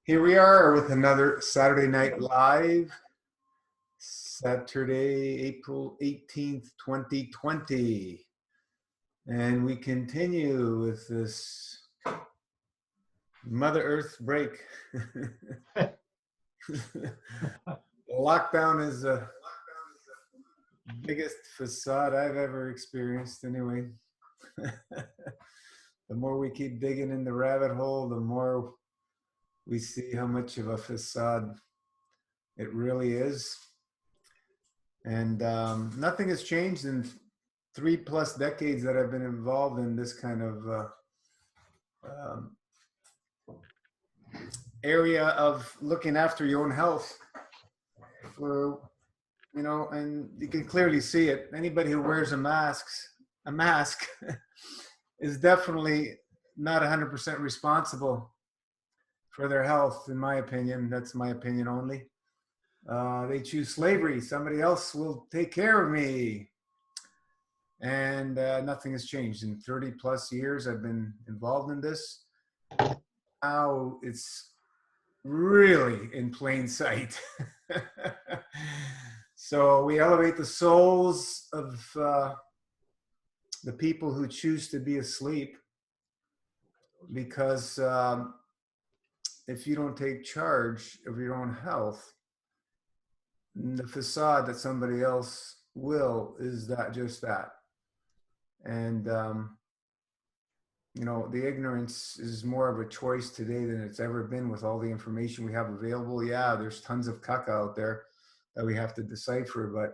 Here we are with another Saturday Night Live, Saturday, April 18th, 2020. And we continue with this Mother Earth break. Lockdown is the biggest facade I've ever experienced anyway. The more we keep digging in the rabbit hole, the more we see how much of a facade it really is. And nothing has changed in 3+ decades that I've been involved in this kind of area of looking after your own health. For, and you can clearly see it. Anybody who wears a mask is definitely not 100% responsible for their health, in my opinion. That's my opinion only. They choose slavery. Somebody else will take care of me. And nothing has changed. In 30+ years, I've been involved in this. Now it's really in plain sight. So we elevate the souls of the people who choose to be asleep, because if you don't take charge of your own health, the facade that somebody else will is just that. And the ignorance is more of a choice today than it's ever been with all the information we have available. Yeah, there's tons of caca out there that we have to decipher, but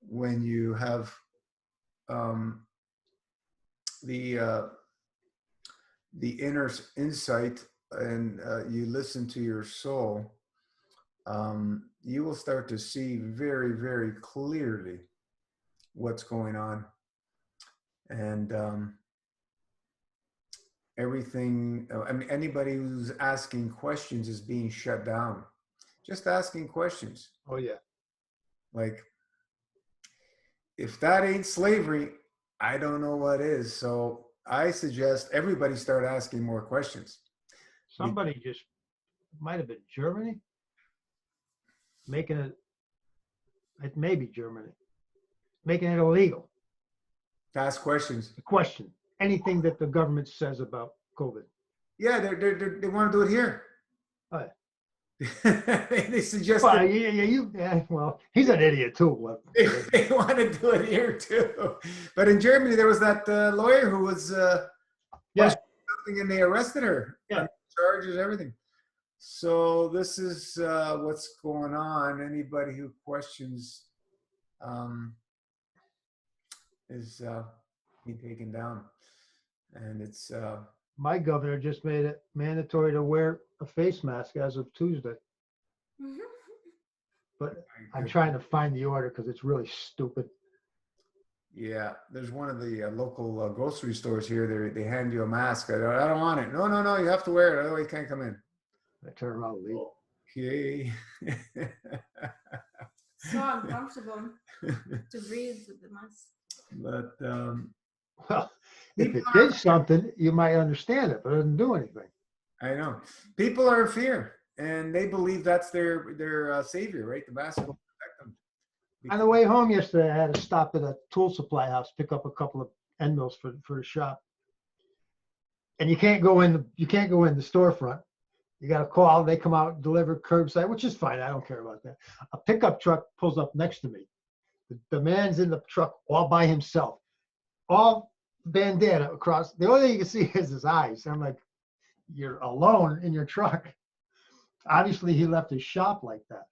when you have the inner insight and you listen to your soul, you will start to see very, very clearly what's going on. And everything, anybody who's asking questions is being shut down. Just asking questions. Oh, yeah. Like, if that ain't slavery, I don't know what is. So I suggest everybody start asking more questions. Somebody just, might have been Germany, making it may be Germany, making it illegal To ask questions. to question anything that the government says about COVID. Yeah, they want to do it here. Oh, yeah. They suggest Well, well, he's an idiot too. they want to do it here too. But in Germany, there was that lawyer who was something, and they arrested her. Yeah. Charges, everything. So this is what's going on. Anybody who questions is being taken down. And it's My governor just made it mandatory to wear a face mask as of Tuesday. But I'm trying to find the order because it's really stupid. Yeah, there's one of the local grocery stores here. They hand you a mask. I don't want it. No, you have to wear it. Otherwise, you can't come in. I turn around and leave. Okay. So uncomfortable to breathe with the mask. But Well, if it did something, you might understand it, but it doesn't do anything. I know. People are in fear, and they believe that's their savior, right? The mask will protect them. On the way home yesterday, I had to stop at a tool supply house, pick up a couple of end mills for the shop. And you can't go in the storefront. You got to call. They come out, deliver curbside, which is fine. I don't care about that. A pickup truck pulls up next to me. The man's in the truck all by himself, all bandana across. The only thing you can see is his eyes. I'm like, you're alone in your truck. Obviously, he left his shop like that.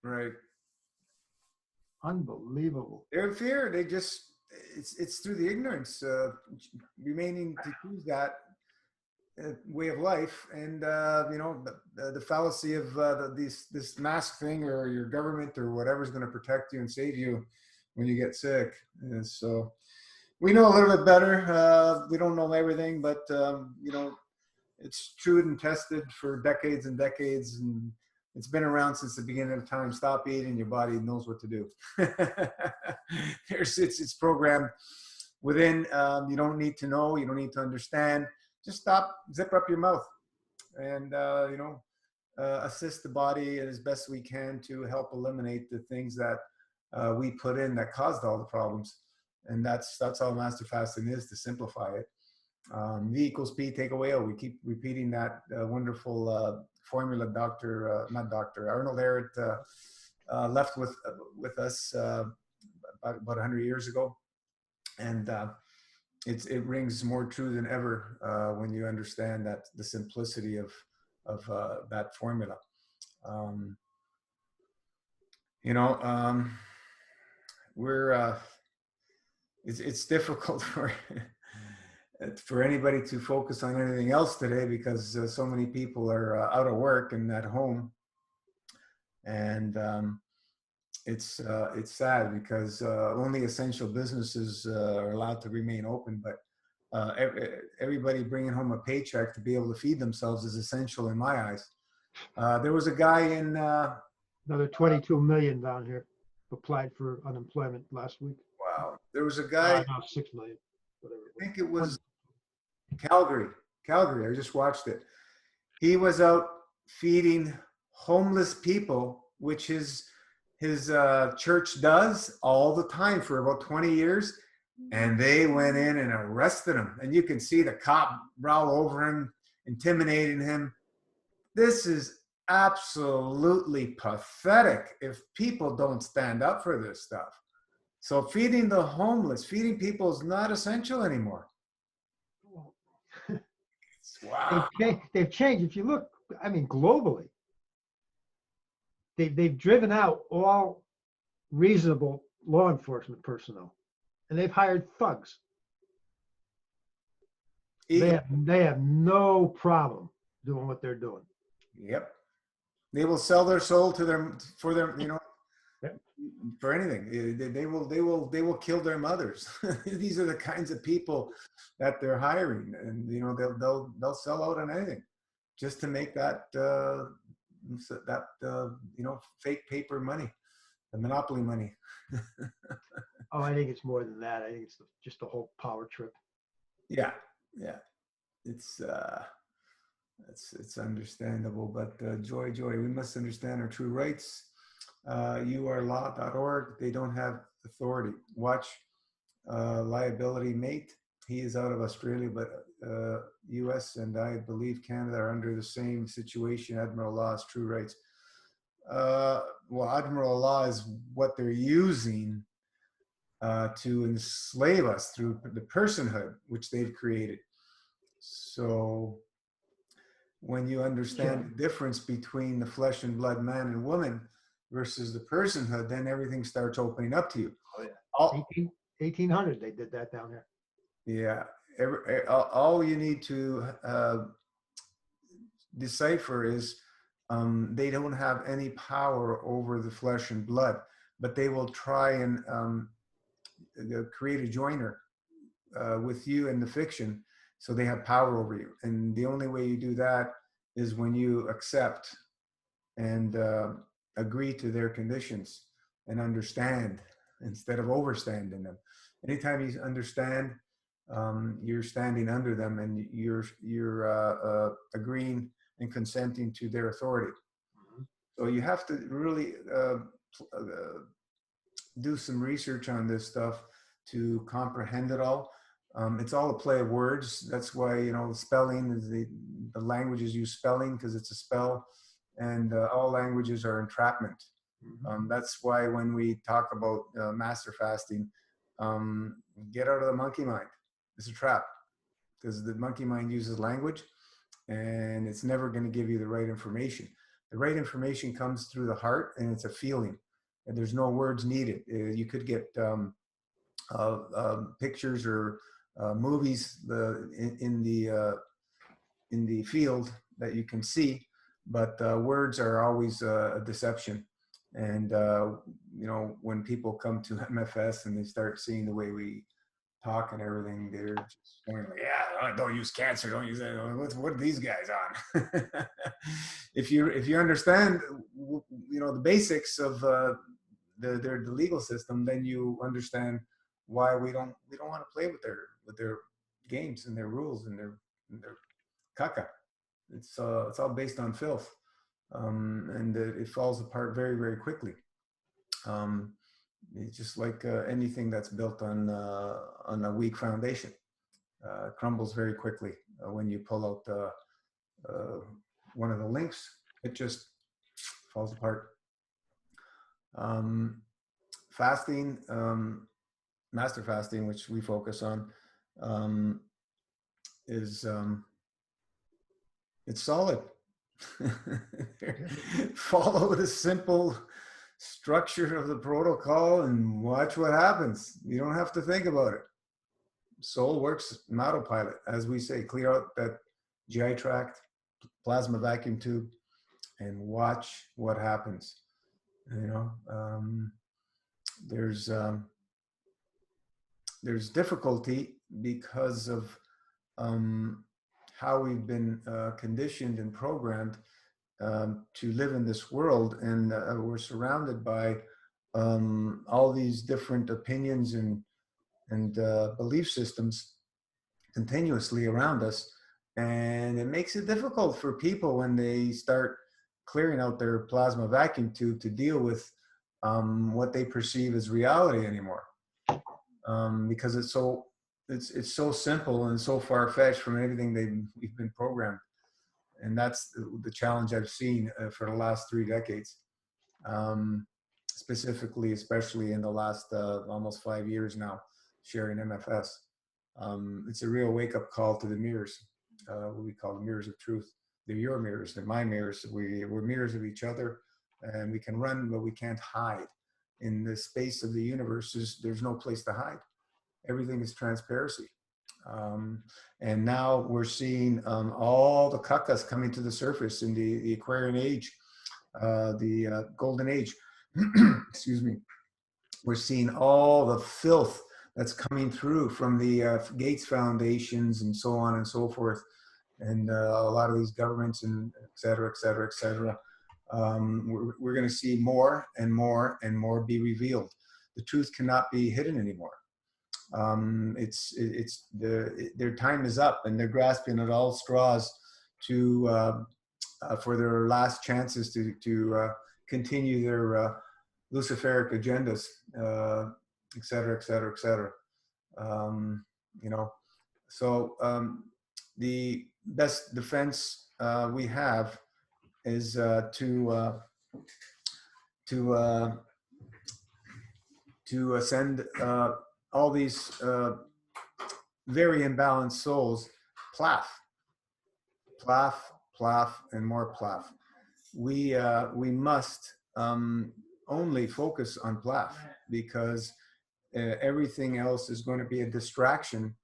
Right. Unbelievable. They're in fear. It's through the ignorance, remaining to choose that way of life, and the fallacy of this mask thing, or your government or whatever is going to protect you and save you when you get sick. And so we know a little bit better. We don't know everything, but it's true and tested for decades and decades, and it's been around since the beginning of time. Stop eating, your body knows what to do. It's programmed within. You don't need to know. You don't need to understand. Just stop, zip up your mouth, and assist the body as best we can to help eliminate the things that we put in that caused all the problems. And that's all master fasting is, to simplify it. V equals P, take away O. We keep repeating that wonderful formula not Dr. Arnold Ehret left with us about 100 years ago. And it rings more true than ever when you understand that the simplicity of that formula. We're it's difficult for anybody to focus on anything else today because so many people are out of work and at home, and it's sad because only essential businesses are allowed to remain open, but everybody bringing home a paycheck to be able to feed themselves is essential in my eyes. There was a guy in Another 22 million down here applied for unemployment last week. wow. There was a guy. No, 6 million. Whatever. I think it was Calgary. I just watched it. He was out feeding homeless people, which his church does all the time for about 20 years. And they went in and arrested him. And you can see the cop growl over him, intimidating him. This is absolutely pathetic if people don't stand up for this stuff. So feeding the homeless, feeding people is not essential anymore. Wow. They've changed. If you look, I mean, globally, they've driven out all reasonable law enforcement personnel, and they've hired thugs. They have no problem doing what they're doing. Yep. They will sell their soul to them for anything. They will kill their mothers. These are the kinds of people that they're hiring, and they'll sell out on anything just to make that fake paper money, the monopoly money. Oh, I think it's more than that. I think it's just the whole power trip. Yeah. It's understandable, but Joy, we must understand our true rights. YouAreLaw.org. They don't have authority. Watch Liability Mate. He is out of Australia, but US and I believe Canada are under the same situation. Admiral Law's true rights. Well, Admiral Law is what they're using to enslave us through the personhood, which they've created. So when you understand the difference between the flesh and blood man and woman versus the personhood, then everything starts opening up to you. Oh, yeah. 1800, they did that down here. Yeah. All you need to decipher is they don't have any power over the flesh and blood, but they will try and create a joiner with you in the fiction. So they have power over you. And the only way you do that is when you accept and agree to their conditions and understand instead of overstanding them. Anytime you understand, you're standing under them and you're agreeing and consenting to their authority. Mm-hmm. So you have to really do some research on this stuff to comprehend it all. It's all a play of words. That's why, spelling is the languages use spelling because it's a spell, and all languages are entrapment. Mm-hmm. That's why when we talk about master fasting, get out of the monkey mind. It's a trap because the monkey mind uses language and it's never going to give you the right information. The right information comes through the heart and it's a feeling, and there's no words needed. You could get pictures or movies in the field that you can see, but words are always a deception. And when people come to MFS and they start seeing the way we talk and everything, they're just going like, yeah, don't use cancer, don't use that. What are these guys on? If you understand the basics of the legal system, then you understand why we don't want to play with their games and their rules and their caca. It's all based on filth. and it falls apart very, very quickly. It's just like anything that's built on a weak foundation. Crumbles very quickly when you pull out one of the links. It just falls apart. Fasting, master fasting, which we focus on, is it's solid. Follow the simple structure of the protocol and watch what happens. You don't have to think about it. Soul works in autopilot, as we say. Clear out that GI tract, plasma vacuum tube, and watch what happens. You know, there's difficulty because of how we've been conditioned and programmed to live in this world, and we're surrounded by all these different opinions and belief systems continuously around us, and it makes it difficult for people when they start clearing out their plasma vacuum tube to deal with what they perceive as reality anymore, because it's so simple and so far-fetched from everything we've been programmed. And that's the challenge I've seen for the last 3 decades, specifically, especially in the last almost 5 years now, sharing MFS. It's a real wake-up call to the mirrors, what we call the mirrors of truth. They're your mirrors, they're my mirrors. We're mirrors of each other, and we can run, but we can't hide. In the space of the universe, there's no place to hide. Everything is transparency. And now we're seeing all the kakas coming to the surface in the Aquarian age, the golden age. Excuse me. We're seeing all the filth that's coming through from the Gates foundations and so on and so forth, and a lot of these governments and et cetera, et cetera, et cetera. We're going to see more and more and more be revealed. The truth cannot be hidden anymore. Their time is up, and they're grasping at all straws to for their last chances to continue their Luciferic agendas, et cetera, et cetera, et cetera. You know, so the best defense we have is to send all these very imbalanced souls plaf, plaf, plaf, and more plaf. We must only focus on plaf, because everything else is going to be a distraction,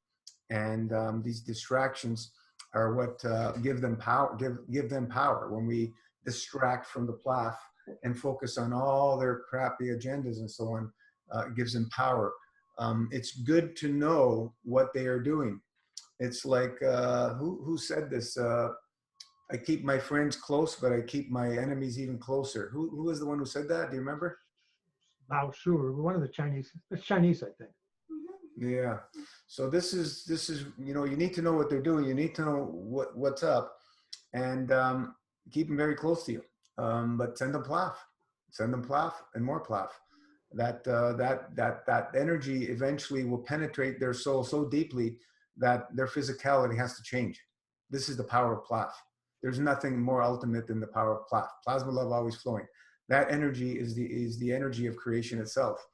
and these distractions are what give them power. Give them power. When we distract from the plaf and focus on all their crappy agendas and so on, it gives them power. It's good to know what they are doing. It's like who said this? I keep my friends close, but I keep my enemies even closer. Who was the one who said that? Do you remember? Bao Shu, one of the Chinese. It's Chinese, I think. Yeah. So this is you know, you need to know what they're doing. You need to know what's up, and keep them very close to you. But send them plaf, and more plaf. That energy eventually will penetrate their soul so deeply that their physicality has to change. This is the power of plaf. There's nothing more ultimate than the power of plaf. Plasma love always flowing. That energy is the energy of creation itself.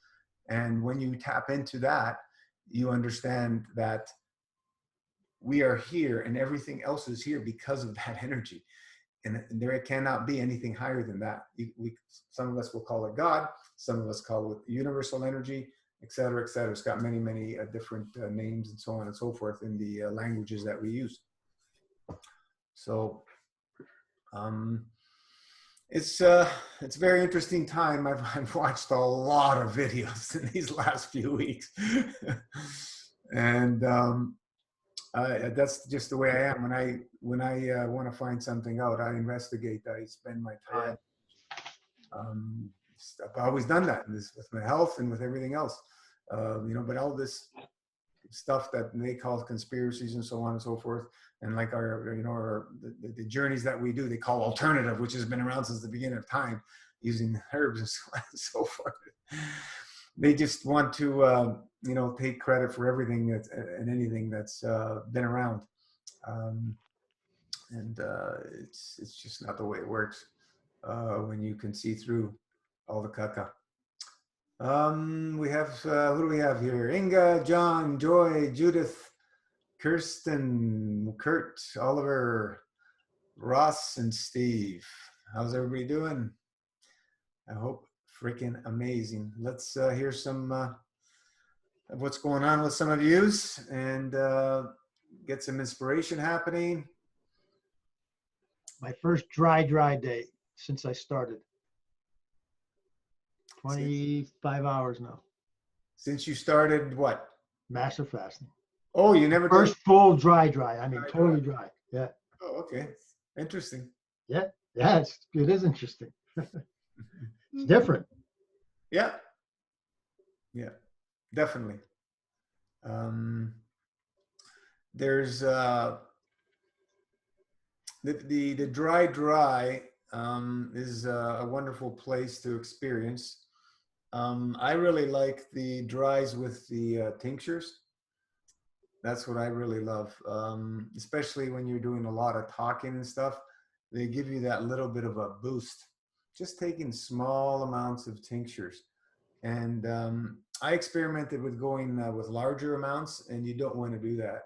And when you tap into that, you understand that we are here and everything else is here because of that energy. And there cannot be anything higher than that. Some of us will call it God, some of us call it universal energy, et cetera, et cetera. It's got many, many different names and so on and so forth in the languages that we use. So it's a very interesting time. I've watched a lot of videos in these last few weeks. And that's just the way I am. When I want to find something out, I investigate. I spend my time. I've always done that with my health and with everything else, you know. But all this stuff that they call conspiracies and so on and so forth. And like our, you know, the journeys that we do, they call alternative, which has been around since the beginning of time, using herbs and so on and so forth. They just want to, you know, take credit for everything that's and anything that's been around. Um, and it's just not the way it works when you can see through all the caca. We have, who do we have here? Inga, John, Joy, Judith, Kirsten, Kurt, Oliver, Ross, and Steve. How's everybody doing? I hope freaking amazing. Let's hear some of what's going on with some of yous and get some inspiration happening. My first dry day since I started. 25 hours now. Since you started what? Master fasting. Oh, you never First did? full dry. I mean, totally dry. Yeah. Oh, okay. Interesting. Yeah. Yeah. It is interesting. It's different. Yeah. Yeah, definitely. There's the dry is a wonderful place to experience. I really like the dries with the tinctures. That's what I really love, especially when you're doing a lot of talking and stuff. They give you that little bit of a boost. Just taking small amounts of tinctures. And I experimented with going with larger amounts, and you don't want to do that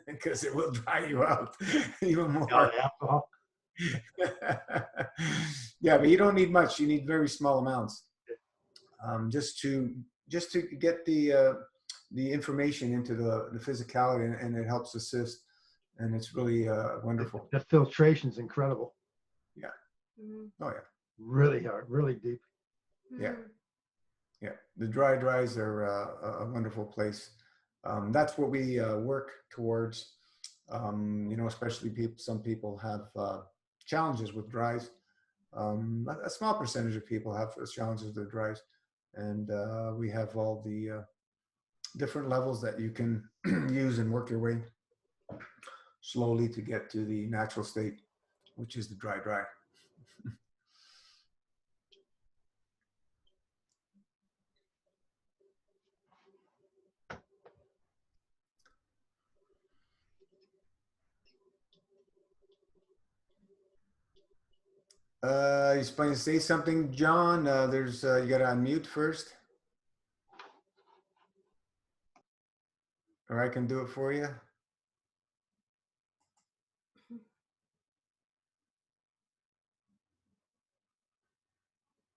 because it will dry you out even more. Oh, alcohol. Yeah, but you don't need much. You need very small amounts, just to get the information into the physicality, and it helps assist, and it's really wonderful. The filtration's incredible. Yeah. Mhm. Oh yeah. Really hard, really deep. Yeah. Mhm. Yeah, the dries are a wonderful place. That's what we work towards. You know, especially some people have challenges with dries. A small percentage of people have challenges with dries, and we have all the different levels that you can use and work your way slowly to get to the natural state, which is the dry. You supposed to say something, John? There's you got to unmute first, or I can do it for you.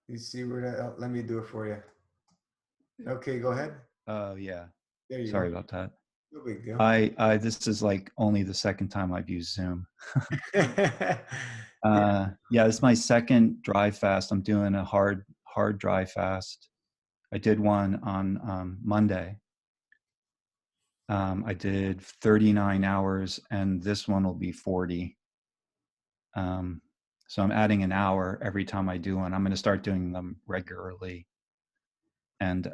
You see where that? Oh, let me do it for you. Okay, go ahead. Oh yeah. There you Sorry go. about that. No big deal. This is like only the second time I've used Zoom. Yeah. Yeah, this is my second dry fast. I'm doing a hard dry fast. I did one on Monday. I did 39 hours, and this one will be 40. So I'm adding an hour every time I do one. I'm going to start doing them regularly. And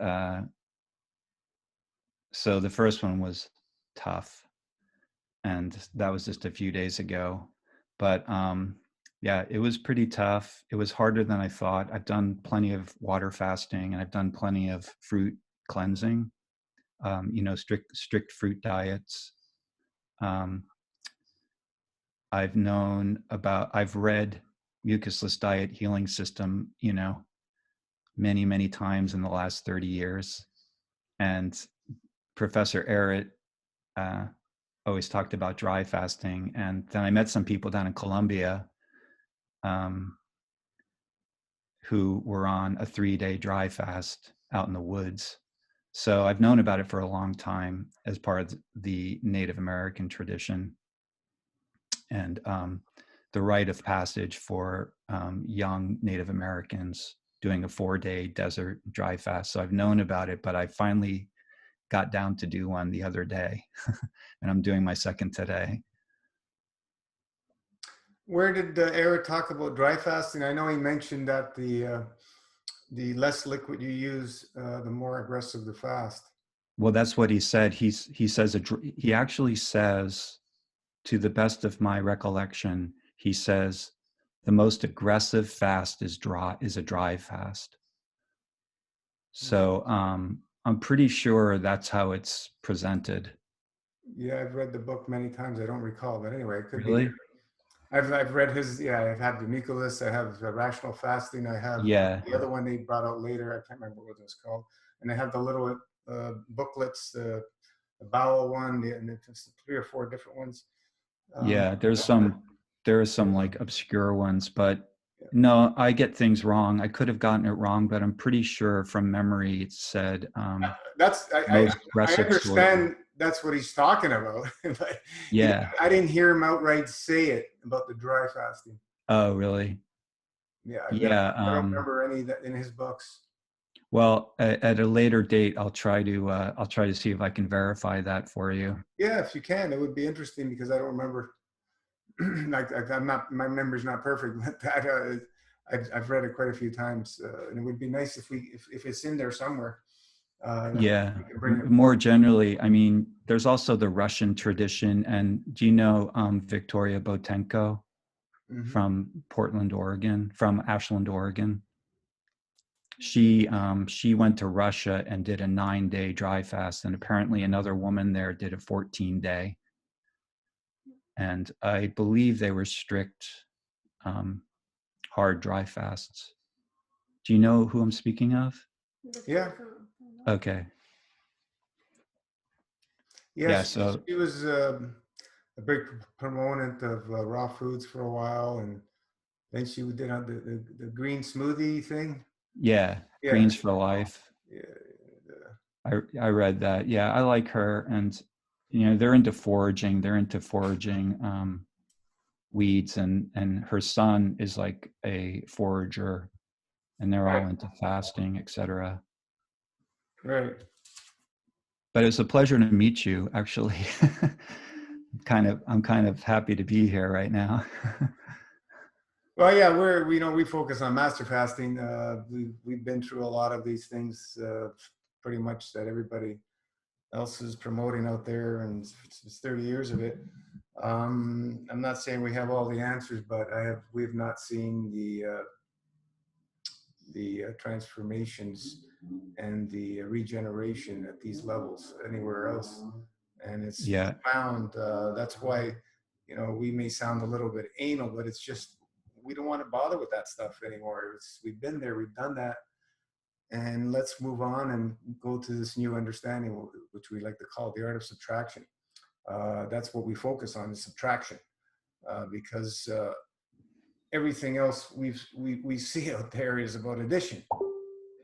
so the first one was tough, and that was just a few days ago. But yeah, it was pretty tough. It was harder than I thought. I've done plenty of water fasting, and I've done plenty of fruit cleansing. You know, strict fruit diets. I've read Mucusless Diet Healing System, you know, many times in the last 30 years. And Professor Ehret always talked about dry fasting. And then I met some people down in Colombia who were on a 3-day dry fast out in the woods. So I've known about it for a long time as part of the Native American tradition. And the rite of passage for young Native Americans doing a 4-day desert dry fast. So I've known about it, but I finally got down to do one the other day, and I'm doing my second today. Where did Eric talk about dry fasting? I know he mentioned that the less liquid you use, the more aggressive the fast. Well, that's what he said. He says he actually says, to the best of my recollection, he says the most aggressive fast is a dry fast. So I'm pretty sure that's how it's presented. Yeah, I've read the book many times. I don't recall, but anyway, it could be. Really? I've read his. Yeah, I've had the Nicholas. I have Rational Fasting. I have Yeah. the other one they brought out later. I can't remember what it was called. And I have the little booklets, the bowel one, and it's 3 or 4 different ones. Yeah, there are some like obscure ones, but no, I get things wrong. I could have gotten it wrong, but I'm pretty sure from memory it said That's most I aggressive sort of. understand that's what he's talking about, but Yeah. I didn't hear him outright say it about the dry fasting. Oh, really? Yeah, Yeah. I don't remember any that in his books. Well, at a later date, I'll try to see if I can verify that for you. Yeah, if you can, it would be interesting because I don't remember. I'm not, my memory's not perfect, but that I've read it quite a few times, and it would be nice if it's in there somewhere. Yeah. We can bring it. More generally, I mean, there's also the Russian tradition, and do you know Victoria Botenko from Portland, Oregon, from Ashland, Oregon? She went to Russia and did a 9-day dry fast, and apparently another woman there did a 14-day. And I believe they were strict, hard dry fasts. Do you know who I'm speaking of? Yeah. Okay. Yes, Yeah. So she was a big proponent of raw foods for a while, and then she did the green smoothie thing. yeah, Yeah. Greens for Life. Yeah. I read that. Yeah, I like her, and you know they're into foraging. They're into foraging weeds, and her son is like a forager, and they're all into fasting, etc. Right. But it's a pleasure to meet you. Actually, I'm kind of happy to be here right now. Well, yeah, we focus on master fasting. We've been through a lot of these things, pretty much that everybody else is promoting out there, and it's 30 years of it. I'm not saying we have all the answers, but we've not seen the transformations and the regeneration at these levels anywhere else, and it's found. That's why, we may sound a little bit anal, but it's just we don't want to bother with that stuff anymore. We've been there, we've done that, and let's move on and go to this new understanding, which we like to call the art of subtraction. That's what we focus on, is subtraction, because everything else we see out there is about addition.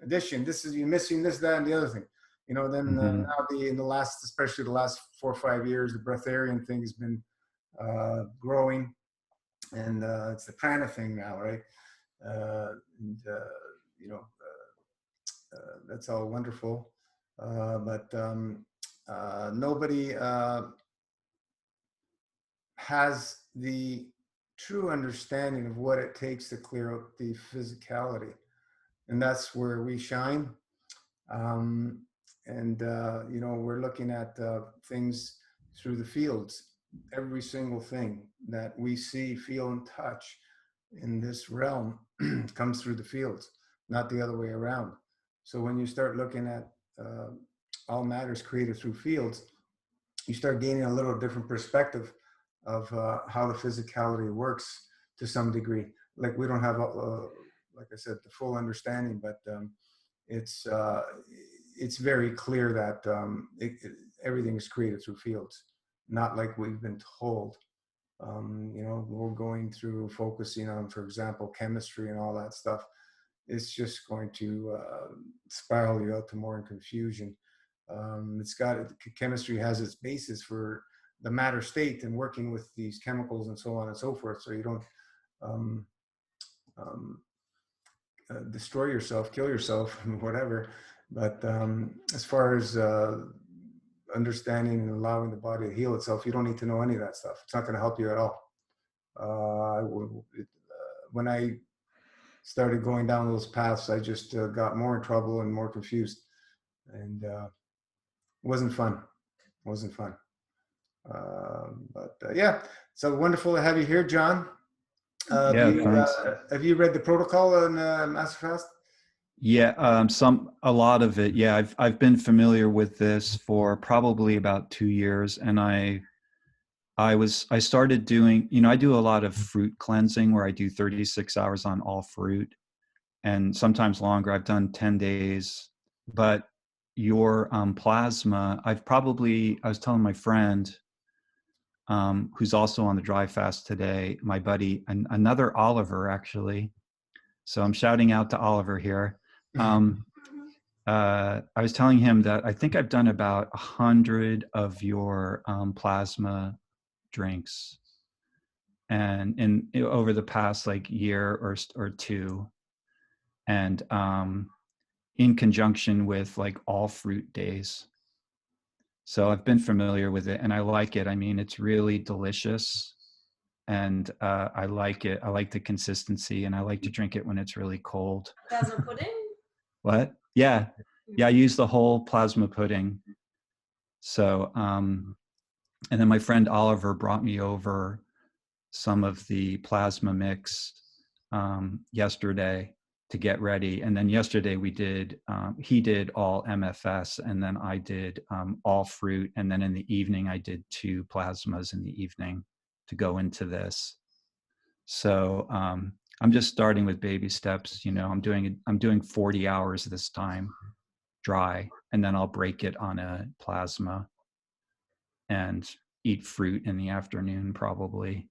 This is, you're missing this, that, and the other thing. Then now in the last, especially the last 4 or 5 years, the breatharian thing has been growing, and it's the prana thing now, right? And that's all wonderful, but nobody has the true understanding of what it takes to clear out the physicality, and that's where we shine. We're looking at things through the fields. Every single thing that we see, feel, and touch in this realm comes through the fields, not the other way around. So when you start looking at all matters created through fields, you start gaining a little different perspective of how the physicality works to some degree. Like, we don't have, like I said, the full understanding, but it's very clear that everything is created through fields, not like we've been told. We're going through focusing on, for example, chemistry and all that stuff. It's just going to spiral you out to more confusion. Chemistry has its basis for the matter state and working with these chemicals and so on and so forth, so you don't destroy yourself, kill yourself, whatever. But as far as understanding and allowing the body to heal itself, you don't need to know any of that stuff. It's not going to help you at all. When I started going down those paths, I just got more in trouble and more confused. And wasn't fun. Wasn't fun. But yeah, so wonderful to have you here, John. Yeah, thanks. Have you read the protocol on Masterfast? Yeah, a lot of it. Yeah, I've been familiar with this for probably about 2 years, and I started doing, I do a lot of fruit cleansing where I do 36 hours on all fruit, and sometimes longer. I've done 10 days, but your plasma, I was telling my friend, who's also on the dry fast today, my buddy, another Oliver actually. So I'm shouting out to Oliver here. I was telling him that I think I've done about 100 of your plasma drinks, and over the past like year or two, and in conjunction with like all fruit days. So I've been familiar with it, and I like it. I mean, it's really delicious, and I like it. I like the consistency, and I like to drink it when it's really cold. Plasma pudding? What? Yeah. Yeah, I use the whole plasma pudding. So, and then my friend Oliver brought me over some of the plasma mix yesterday to get ready. And then yesterday he did all MFS, and then I did all fruit. And then in the evening, I did 2 plasmas in the evening to go into this. So I'm just starting with baby steps. I'm doing 40 hours this time, dry, and then I'll break it on a plasma and eat fruit in the afternoon probably.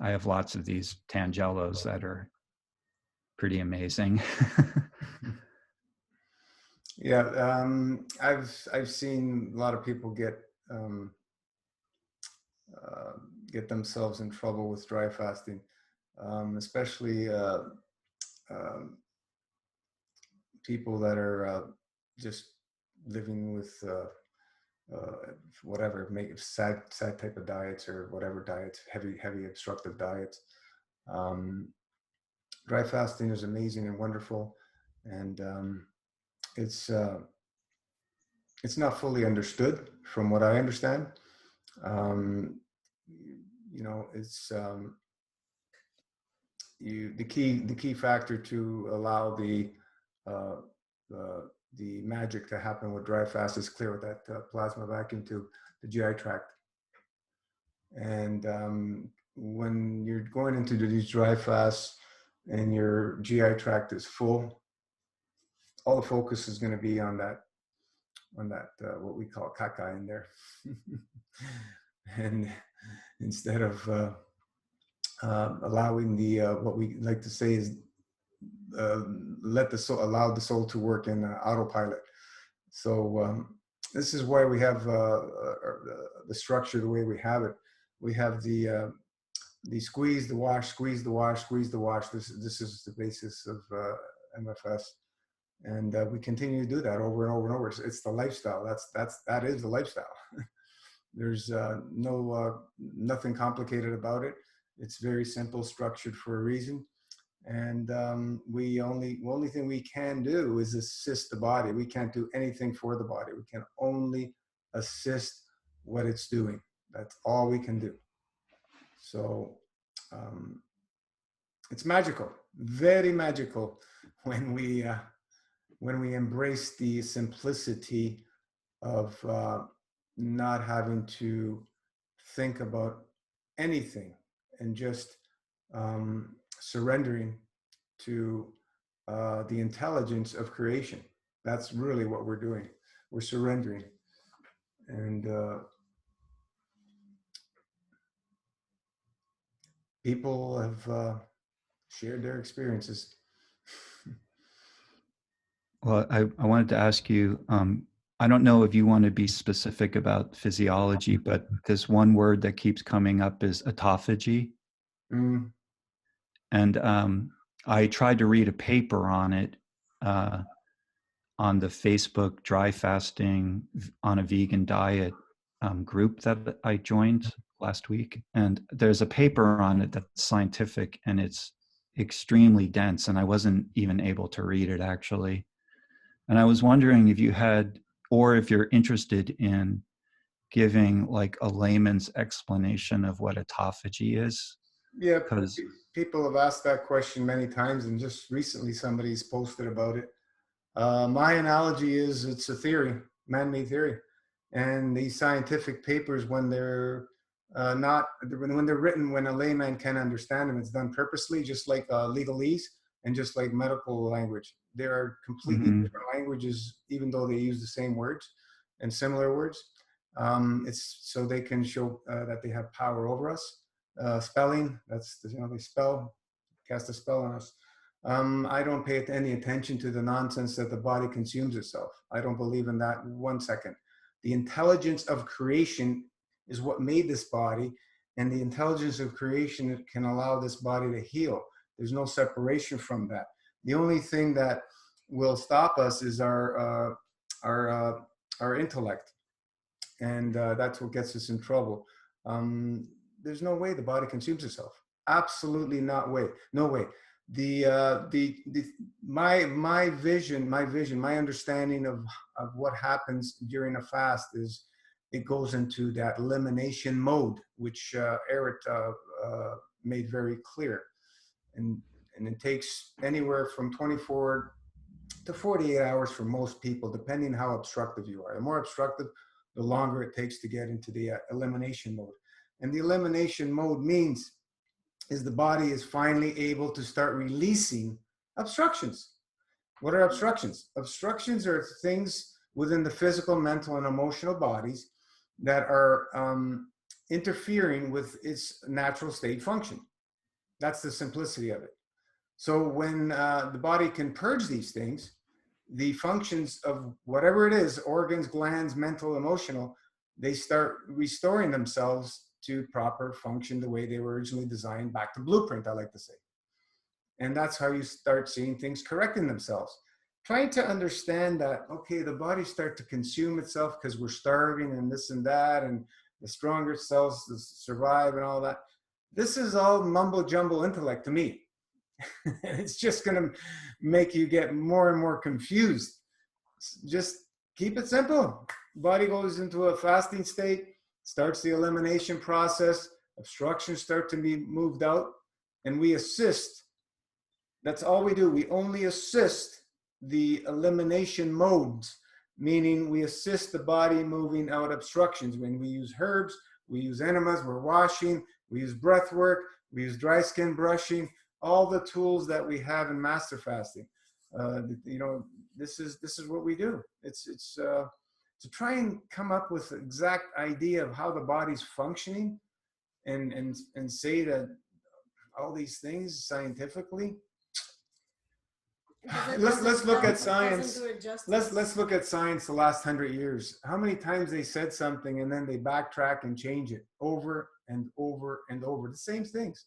I have lots of these Tangelos that are pretty amazing. Yeah, I've seen a lot of people get themselves in trouble with dry fasting, especially people that are just living with whatever, make sad type of diets or whatever diets, heavy obstructive diets. Dry fasting is amazing and wonderful, and it's not fully understood from what I understand. It's the key factor to allow uh, the magic to happen with dry fast is clear with that plasma vacuum to the GI tract. And when you're going into these dry fasts and your GI tract is full, all the focus is going to be on that what we call caca in there. And instead of allowing the what we like to say is allow the soul to work in autopilot. So this is why we have the structure the way we have it. We have the squeeze, the wash, squeeze, the wash, squeeze, the wash. This is the basis of MFS, and we continue to do that over and over and over. It's the lifestyle. That is the lifestyle. There's nothing complicated about it. It's very simple, structured for a reason. And the only thing we can do is assist the body. We can't do anything for the body. We can only assist what it's doing. That's all we can do. So it's magical, very magical when we embrace the simplicity of not having to think about anything and just surrendering to the intelligence of creation. That's really what we're doing. We're surrendering. And people have shared their experiences. Well, I wanted to ask you, I don't know if you want to be specific about physiology, but this one word that keeps coming up is autophagy. Mm. And I tried to read a paper on it on the Facebook dry fasting on a vegan diet group that I joined last week. And there's a paper on it that's scientific, and it's extremely dense, and I wasn't even able to read it actually. And I was wondering if you had or if you're interested in giving like a layman's explanation of what autophagy is, Yeah, because people have asked that question many times, and just recently somebody's posted about it. My analogy is it's a theory, man-made theory, and these scientific papers, when they're not, when they're written, when a layman can understand them, it's done purposely, just like legalese and just like medical language. They are completely Mhm. different languages, even though they use the same words and similar words. It's so they can show that they have power over us. Spelling, that's, you know, they spell, cast a spell on us. I don't pay any attention to the nonsense that the body consumes itself. I don't believe in that 1 second. The intelligence of creation is what made this body, and the intelligence of creation can allow this body to heal. There's no separation from that. The only thing that will stop us is our intellect, and that's what gets us in trouble. There's no way the body consumes itself. Absolutely not way. No way. My vision, my understanding of what happens during a fast is it goes into that elimination mode, which Eric made very clear, and it takes anywhere from 24 to 48 hours for most people, depending how obstructive you are. The more obstructive, the longer it takes to get into the elimination mode. And the elimination mode means is the body is finally able to start releasing obstructions. What are obstructions? Obstructions are things within the physical, mental, and emotional bodies that are interfering with its natural state function. That's the simplicity of it. So when the body can purge these things, the functions of whatever it is, organs, glands, mental, emotional, they start restoring themselves to proper function the way they were originally designed, back to blueprint, I like to say. And that's how you start seeing things correcting themselves. Trying to understand that, okay, the body starts to consume itself because we're starving and this and that, and the stronger cells survive and all that. This is all mumbo jumbo intellect to me. It's just going to make you get more and more confused. Just keep it simple. Body goes into a fasting state, starts the elimination process, obstructions start to be moved out, and we assist. That's all we do. We only assist the elimination modes, meaning we assist the body moving out obstructions. When we use herbs, we use enemas, we're washing, we use breath work, we use dry skin brushing, all the tools that we have in master fasting. You know, this is what we do. It's to try and come up with the exact idea of how the body's functioning, and say that all these things scientifically. Let's look at science. Let's look at science the last 100 years. How many times they said something and then they backtrack and change it over and over and over, the same things.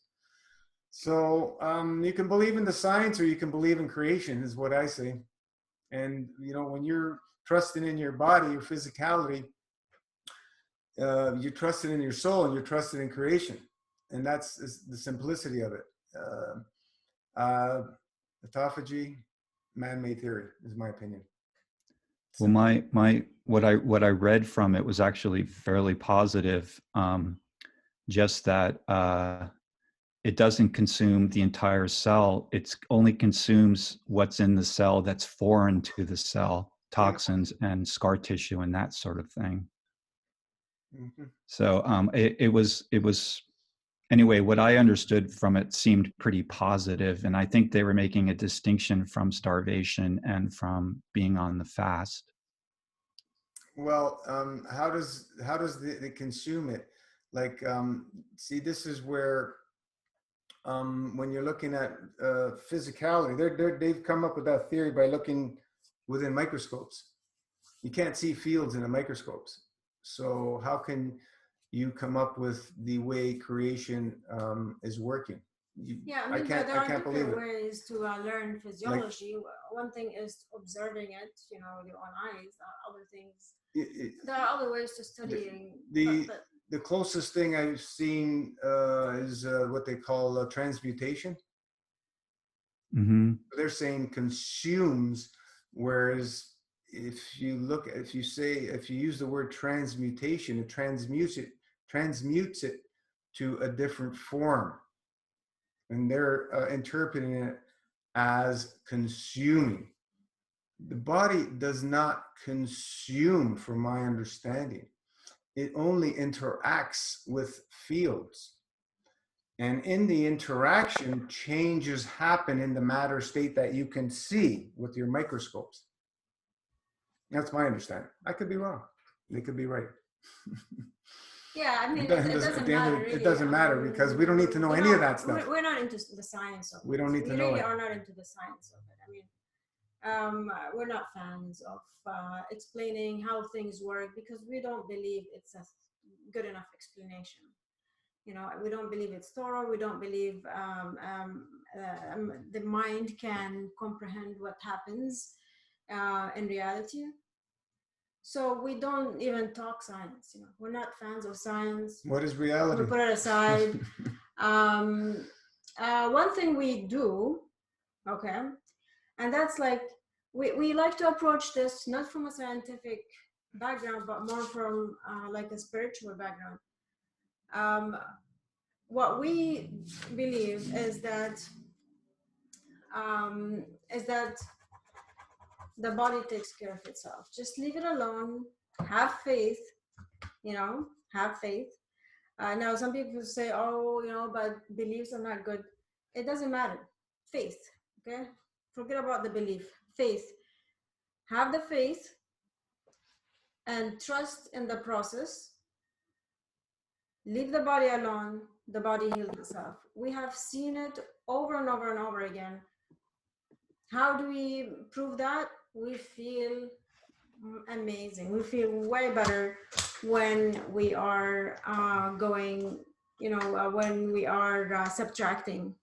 So you can believe in the science or you can believe in creation, is what I say. And you know, when you're trusting in your body, your physicality, you're trusting in your soul and you're trusting in creation, and that's the simplicity of it. Autophagy, man-made theory, is my opinion. Well, my what I read from it was actually fairly positive. Just that it doesn't consume the entire cell. It only consumes what's in the cell that's foreign to the cell, toxins and scar tissue and that sort of thing. Mm-hmm. So it was anyway, what I understood from it seemed pretty positive, and I think they were making a distinction from starvation and from being on the fast. Well, how does they consume it? Like, see, this is where when you're looking at physicality, they've come up with that theory by looking within microscopes. You can't see fields in the microscopes, so how can you come up with the way creation is working? Yeah, I mean, there are different ways to learn physiology. Like, one thing is observing it, you know, with your own eyes. Other things, there are other ways to studying. The closest thing I've seen is what they call transmutation. Mm-hmm. They're saying consumes, whereas if you use the word transmutation, it transmutes it to a different form. And they're interpreting it as consuming. The body does not consume, from my understanding. It only interacts with fields. And in the interaction, changes happen in the matter state that you can see with your microscopes. That's my understanding. I could be wrong. They could be right. Yeah, I mean, it doesn't matter. Really. It doesn't matter because we don't need to know any of that stuff. We're not into the science of it. We don't need to know it. We really are not into the science of it. I mean, we're not fans of explaining how things work because we don't believe it's a good enough explanation. You know, we don't believe it's thorough. We don't believe the mind can comprehend what happens in reality. So we don't even talk science. You know, we're not fans of science. What is reality? We put it aside. One thing we do, okay, and that's like we like to approach this not from a scientific background, but more from like a spiritual background. What we believe is that the body takes care of itself. Just leave it alone. Have faith. You know, have faith. Now, some people say, "Oh, you know, but beliefs are not good." It doesn't matter. Faith. Okay, forget about the belief. Faith. Have the faith and trust in the process. Leave the body alone. The body heals itself. We have seen it over and over and over again. How do we prove that? We feel amazing. We feel way better when we are going, you know, when we are subtracting.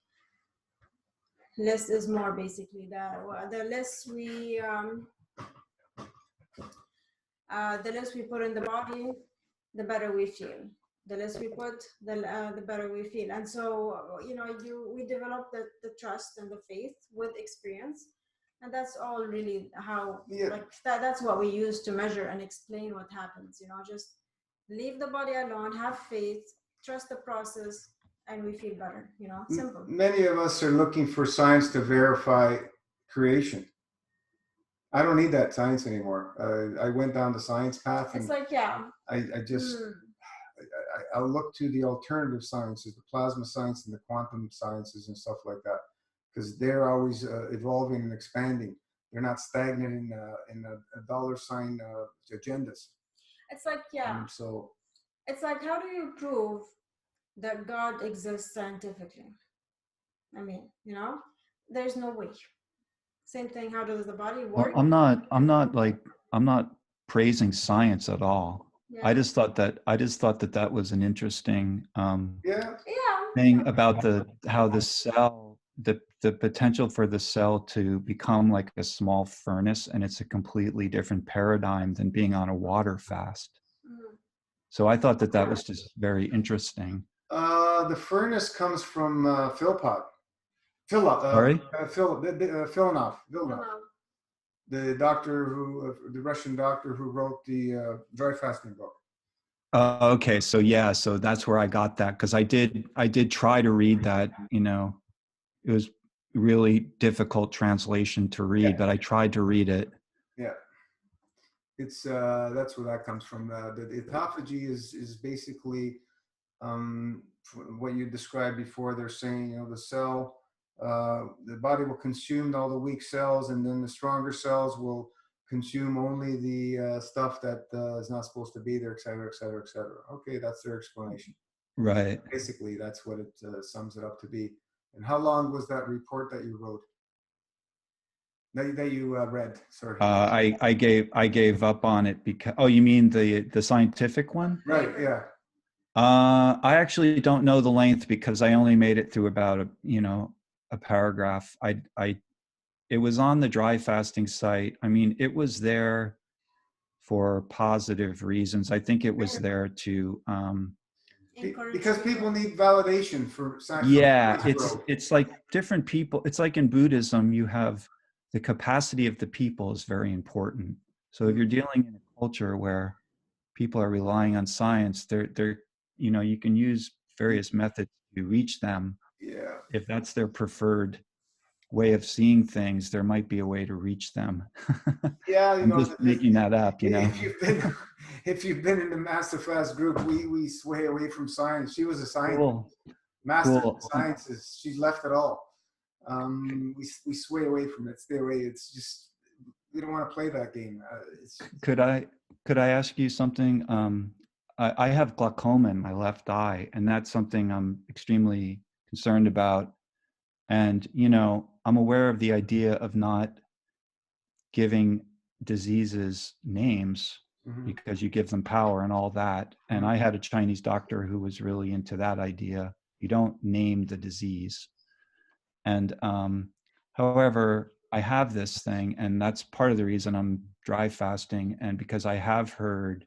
Less is more, basically. The less we put in the body, the better we feel. The less we put, the better we feel. And so, you know, we develop the trust and the faith with experience. And that's all really how, like, that's what we use to measure and explain what happens. You know, just leave the body alone, have faith, trust the process, and we feel better, you know, simple. Many of us are looking for science to verify creation. I don't need that science anymore. I went down the science path. It's like, yeah. I'll look to the alternative sciences, the plasma science and the quantum sciences and stuff like that, because they're always evolving and expanding. They're not stagnant in a dollar sign agendas. It's like, yeah. So it's like, how do you prove that God exists scientifically? I mean, you know, there's no way. Same thing. How does the body work? Well, I'm not praising science at all. Yeah. I just thought that was an interesting thing about how the cell, the potential for the cell to become like a small furnace, and it's a completely different paradigm than being on a water fast. Mm. So I thought that was just very interesting. The furnace comes from Philpott. Sorry? Villeneuve. The Russian doctor who wrote the dry fasting book. Okay, so that's where I got that, because I did try to read that. You know, it was really difficult translation to read, but I tried to read it. Yeah, it's that's where that comes from. The autophagy is basically what you described before. They're saying, you know, the cell. The body will consume all the weak cells, and then the stronger cells will consume only the stuff that is not supposed to be there, et cetera, et cetera, et cetera. Okay, that's their explanation. Right. Basically, that's what it sums it up to be. And how long was that report that you wrote? That you read? Sorry. I gave up on it because. Oh, you mean the scientific one? Right. Yeah. I actually don't know the length because I only made it through about a paragraph. It was on the dry fasting site. I mean, it was there for positive reasons. I think it was there to because people need validation for science. Yeah, it's like different people. It's like in Buddhism, you have the capacity of the people is very important. So if you're dealing in a culture where people are relying on science, they're you know, you can use various methods to reach them. Yeah. If that's their preferred way of seeing things, there might be a way to reach them. Yeah, you I'm know, just making that up, you know. if you've been in the Master Fast group, we sway away from science. She was a scientist, Cool. master Cool. of sciences. She's left it all. We sway away from it. Stay away. It's just we don't want to play that game. Could I ask you something? I have glaucoma in my left eye, and that's something I'm extremely concerned about. And you know, I'm aware of the idea of not giving diseases names because you give them power and all that. And I had a Chinese doctor who was really into that idea. You don't name the disease. And however, I have this thing, and that's part of the reason I'm dry fasting. And because I have heard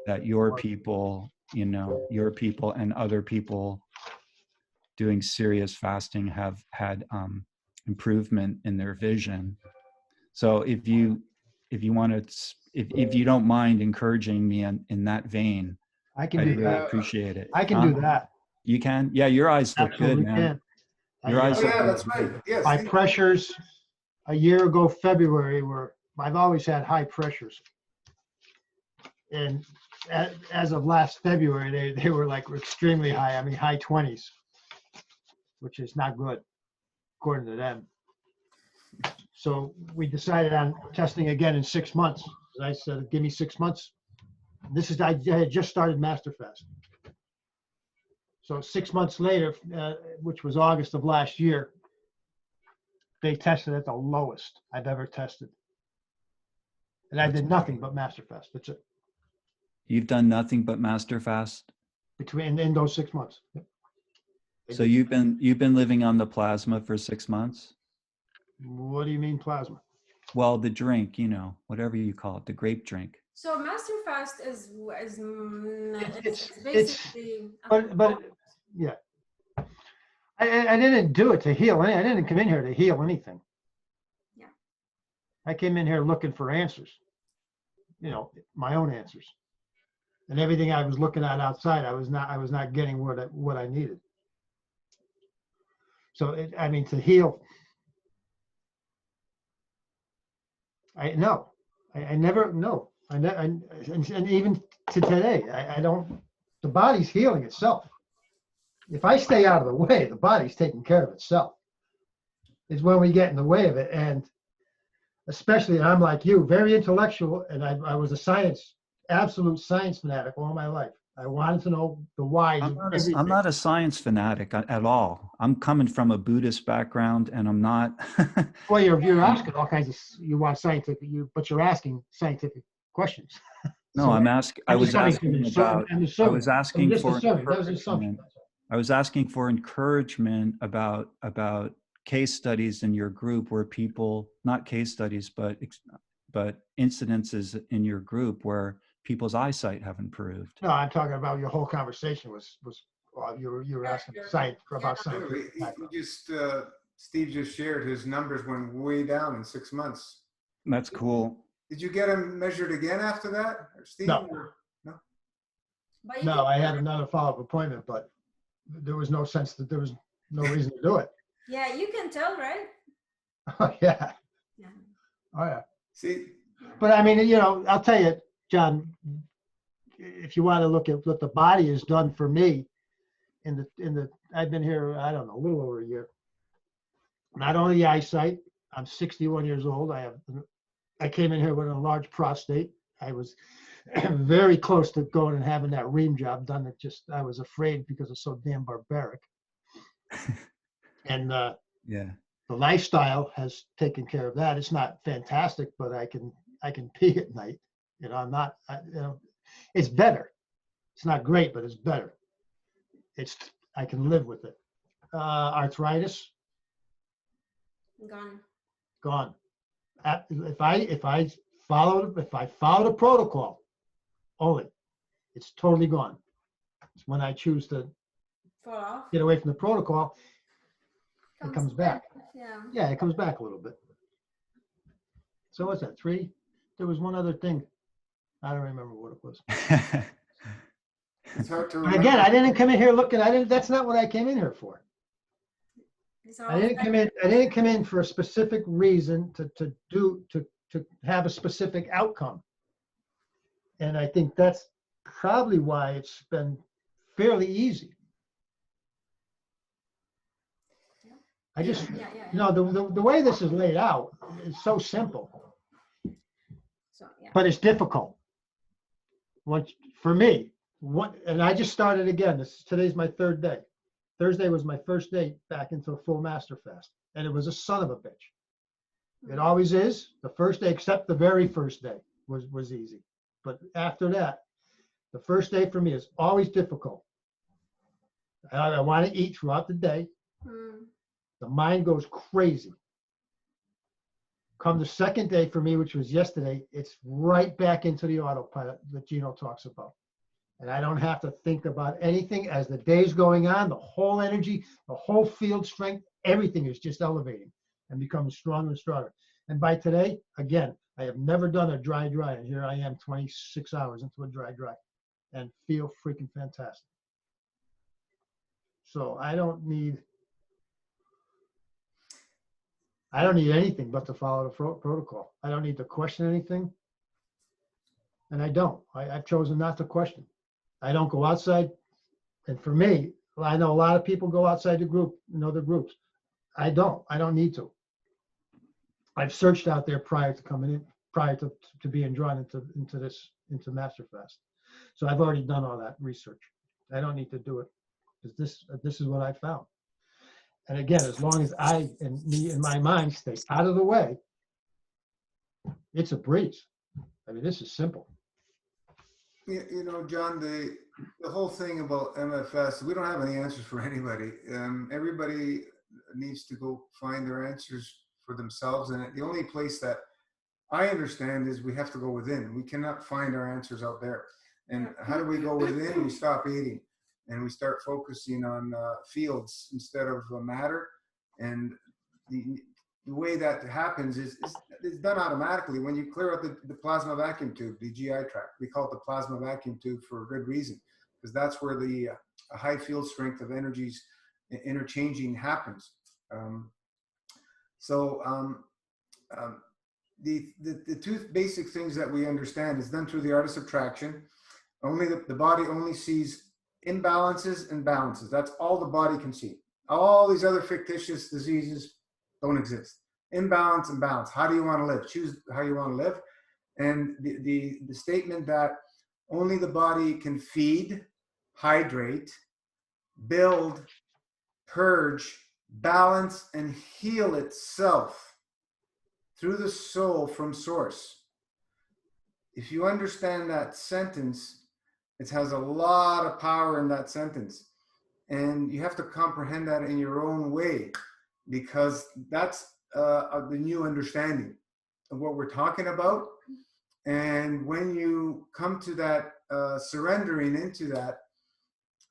that your people, you know, your people and other people doing serious fasting have had improvement in their vision. So if you want to, if you don't mind encouraging me in that vein, I can I'd do really that. appreciate it. I can do that. You can? Yeah, your eyes look Absolutely good, man. can. Your eyes Oh look yeah, really that's right. good. Yes. My pressures a year ago, February, I've always had high pressures. And as of last February, they were like extremely high. I mean, high 20s, which is not good, according to them. So we decided on testing again in 6 months. I said, give me 6 months. I had just started MasterFast. So 6 months later, which was August of last year, they tested at the lowest I've ever tested. And I did nothing but MasterFast. That's it. You've done nothing but MasterFast? In those 6 months. Yep. So you've been living on the plasma for 6 months? What do you mean plasma? Well, the drink, you know, whatever you call it, the grape drink. So Master Fast is It's basically but yeah. I didn't do it to heal. I didn't come in here to heal anything. Yeah. I came in here looking for answers, you know, my own answers. And everything I was looking at outside, I was not getting what I needed. So I mean, to heal, I never know. And even to today, I don't. The body's healing itself. If I stay out of the way, the body's taking care of itself. It's when we get in the way of it, and especially, and I'm like you, very intellectual, and I was absolute science fanatic all my life. I wanted to know the whys of everything. I'm not a science fanatic at all. I'm coming from a Buddhist background, and I'm not. Well, you're asking all kinds of, you want scientific, but you're asking scientific questions. No, So I was asking for encouragement. I was asking for encouragement about case studies in your group where people, not case studies, but incidences in your group where people's eyesight have improved. No, I'm talking about your whole conversation was you were asking about science. Steve just shared his numbers went way down in 6 months. That's cool. Did you get him measured again after that, Steve? No. No, I had another follow-up appointment, but there was no sense that there was no reason to do it. Yeah, you can tell, right? Oh yeah. Yeah. Oh yeah. See, but I mean, you know, I'll tell you, John, if you want to look at what the body has done for me I've been here, I don't know, a little over a year. Not only the eyesight, I'm 61 years old. I came in here with a large prostate. I was very close to going and having that ream job done. I was afraid because it's so damn barbaric. And yeah, the lifestyle has taken care of that. It's not fantastic, but I can pee at night. You know, it's better. It's not great, but it's better. I can live with it. Arthritis, gone. If I follow the protocol only, it's totally gone. It's when I choose to fall off. Get away from the protocol, it comes back. Yeah. Yeah, it comes back a little bit. So what's that? there was one other thing. I don't remember what it was. It's hard to But remember. again, I didn't come in here looking, that's not what I came in here for. These are I all didn't come in for a specific reason to have a specific outcome. And I think that's probably why it's been fairly easy. I just, yeah. you know, the way this is laid out is so simple, So yeah. but it's difficult. For me, and I just started again. Today's my third day. Thursday was my first day back into a full master fast, and it was a son of a bitch. It always is. The first day, except the very first day, was easy. But after that, the first day for me is always difficult. I want to eat throughout the day. Mm. The mind goes crazy. Come the second day for me, which was yesterday, it's right back into the autopilot that Gino talks about. And I don't have to think about anything as the day's going on. The whole energy, the whole field strength, everything is just elevating and becoming stronger and stronger. And by today, again, I have never done a dry, and here I am 26 hours into a dry, and feel freaking fantastic. So I don't need anything but to follow the protocol. I don't need to question anything. And I don't. I've chosen not to question. I don't go outside. And for me, I know a lot of people go outside the group in other groups. I don't need to. I've searched out there prior to coming in, prior to being drawn into Master Fast. So I've already done all that research. I don't need to do it because this is what I found. And again, as long as I and me and my mind stay out of the way, it's a breeze. I mean, this is simple. You know, John, the whole thing about MFS, we don't have any answers for anybody. Everybody needs to go find their answers for themselves. And the only place that I understand is we have to go within. We cannot find our answers out there. And how do we go within? We stop eating and we start focusing on fields instead of matter. And the way that happens is done automatically when you clear out the plasma vacuum tube, the GI tract. We call it the plasma vacuum tube for a good reason, because that's where the high field strength of energies interchanging happens. The two basic things that we understand is done through the art of subtraction. Only the body only sees imbalances and balances. That's all the body can see. All these other fictitious diseases don't exist. Imbalance and balance. How do you want to live? Choose how you want to live. And the statement that only the body can feed, hydrate, build, purge, balance, and heal itself through the soul from source. If you understand that sentence, it has a lot of power in that sentence. And you have to comprehend that in your own way, because that's the new understanding of what we're talking about. And when you come to that surrendering into that,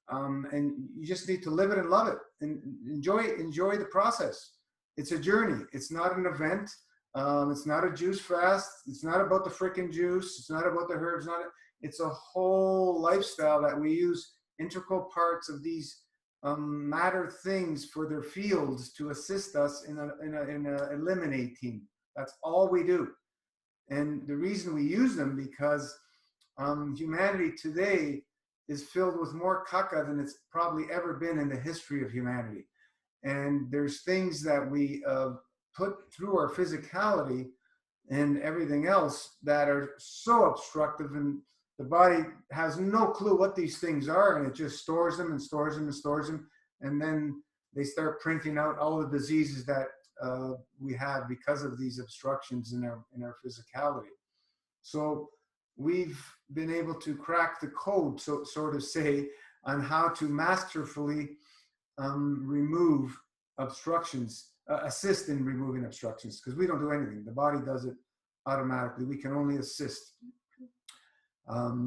and you just need to live it and love it and enjoy the process. It's a journey. It's not an event. It's not a juice fast. It's not about the freaking juice. It's not about the herbs. It's a whole lifestyle that we use integral parts of these matter things for their fields to assist us in a eliminating. That's all we do. And the reason we use them because humanity today is filled with more caca than it's probably ever been in the history of humanity. And there's things that we put through our physicality and everything else that are so obstructive, and the body has no clue what these things are, and it just stores them and stores them and stores them. And then they start printing out all the diseases that we have because of these obstructions in our physicality. So we've been able to crack the code, so to say, on how to masterfully remove obstructions, assist in removing obstructions, because we don't do anything. The body does it automatically. We can only assist.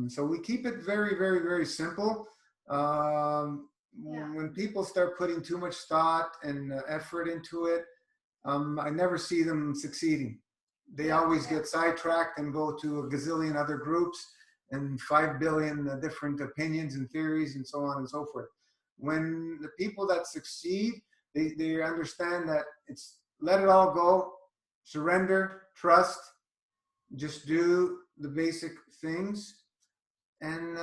So we keep it very, very, very simple. When people start putting too much thought and effort into it, I never see them succeeding. they always get sidetracked and go to a gazillion other groups and 5 billion different opinions and theories and so on and so forth. When the people that succeed, they understand that it's let it all go, surrender, trust, just do the basic things, and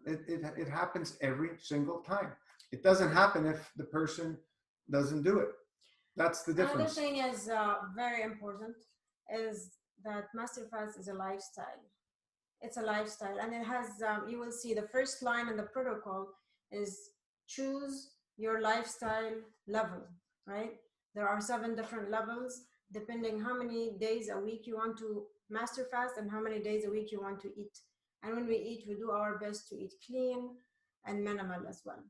it happens every single time. It doesn't happen if the person doesn't do it. That's the Another difference. thing is very important is that master fast is a lifestyle. It's a lifestyle, and it has. You will see the first line in the protocol is choose your lifestyle level. Right? There are 7 different levels depending how many days a week you want to master fast and how many days a week you want to eat. And when we eat, we do our best to eat clean and minimal as well.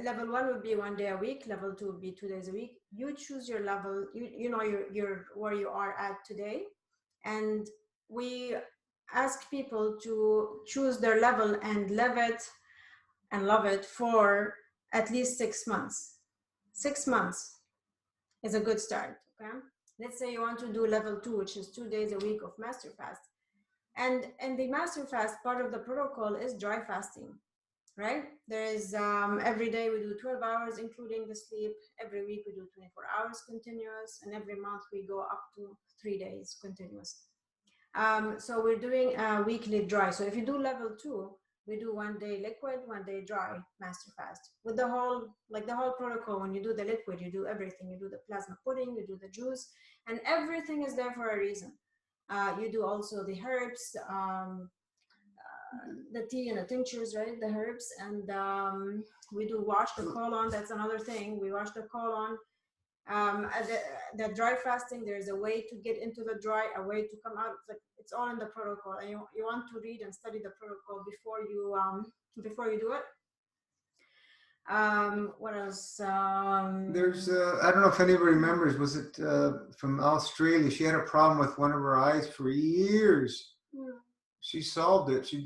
Level 1 would be 1 day a week. Level 2 would be 2 days a week. You choose your level. You know your where you are at today, and we ask people to choose their level and love it for at least 6 months. 6 months is a good start. Okay, let's say you want to do level 2, which is 2 days a week of master fast, and the master fast part of the protocol is dry fasting. Right? There is every day we do 12 hours, including the sleep. Every week we do 24 hours continuous, and every month we go up to 3 days continuous. So we're doing a weekly dry. So if you do level 2, we do 1 day liquid, 1 day dry master fast with the whole protocol. When you do the liquid, you do everything. You do the plasma pudding, you do the juice, and everything is there for a reason. You do also the herbs, the tea and the tinctures, right? The herbs, and we do wash the colon. That's another thing. We wash the colon. The dry fasting, there's a way to get into the dry, a way to come out. It's all in the protocol, and you want to read and study the protocol before you do it. What else? There's I don't know if anybody remembers, was it from Australia? She had a problem with one of her eyes for years. She solved it. She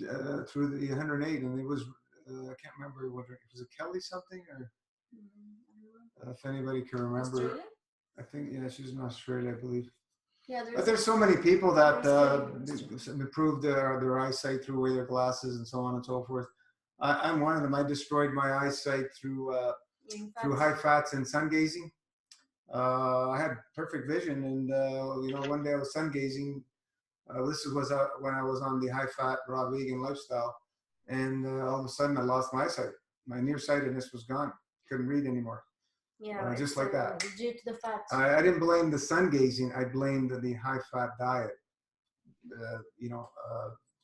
through the 108, and it was I can't remember what was it, Kelly something, or if anybody can remember. Australia? I think she's in Australia, I believe. Yeah, But there's so many people that improved their eyesight through wearing their glasses and so on and so forth. I'm one of them. I destroyed my eyesight through high fats and sun gazing. I had perfect vision, and one day I was sun gazing. This was when I was on the high-fat, raw vegan lifestyle, and all of a sudden I lost my eyesight. My nearsightedness was gone. Couldn't read anymore. Yeah, just like that. Due to the fat. I didn't blame the sun gazing. I blamed the high-fat diet.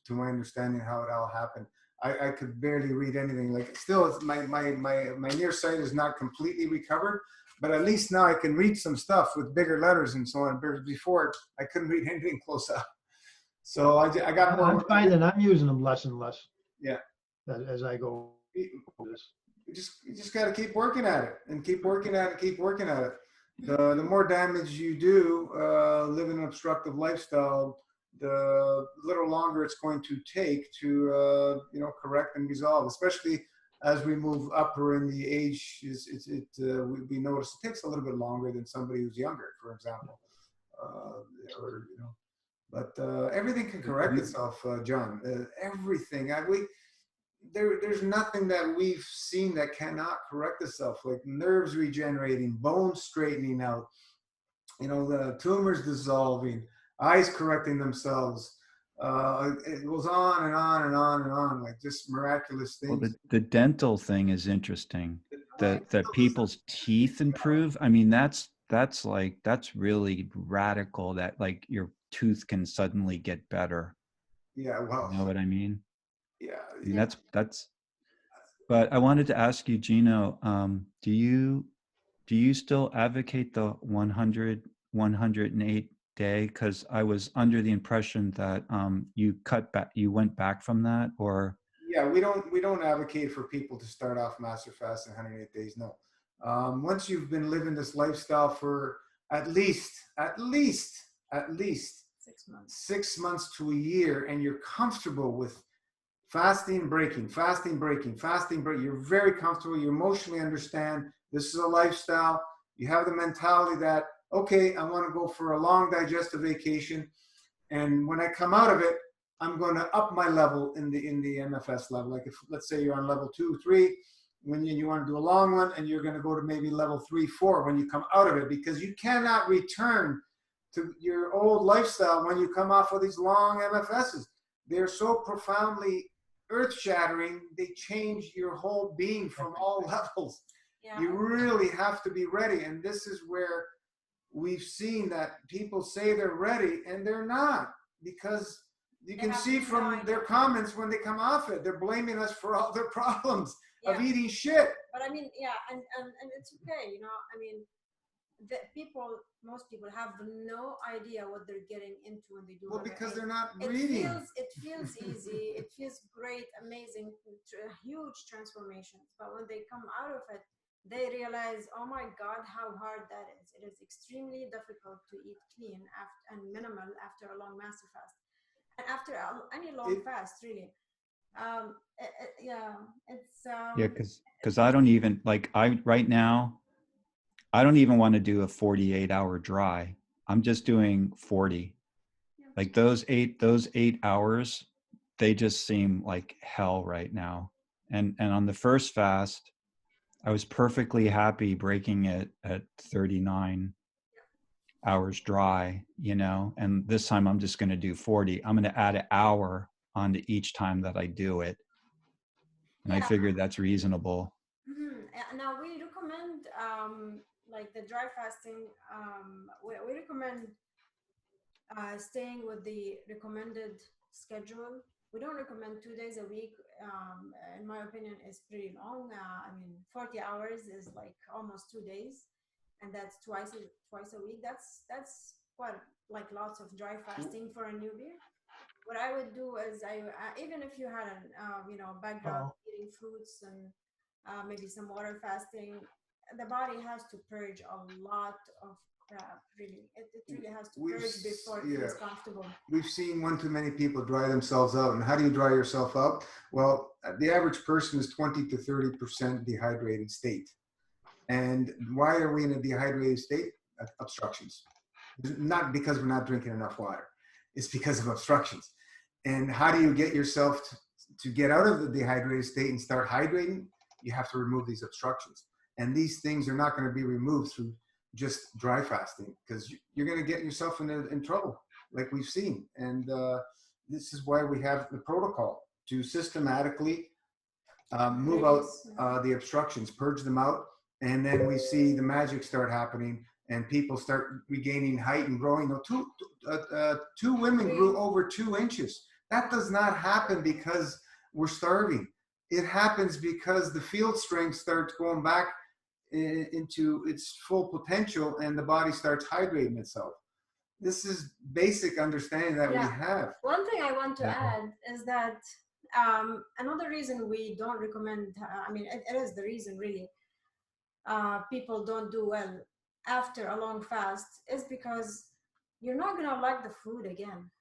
To my understanding, how it all happened. I could barely read anything. Like still, my nearsight is not completely recovered, but at least now I can read some stuff with bigger letters and so on. Before I couldn't read anything close up. So I got more. I'm finding I'm using them less and less. Yeah. As I go. You just got to keep working at it and keep working at it. Keep working at it. The more damage you do living an obstructive lifestyle, the little longer it's going to take to correct and resolve. Especially as we move upper in the age, we notice it takes a little bit longer than somebody who's younger, for example, But everything can correct itself, John. Everything. There's nothing that we've seen that cannot correct itself. Like nerves regenerating, bones straightening out, the tumors dissolving, eyes correcting themselves. It goes on and on and on and on, like just miraculous things. Well, the dental thing is interesting. That people's teeth improve. I mean, that's really radical. That like your tooth can suddenly get better. Yeah, well, you know what I mean? Yeah, I mean, that's. But I wanted to ask you, Gino, do you still advocate the 108 day? Because I was under the impression that you went back from that, or. Yeah, we don't advocate for people to start off master fast in 108 days. No, once you've been living this lifestyle for at least 6 months, 6 months to a year, and you're comfortable with fasting, breaking, you're very comfortable. You emotionally understand this is a lifestyle. You have the mentality that okay, I want to go for a long digestive vacation. And when I come out of it, I'm going to up my level in the MFS level. Like if, let's say you're on level 2, 3, when you want to do a long one, and you're going to go to maybe level 3, 4 when you come out of it, because you cannot return to your old lifestyle when you come off of these long MFSs. They're so profoundly earth-shattering, they change your whole being from all levels. Yeah. You really have to be ready. And this is where we've seen that people say they're ready and they're not, because you can see from their comments when they come off it, they're blaming us for all their problems of eating shit. But I mean, yeah, and it's okay, you know. I mean, most people have no idea what they're getting into when they do. Well, because they're not reading. It feels easy. It feels great, amazing, huge transformations. But when they come out of it, they realize, oh my God, how hard that is. It is extremely difficult to eat clean and minimal after a long master fast, and after any long fast, really. Because I don't even right now, I don't even want to do a 48-hour dry. I'm just doing 40. Like those eight hours, they just seem like hell right now. And on the first fast, I was perfectly happy breaking it at 39 hours dry, you know, and this time I'm just going to do 40. I'm going to add an hour onto each time that I do it. And I figured that's reasonable. Mm-hmm. Now we recommend, like the dry fasting, we recommend staying with the recommended schedule. We don't recommend 2 days a week. In my opinion, is pretty long. I mean, 40 hours is like almost 2 days, and that's twice a week. That's quite like lots of dry fasting for a newbie. What I would do is even if you had a background eating fruits and maybe some water fasting, the body has to purge a lot of crap. Really, it really has to purge before it feels comfortable. We've seen one too many people dry themselves out. And how do you dry yourself out? Well, the average person is 20 to 30% dehydrated state. And why are we in a dehydrated state? Obstructions. Not because we're not drinking enough water. It's because of obstructions. And how do you get yourself to get out of the dehydrated state and start hydrating? You have to remove these obstructions. And these things are not going to be removed through just dry fasting, because you're going to get yourself in trouble, like we've seen. And this is why we have the protocol to systematically move out the obstructions, purge them out. And then we see the magic start happening, and people start regaining height and growing. Two women grew over 2 inches. That does not happen because we're starving. It happens because the field strength starts going back into its full potential, and the body starts hydrating itself. This is basic understanding that we have. One thing I want to add is that another reason we don't recommend, I mean, it is the reason really people don't do well after a long fast, is because you're not going to like the food again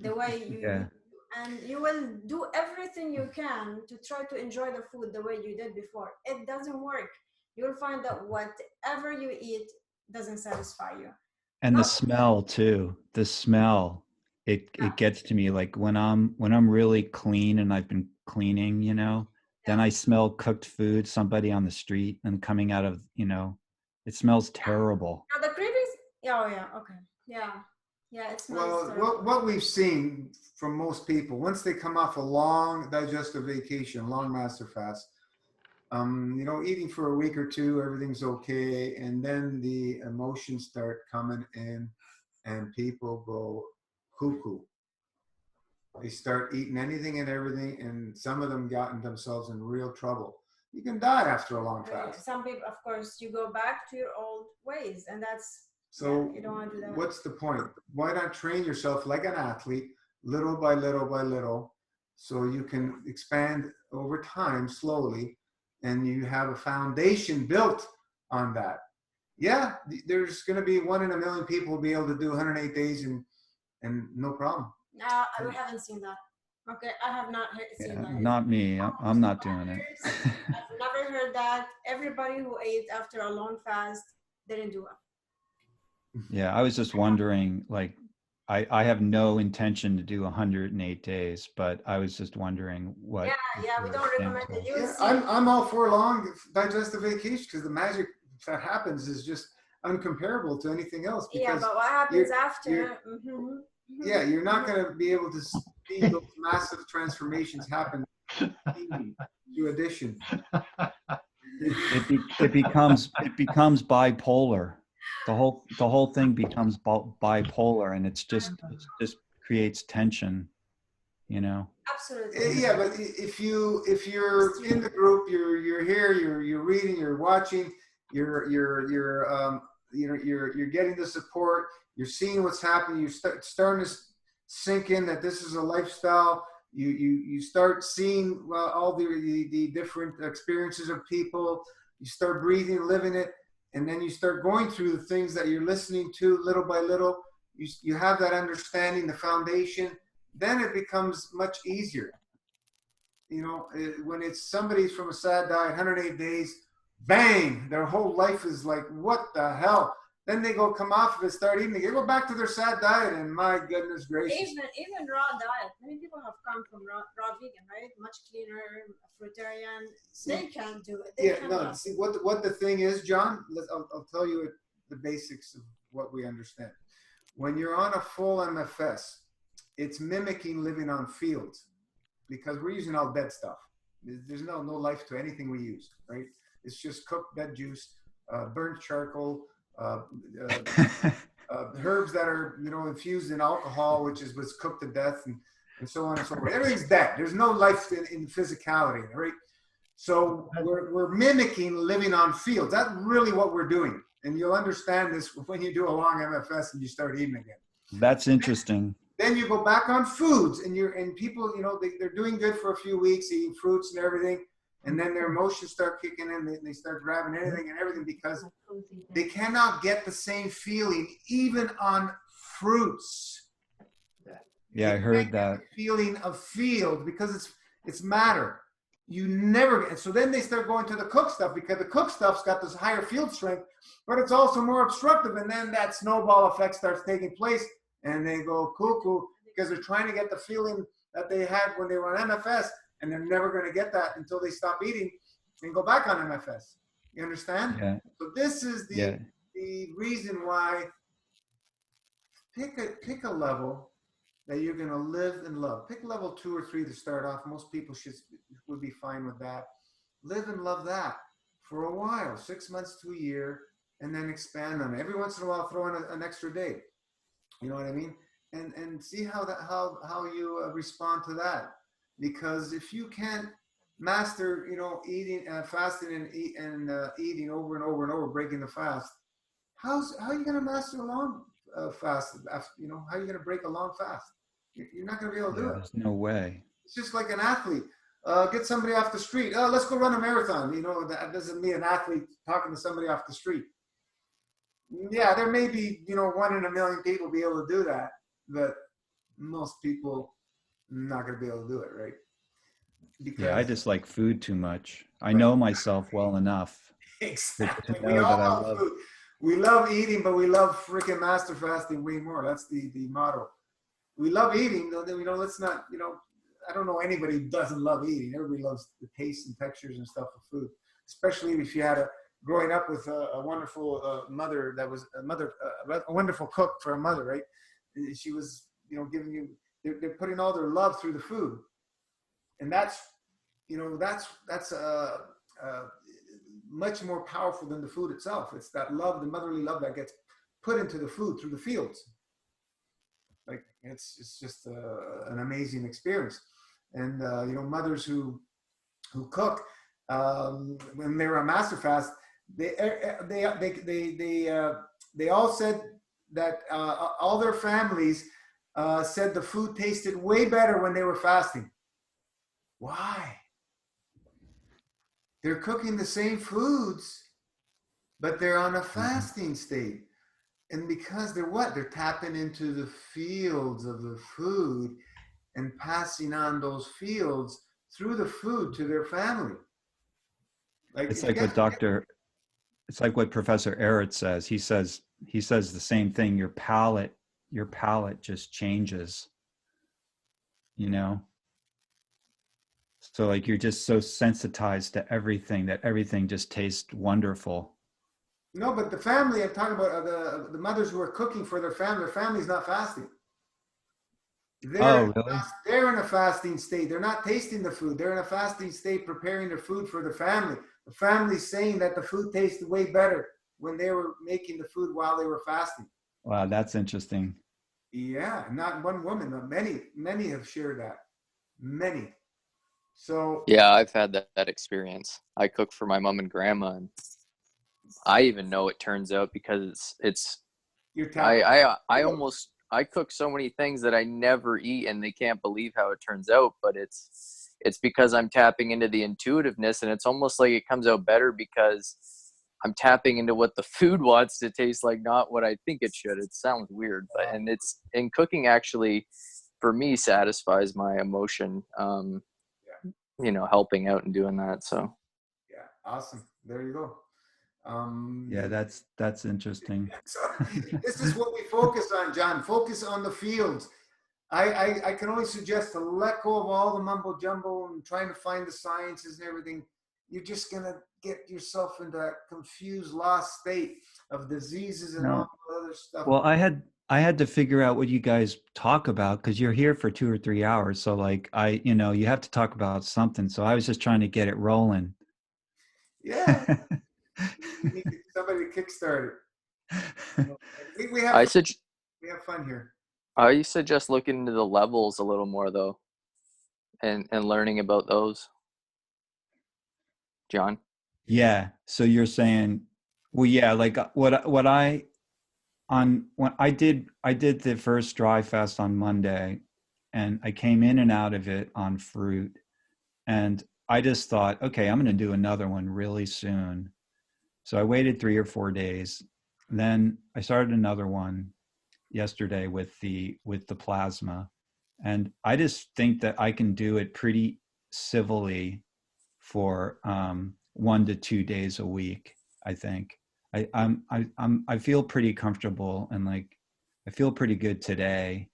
the way you and you will do everything you can to try to enjoy the food the way you did before. It doesn't work. You'll find that whatever you eat doesn't satisfy you. And the smell too. The smell, it gets to me. Like when I'm really clean and I've been cleaning, you know, then I smell cooked food, somebody on the street and coming out of, you know, it smells terrible. Now the cravings, it smells terrible. What we've seen from most people, once they come off a long digestive vacation, long master fast, you know, eating for a week or two, everything's okay. And then the emotions start coming in and people go cuckoo. They start eating anything and everything. And some of them gotten themselves in real trouble. You can die after a long fast. Some people, of course, you go back to your old ways, and that's, so you don't want to do that. What's the point? Why not train yourself like an athlete, little by little by little, so you can expand over time slowly, and you have a foundation built on that. Yeah, there's going to be 1 in a million people will be able to do 108 days and no problem. We haven't seen that. Okay, I have not seen that. Not me. I'm not doing it. I've never heard that. Everybody who ate after a long fast didn't do it. Yeah, I was just wondering, like, I have no intention to do 108 days, but I was just wondering Yeah, what is yeah, we the don't recommend it. gentle. You will Yeah, see. I'm all for a long digestive vacation because the magic that happens is just uncomparable to anything else Yeah, because but what happens you're you're after? Mhm, yeah, mhm, you're not mhm. going to be able to see those massive transformations happen through addition. It becomes bipolar. The whole thing becomes bipolar, and it just creates tension, you know. Absolutely. Yeah, but if you're in the group, you're here, you're reading, you're watching, you're getting the support, you're seeing what's happening, starting to sink in that this is a lifestyle. You start seeing all the different experiences of people. You start breathing, living it, and then you start going through the things that you're listening to little by little. You have that understanding, the foundation. Then it becomes much easier. When it's somebody from a sad diet, 108 days, bang, their whole life is like, what the hell? Then they come off of it, start eating, they go back to their sad diet, and my goodness gracious. Even raw diet. Many people have come from raw vegan, right? Much cleaner, fruitarian. They can't do it. They cannot. See what the thing is, John. I'll tell you the basics of what we understand. When you're on a full MFS, it's mimicking living on fields because we're using all dead stuff. There's no life to anything we use, right? It's just cooked dead juice, burnt charcoal, herbs that are infused in alcohol, which was cooked to death, and so on and so forth. Everything's dead. There's no life in physicality, right? So we're mimicking living on fields. That's really what we're doing, and you'll understand this when you do a long MFS and you start eating again. That's interesting. Then you go back on foods, and people, they're doing good for a few weeks, eating fruits and everything, and then their emotions start kicking in. They start grabbing anything and everything because they cannot get the same feeling even on fruits. Yeah, I heard that. Feeling of field because it's matter. You never get. So then they start going to the cook stuff because the cook stuff's got this higher field strength, but it's also more obstructive, and then that snowball effect starts taking place. And they go cuckoo because they're trying to get the feeling that they had when they were on MFS, and they're never going to get that until they stop eating and go back on MFS. You understand? Yeah. So this is the reason why pick a level that you're going to live and love. Pick level 2 or 3 to start off. Most people would be fine with that. Live and love that for a while, 6 months to a year, and then expand on it. Every once in a while, throw in an extra day. You know what I mean? And see how you respond to that. Because if you can't master, eating, fasting, and eating over and over and over, breaking the fast, how are you going to master a long fast? How are you going to break a long fast? You're not going to be able to do it. There's no way. It's just like an athlete. Get somebody off the street. Oh, let's go run a marathon. That doesn't mean an athlete talking to somebody off the street. Yeah, there may be, 1 in a million people be able to do that, but most people not going to be able to do it, right? Because I just like food too much. I know myself well enough. Exactly. To know that I love food. We love eating, but we love freaking master fasting way more. That's the motto. We love eating, let's not, I don't know anybody who doesn't love eating. Everybody loves the taste and textures and stuff of food, especially if you had growing up with a wonderful mother that was a wonderful cook for a mother, right? She was, giving you, they're putting all their love through the food. And that's much more powerful than the food itself. It's that love, the motherly love that gets put into the food through the fields. Like it's just an amazing experience. And, mothers who cook, when they were on master fast, they all said that all their families said the food tasted way better when they were fasting. Why? They're cooking the same foods, but they're on a fasting state. And because they're tapping into the fields of the food and passing on those fields through the food to their family. It's like what Professor Eretz says. He says he says the same thing. Your palate just changes, you know? So like you're just so sensitized to everything that everything just tastes wonderful. No, but the family, I'm talking about the mothers who are cooking for their family's not fasting. Oh, really? They're in a fasting state. They're not tasting the food. They're in a fasting state preparing their food for the family. The family's saying that the food tasted way better when they were making the food while they were fasting. Wow, that's interesting. Yeah, not one woman, but many have shared that. Many. So Yeah, I've had that experience. I cook for my mom and grandma, and I even know it turns out because it's you're tapping. I cook so many things that I never eat, and they can't believe how it turns out. But it's because I'm tapping into the intuitiveness, and it's almost like it comes out better because I'm tapping into what the food wants to taste like, not what I think it should. It sounds weird, but and it's in cooking actually for me satisfies my emotion. You know, helping out and doing that. So Yeah, awesome. There you go. Yeah, that's interesting. So this is what we focus on, John. Focus on the fields. I can only suggest to let go of all the mumbo jumbo and trying to find the sciences and everything. You're just gonna get yourself into that confused, lost state of diseases and all the other stuff. Well, I had to figure out what you guys talk about because you're here for 2 or 3 hours. So like you have to talk about something. So I was just trying to get it rolling. Yeah. You need somebody to kickstart it. We have we have fun here. I suggest looking into the levels a little more though, and learning about those. John. Yeah. So you're saying, well, yeah, like what I on when I did the first dry fast on Monday, and I came in and out of it on fruit, and I just thought, okay, I'm going to do another one really soon. So I waited 3 or 4 days. Then I started another one yesterday with the plasma, and I just think that I can do it pretty civilly for 1 to 2 days a week. I think I feel pretty comfortable, and like I feel pretty good today.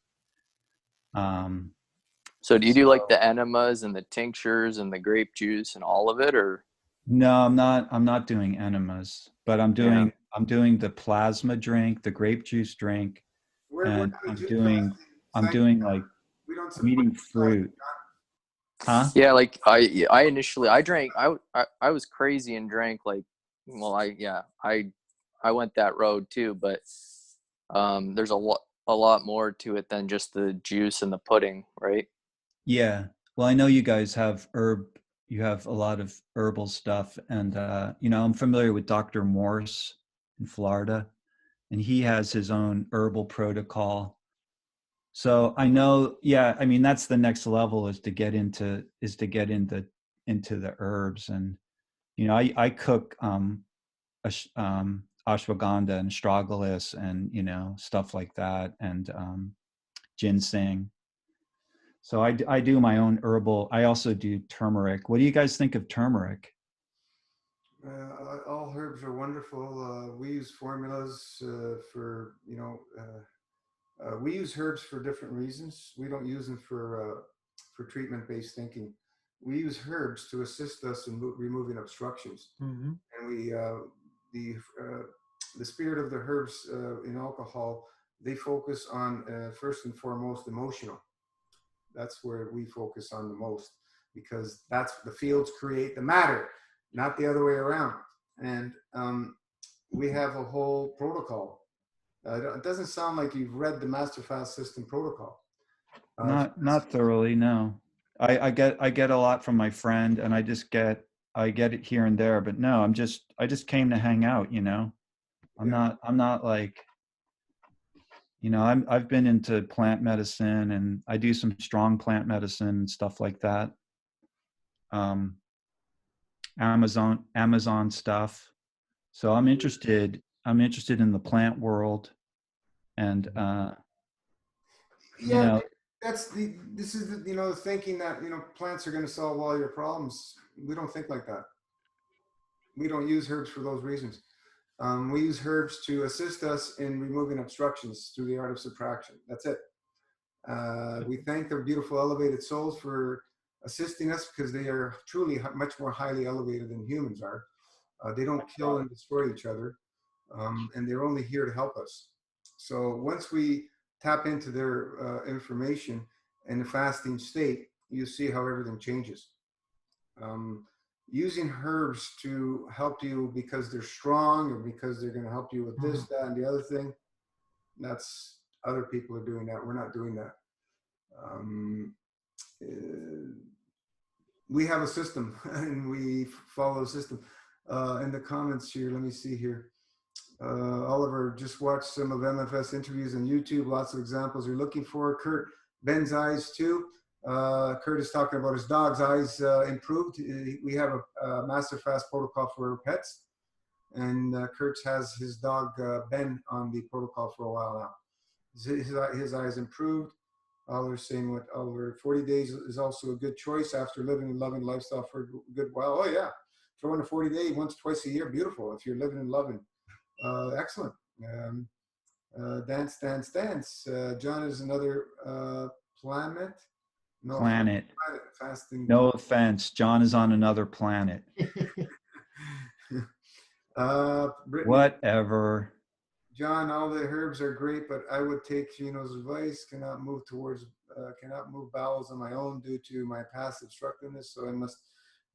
So do you do like the enemas and the tinctures and the grape juice and all of it, or? No, I'm not doing enemas, but I'm doing the plasma drink, the grape juice drink, and I'm doing like I'm eating fruit. Huh? Yeah, like I initially I drank I was crazy and drank like, well, I went that road too, but there's a lot more to it than just the juice and the pudding, right? Yeah. Well, I know you guys have you have a lot of herbal stuff, and I'm familiar with Dr. Morse in Florida, and he has his own herbal protocol. So I know, yeah, I mean that's the next level is to get into the herbs. And I cook ashwagandha and astragalus and stuff like that, and ginseng. So I do my own herbal. I also do turmeric. What do you guys think of turmeric? All herbs are wonderful. We use formulas for we use herbs for different reasons. We don't use them for treatment-based thinking. We use herbs to assist us in removing obstructions. Mm-hmm. And the spirit of the herbs in alcohol, they focus on first and foremost emotional. That's where we focus on the most, because that's the fields create the matter, not the other way around. And we have a whole protocol. It doesn't sound like you've read the Master Fast System protocol. Not thoroughly, no. I get a lot from my friend, and I get it here and there, but no, I just came to hang out. I'm not like, I've been into plant medicine, and I do some strong plant medicine and stuff like that. Amazon stuff. So I'm interested in the plant world, and this is the thinking that plants are going to solve all your problems. We don't think like that. We don't use herbs for those reasons. We use herbs to assist us in removing obstructions through the art of subtraction. That's it. We thank the beautiful elevated souls for assisting us because they are truly much more highly elevated than humans are. They don't kill and destroy each other, and they're only here to help us. So once we tap into their information in the fasting state, you see how everything changes. Using herbs to help you because they're strong or because they're going to help you with this, that, and the other thing, that's other people are doing that. We're not doing that. We have a system and we follow a system. In the comments here, let me see here. Oliver, just watched some of MFS interviews on YouTube. Lots of examples you're looking for. Kurt, Ben's eyes too. Kurt is talking about his dog's eyes improved. We have a master fast protocol for pets. And Kurt has his dog, Ben, on the protocol for a while now. His eyes improved. Oliver's saying what Oliver, 40 days is also a good choice after living and loving lifestyle for a good while. Oh yeah, throw in a 40-day once, twice a year. Beautiful. If you're living and loving. Excellent. Dance, dance, dance. John is another planet. No, planet. Fasting. No offense. John is on another planet. Whatever. John, all the herbs are great, but I would take Gino's advice. Cannot move bowels on my own due to my past obstructiveness, so I must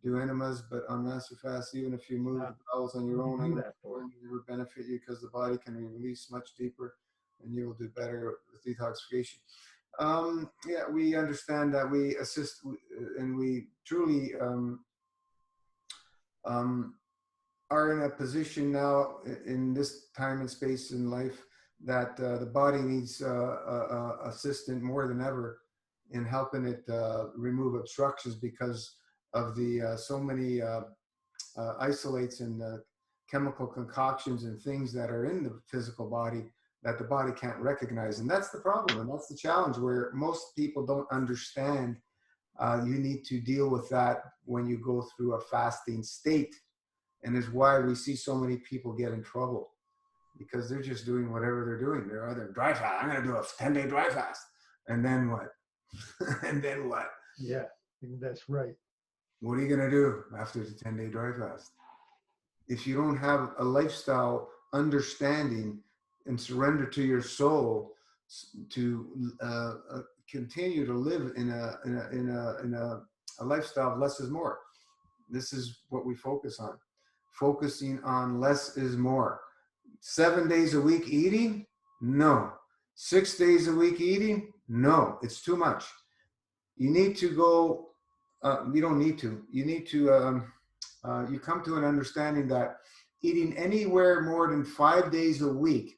do enemas. But on Master Fast, even if you move the bowels on your own, it will never benefit you because the body can release much deeper, and you will do better with detoxification. Yeah, we understand that we assist, and we truly are in a position now in this time and space in life that the body needs assistance more than ever in helping it remove obstructions because of the so many isolates and chemical concoctions and things that are in the physical body that the body can't recognize. And that's the problem, and that's the challenge where most people don't understand. You need to deal with that when you go through a fasting state. And is why we see so many people get in trouble because they're just doing whatever they're doing. They're either dry fast. I'm going to do a 10-day dry fast. And then what? And then what? Yeah, that's right. What are you going to do after the 10-day dry fast? If you don't have a lifestyle understanding and surrender to your soul to continue to live in a lifestyle of less is more. This is what we focus on. Focusing on less is more. 7 days a week eating? No. 6 days a week eating? No. It's too much. You need to go, you don't need to. You need to, you come to an understanding that eating anywhere more than 5 days a week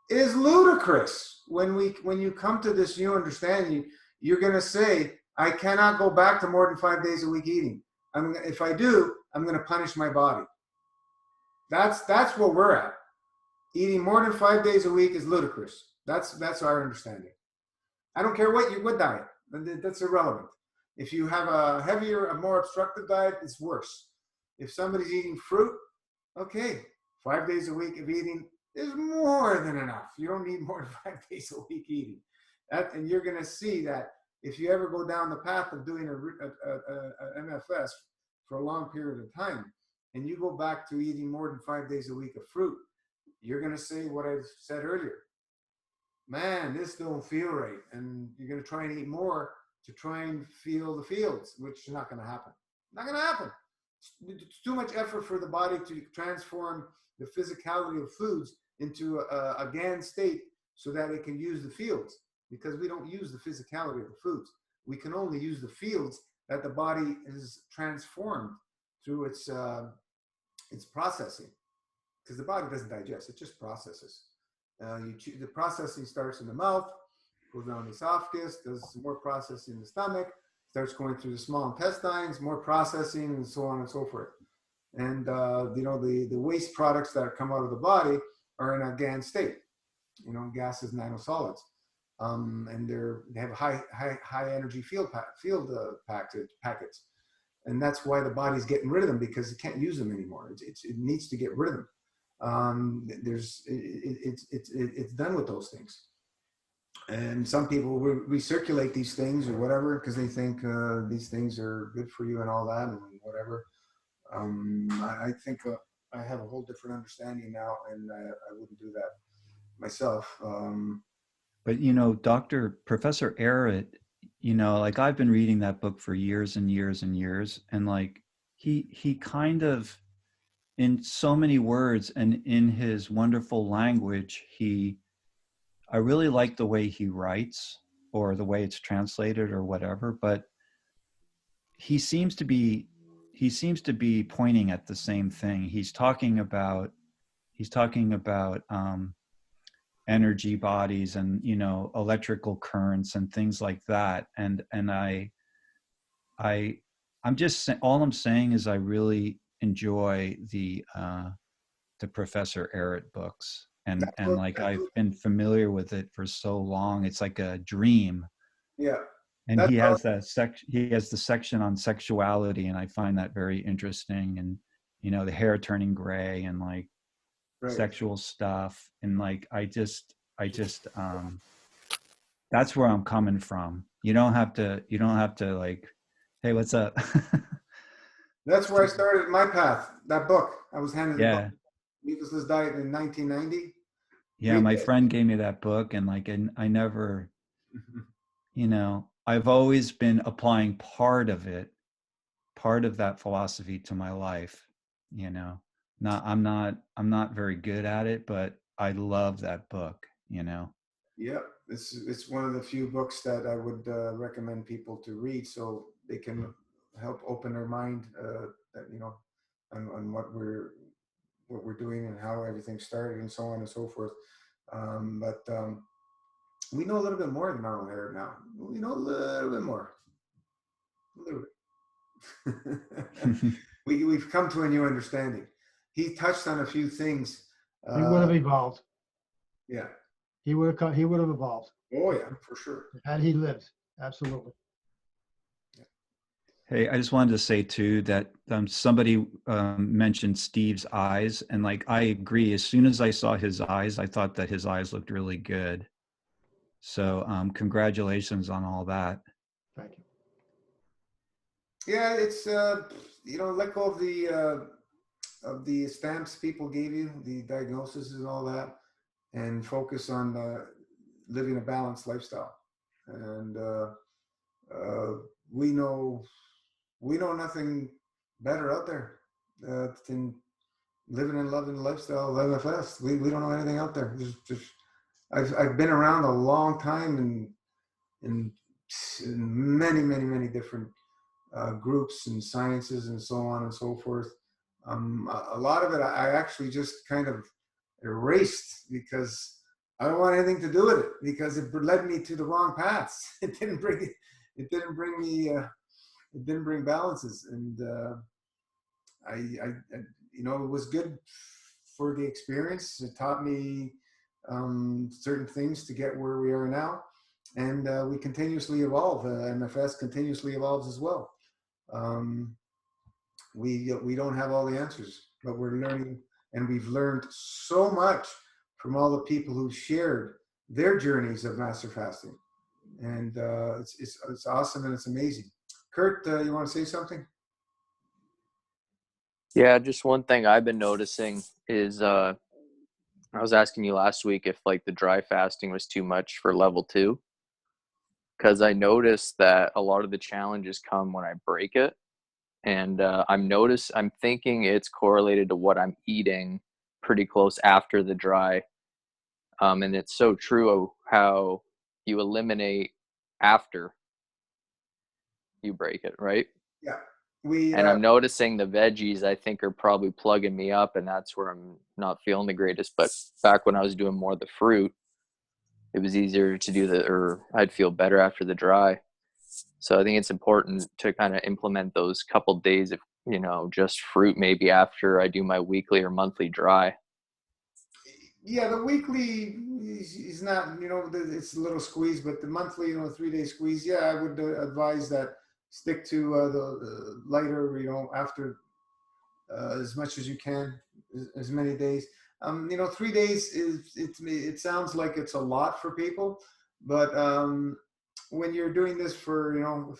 is ludicrous. When you come to this new understanding, you're going to say, I cannot go back to more than 5 days a week eating. If I do, I'm going to punish my body. That's where we're at. Eating more than 5 days a week is ludicrous. That's our understanding. I don't care what diet. That's irrelevant. If you have a heavier, a more obstructive diet, it's worse. If somebody's eating fruit, okay, 5 days a week of eating is more than enough. You don't need more than 5 days a week eating. And you're going to see that if you ever go down the path of doing a MFS for a long period of time, and you go back to eating more than 5 days a week of fruit, you're going to say what I said earlier. Man, this don't feel right. And you're going to try and eat more to try and feel the fields, which is not going to happen. Not going to happen. It's too much effort for the body to transform the physicality of foods into a GAN state so that it can use the fields, because we don't use the physicality of the foods. We can only use the fields that the body is transformed through its processing, because the body doesn't digest, it just processes. The processing starts in the mouth, goes down the esophagus, does some more processing in the stomach, starts going through the small intestines, more processing, and so on and so forth. And the waste products that come out of the body are in a GAN state, gases, nanosolids, and they have high energy field packets. And that's why the body's getting rid of them, because it can't use them anymore. It needs to get rid of them. It's done with those things. And some people recirculate these things or whatever because they think these things are good for you and all that and whatever. I think I have a whole different understanding now, and I wouldn't do that myself. But you know, Professor Arrett, you know, like I've been reading that book for years and years and years, and like he kind of, in so many words and in his wonderful language, I really like the way he writes or the way it's translated or whatever, but he seems to be pointing at the same thing. He's talking about energy bodies and, you know, electrical currents and things like that. And I'm just all I'm saying is I really enjoy the Professor Arrett books, and like I've been familiar with it for so long. It's like a dream. Yeah. And he has he has the section on sexuality, and I find that very interesting. And, you know, the hair turning gray and like sexual stuff. And like, I just that's where I'm coming from. You don't have to like, hey, what's up? That's where I started my path. That book. I was handed the book. Yeah. Meatless Diet in 1990. Yeah, my friend gave me that book, and like, and I never, you know, I've always been applying part of that philosophy to my life, you know. I'm not very good at it, but I love that book, you know. Yep, it's one of the few books that I would recommend people to read, so they can help open their mind, that, you know, on what we're doing and how everything started and so on and so forth. But we know a little bit more than Ronald Harrod now. We know a little bit more, a little bit. We've come to a new understanding. He touched on a few things. He would have evolved. Yeah. He would have evolved. Oh yeah, for sure. Had he lived, absolutely. Hey, I just wanted to say too that somebody mentioned Steve's eyes, and like I agree. As soon as I saw his eyes, I thought that his eyes looked really good. So congratulations on all that. Thank you. Yeah, it's you know, let go of the stamps people gave you, the diagnosis and all that, and focus on living a balanced lifestyle. And we know nothing better out there than living and loving the lifestyle of MFS. We don't know anything out there. I've been around a long time in many different groups and sciences and so on and so forth. A lot of it I actually just kind of erased because I don't want anything to do with it, because it led me to the wrong paths. It didn't bring balances, and I you know, it was good for the experience. It taught me certain things to get where we are now, and we continuously evolve. MFS continuously evolves as well. We don't have all the answers, but we're learning, and we've learned so much from all the people who shared their journeys of master fasting, and it's awesome and it's amazing. Kurt, you want to say something? Yeah, just one thing I've been noticing is I was asking you last week if like the dry fasting was too much for level 2, because I noticed that a lot of the challenges come when I break it. And I'm thinking it's correlated to what I'm eating pretty close after the dry. And it's so true how you eliminate after you break it, right? Yeah. And I'm noticing the veggies, I think, are probably plugging me up, and that's where I'm not feeling the greatest. But back when I was doing more of the fruit, it was easier to do or I'd feel better after the dry. So I think it's important to kind of implement those couple days of, you know, just fruit maybe after I do my weekly or monthly dry. Yeah, the weekly is not, you know, it's a little squeeze, but the monthly, you know, 3-day squeeze, yeah, I would advise that stick to the lighter, you know, after as much as you can, as many days. You know, 3 days it sounds like it's a lot for people, but when you're doing this for, you know,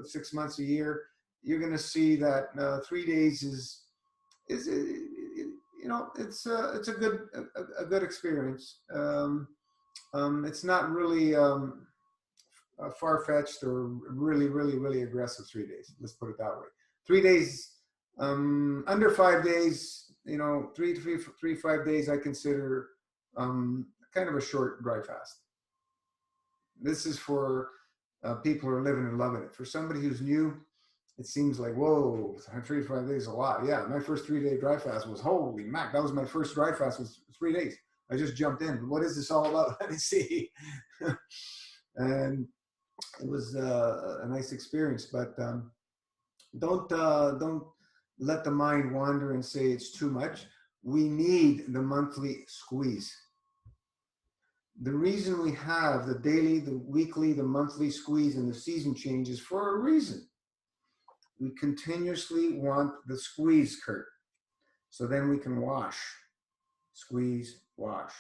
6 months, a year, you're going to see that 3 days is you know, it's a good experience. It's not really far-fetched or really aggressive. 3 days, let's put it that way. 3 days, under 5 days, you know, 5 days I consider kind of a short dry fast. This is for people who are living and loving it. For somebody who's new, it seems like, whoa, 3 to 5 days is a lot. Yeah, my first 3-day dry fast was, holy mac, that was my first dry fast, was 3 days. I just jumped in. What is this all about? Let me see. And it was a nice experience, but don't let the mind wander and say it's too much. We need the monthly squeeze. The reason we have the daily, the weekly, the monthly squeeze and the season changes for a reason. We continuously want the squeeze, Kurt. So then we can wash, squeeze, wash,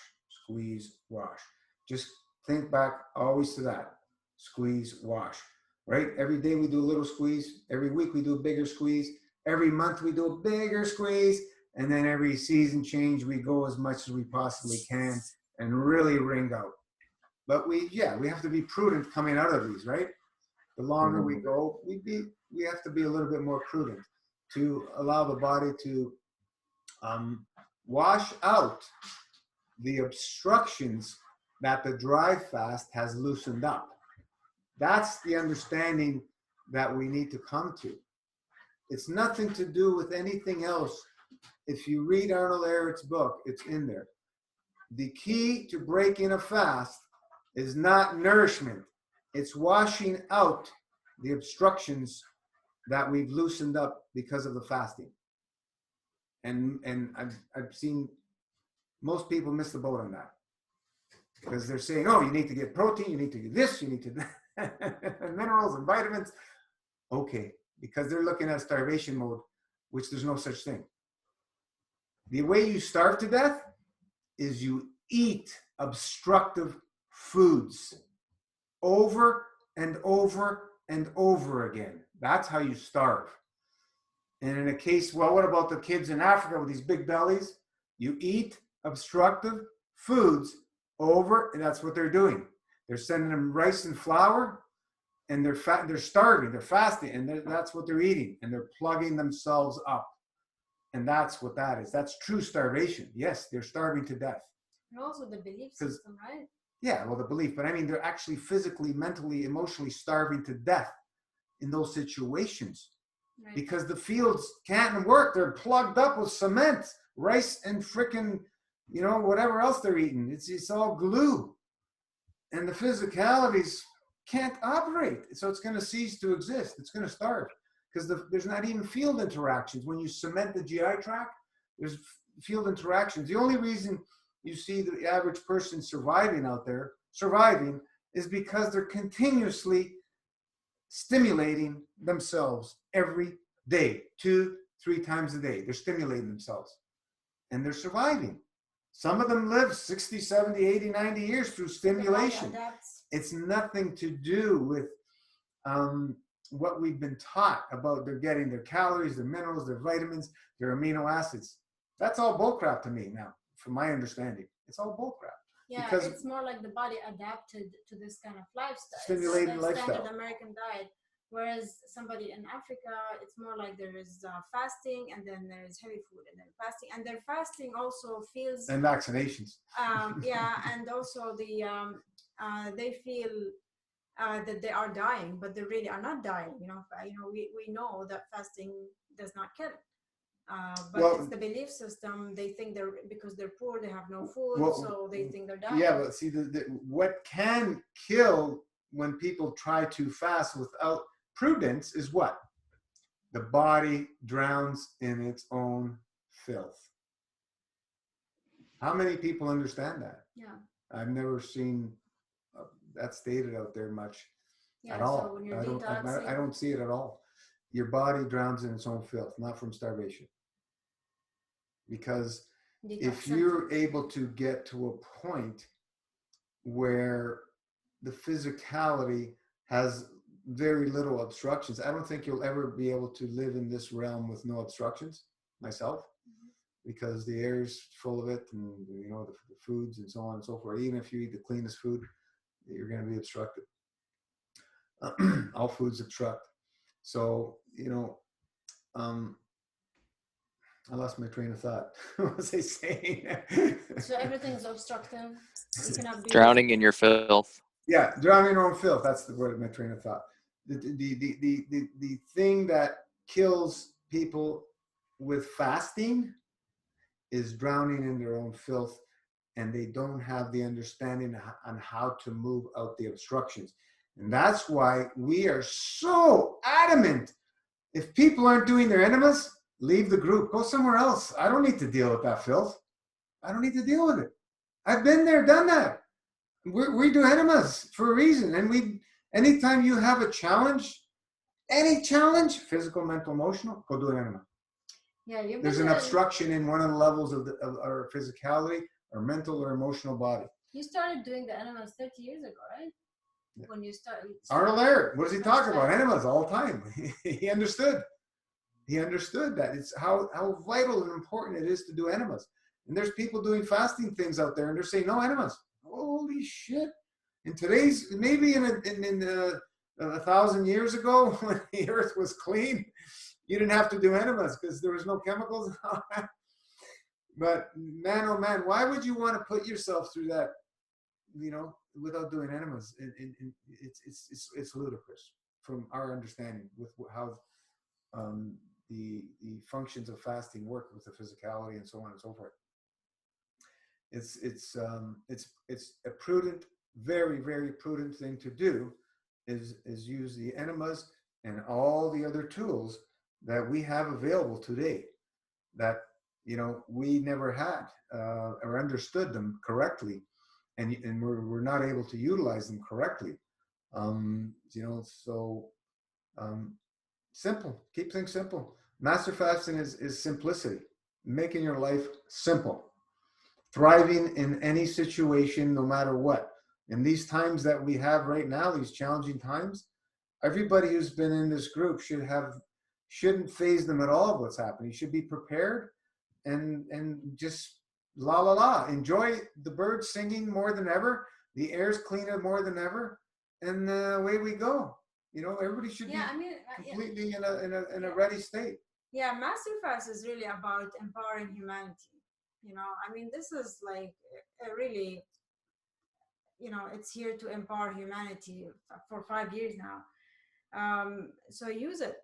squeeze, wash. Just think back always to that. Squeeze, wash, right? Every day we do a little squeeze. Every week we do a bigger squeeze. Every month we do a bigger squeeze. And then every season change, we go as much as we possibly can and really wring out. But we have to be prudent coming out of these, right? The longer we go, we have to be a little bit more prudent to allow the body to wash out the obstructions that the dry fast has loosened up. That's the understanding that we need to come to. It's nothing to do with anything else. If you read Arnold Ehret's book, it's in there. The key to breaking a fast is not nourishment. It's washing out the obstructions that we've loosened up because of the fasting. And I've seen most people miss the boat on that, because they're saying, oh, you need to get protein, you need to get this, you need to minerals and vitamins. Okay, because they're looking at starvation mode, which there's no such thing. The way you starve to death is you eat obstructive foods over and over and over again. That's how you starve. And in a case, well, what about the kids in Africa with these big bellies? You eat obstructive foods over, and that's what they're doing. They're sending them rice and flour, and they're starving, they're fasting, and that's what they're eating, and they're plugging themselves up. And that's what that is. That's true starvation. Yes, they're starving to death. And also the belief system, right? Yeah, well, the belief, but I mean, they're actually physically, mentally, emotionally starving to death in those situations. Right. Because the fields can't work. They're plugged up with cement, rice, and frickin', you know, whatever else they're eating. It's all glue. And the physicalities can't operate. So it's going to cease to exist. It's going to starve. Because there's not even field interactions. When you cement the GI tract, there's field interactions. The only reason you see the average person surviving out there, is because they're continuously stimulating themselves every day, 2-3 times a day. They're stimulating themselves and they're surviving. Some of them live 60, 70, 80, 90 years through stimulation. It's nothing to do with what we've been taught about. They're getting their calories, their minerals, their vitamins, their amino acids. That's all bullcrap to me now, from my understanding. It's all bullcrap. Yeah, because it's more like the body adapted to this kind of lifestyle. Stimulating lifestyle. Standard American diet. Whereas somebody in Africa, it's more like there is fasting, and then there is heavy food, and then fasting, and their fasting also feels, and vaccinations. Yeah, and also they feel that they are dying, but they really are not dying. We know that fasting does not kill. But it's the belief system. They think because they're poor, they have no food, so they think they're dying. Yeah, but see, what can kill when people try to fast without prudence is what? The body drowns in its own filth. How many people understand that? Yeah. I've never seen that stated out there much at So all. when you're I don't see it at all. Your body drowns in its own filth, not from starvation. Because if Detoxin. you're able to get to a point where the physicality has very little obstructions, I don't think you'll ever be able to live in this realm with no obstructions myself, because the air's full of it, and you know, the foods and so on and so forth. Even if you eat the cleanest food, you're going to be obstructed. All foods obstruct. So, you know, I lost my train of thought. What was I saying? So everything's obstructive. You cannot be Drowning in your filth. Yeah, drowning in your own filth. That's the word, my train of thought. The thing that kills people with fasting is drowning in their own filth, and they don't have the understanding on how to move out the obstructions. And that's why we are so adamant. If people aren't doing their enemas, leave the group, go somewhere else. I don't need to deal with that filth. I don't need to deal with it. I've been there, done that. We do enemas for a reason. And anytime you have a challenge, any challenge, physical, mental, emotional, go do an enema. Yeah, you've There's been an obstruction in one of the levels of our physicality, our mental or emotional body. You started doing the enemas 30 years ago, right? Yeah. When you started. Arnold Laird, what does he talk about? Enemas all the time. He understood. He understood that it's how vital and important it is to do enemas. And there's people doing fasting things out there, and they're saying no enemas. Holy shit! In today's, maybe in 1,000 years ago, when the earth was clean, you didn't have to do enemas because there was no chemicals. But man, oh man, why would you want to put yourself through that? You know, without doing enemas, it's ludicrous from our understanding with how the functions of fasting work with the physicality and so on and so forth. It's a prudent, very, very prudent thing to do is use the enemas and all the other tools that we have available today that, you know, we never had or understood them correctly, and we're not able to utilize them correctly. You know, so simple. Keep things simple. Master fasting is simplicity, making your life simple, thriving in any situation, no matter what. In these times that we have right now, these challenging times, everybody who's been in this group shouldn't faze them at all what's happening. You should be prepared and just la la la. Enjoy the birds singing more than ever, the air's cleaner more than ever, and away we go. You know, everybody should be completely in a ready state. Yeah, Master Fast is really about empowering humanity. You know, I mean, this is like a really, you know, it's here to empower humanity for 5 years now. So use it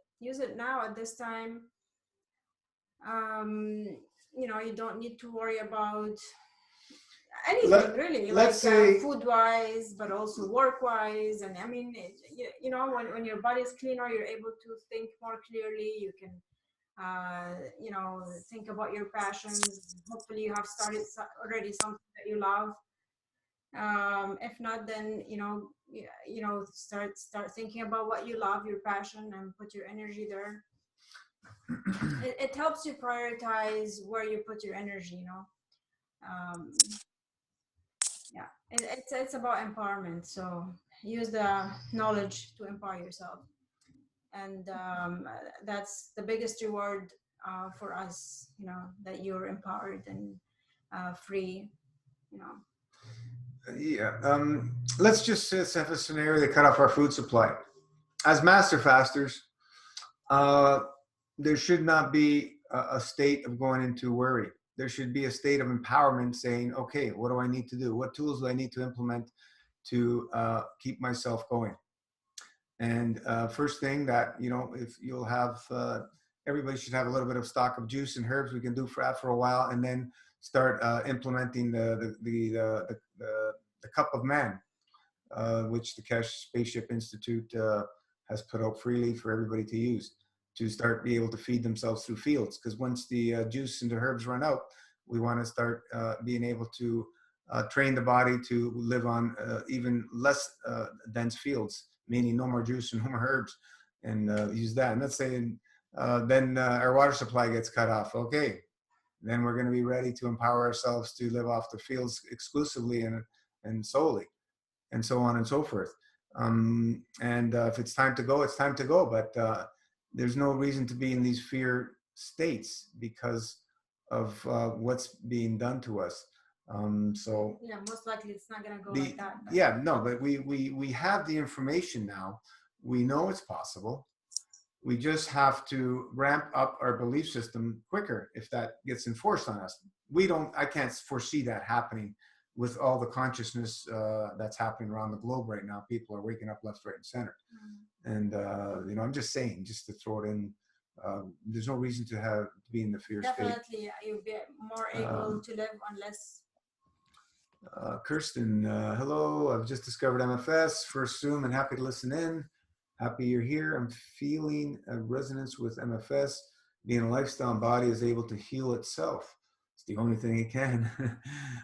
now at this time. You know, you don't need to worry about anything really, let's like say food wise, but also work wise. And I mean, you know, when your body is cleaner, you're able to think more clearly. You can you know, think about your passions. Hopefully you have started already something that you love. If not, then you know, start thinking about what you love, your passion, and put your energy there. It helps you prioritize where you put your energy, you know. Yeah, it's about empowerment. So use the knowledge to empower yourself, and that's the biggest reward for us, you know, that you're empowered and free, you know. Yeah. Let's just have a scenario that cut off our food supply. As master fasters, there should not be a state of going into worry. There should be a state of empowerment saying, okay, what do I need to do? What tools do I need to implement to keep myself going? And first thing that, you know, if you'll have, everybody should have a little bit of stock of juice and herbs. We can do that for a while, and then start implementing the cup of man, which the Keshe Spaceship Institute has put out freely for everybody to use, to start be able to feed themselves through fields. Because once the juice and the herbs run out, we want to start being able to train the body to live on even less dense fields, meaning no more juice and no more herbs, and use that. And let's say then our water supply gets cut off. Okay, then we're going to be ready to empower ourselves to live off the fields exclusively and solely, and so on and so forth. If it's time to go, it's time to go. But there's no reason to be in these fear states because of what's being done to us. So yeah, most likely it's not going to go like that. But. Yeah, no, but we have the information now. We know it's possible. We just have to ramp up our belief system quicker if that gets enforced on us. I can't foresee that happening with all the consciousness that's happening around the globe right now. People are waking up left, right, and center. And, I'm just saying, just to throw it in, there's no reason to be in the fear state. Definitely, you'll be more able to live on less. Kirsten, hello. I've just discovered MFS, first Zoom, and happy to listen in. Happy you're here. I'm feeling a resonance with MFS. Being a lifestyle body is able to heal itself. It's the only thing it can.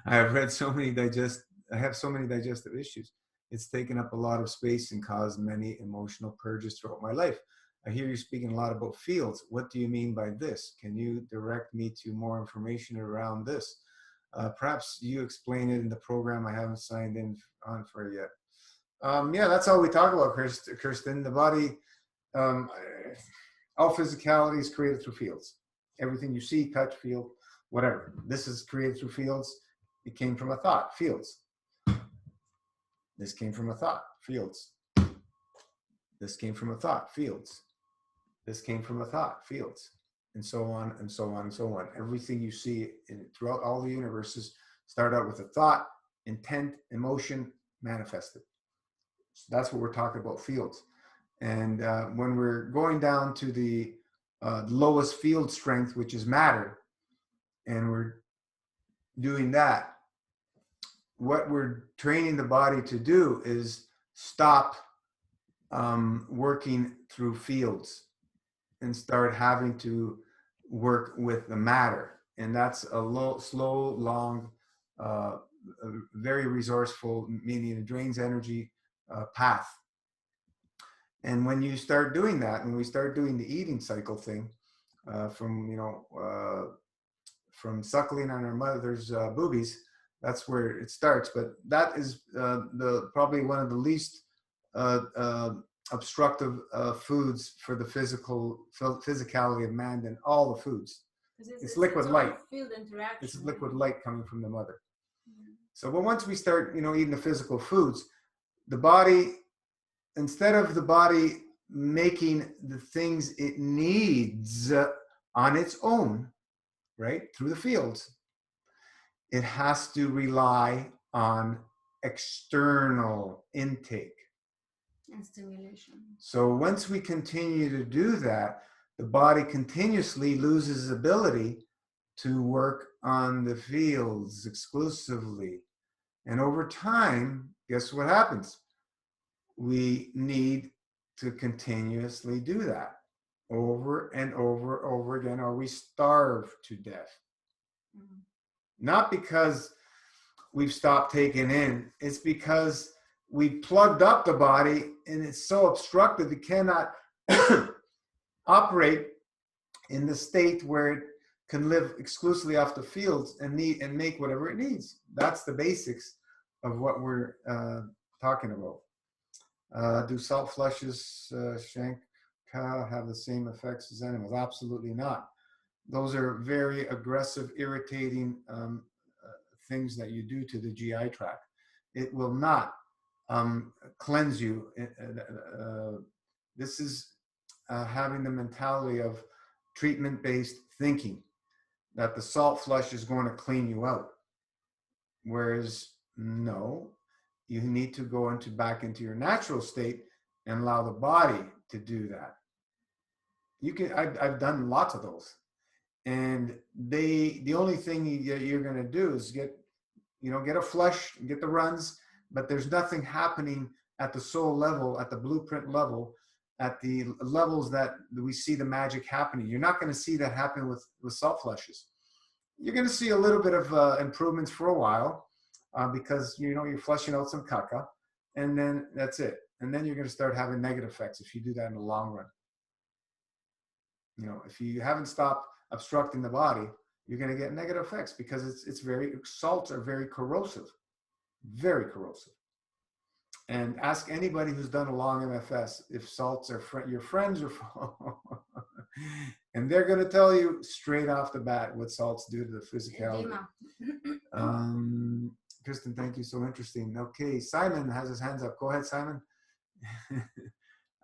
I have so many digestive issues. It's taken up a lot of space and caused many emotional purges throughout my life. I hear you speaking a lot about fields. What do you mean by this? Can you direct me to more information around this? Perhaps you explain it in the program I haven't signed in on for yet. Yeah, that's all we talk about, Kirsten. The body, all physicality is created through fields. Everything you see, touch, feel, whatever. This is created through fields. It came from a thought, fields. This came from a thought, fields. This came from a thought, fields. This came from a thought, fields. And so on and so on and so on. Everything you see throughout all the universes start out with a thought, intent, emotion, manifested. So that's what we're talking about, fields. And when we're going down to the lowest field strength, which is matter, and we're doing that, what we're training the body to do is stop working through fields and start having to work with the matter. And that's a slow, long, very resourceful, meaning it drains energy path. And when you start doing that, when we start doing the eating cycle thing, from suckling on our mother's boobies, that's where it starts. But that is probably one of the least obstructive foods for the physicality of man than all the foods. It's liquid light. Field interaction. It's liquid light coming from the mother. So, but once we start, eating the physical foods, the body, instead of the body making the things it needs on its own, right, through the fields, it has to rely on external intake and stimulation. So once we continue to do that, the body continuously loses ability to work on the fields exclusively. And over time, guess what happens? We need to continuously do that over and over again, or we starve to death. Mm-hmm. Not because we've stopped taking in, it's because we plugged up the body and it's so obstructed it cannot operate in the state where it can live exclusively off the fields and make whatever it needs. That's the basics of what we're talking about. Do salt flushes, Shanka, have the same effects as animals? Absolutely not. Those are very aggressive, irritating things that you do to the GI tract. It will not cleanse you. This is having the mentality of treatment-based thinking, that the salt flush is going to clean you out. Whereas, no, you need to go back into your natural state and allow the body to do that. I've done lots of those. And the only thing you're going to do is get a flush, get the runs, but there's nothing happening at the soul level, at the blueprint level, at the levels that we see the magic happening. You're not going to see that happen with salt flushes. You're going to see a little bit of improvements for a while because you're flushing out some caca, and then that's it. And then you're going to start having negative effects if you do that in the long run. If you haven't stopped obstructing the body, you're going to get negative effects because salts are very corrosive, very corrosive. And ask anybody who's done a long MFS if salts are your friends or and they're going to tell you straight off the bat what salts do to the physicality. Kristen, thank you. So interesting. Okay, Simon has his hands up. Go ahead, Simon.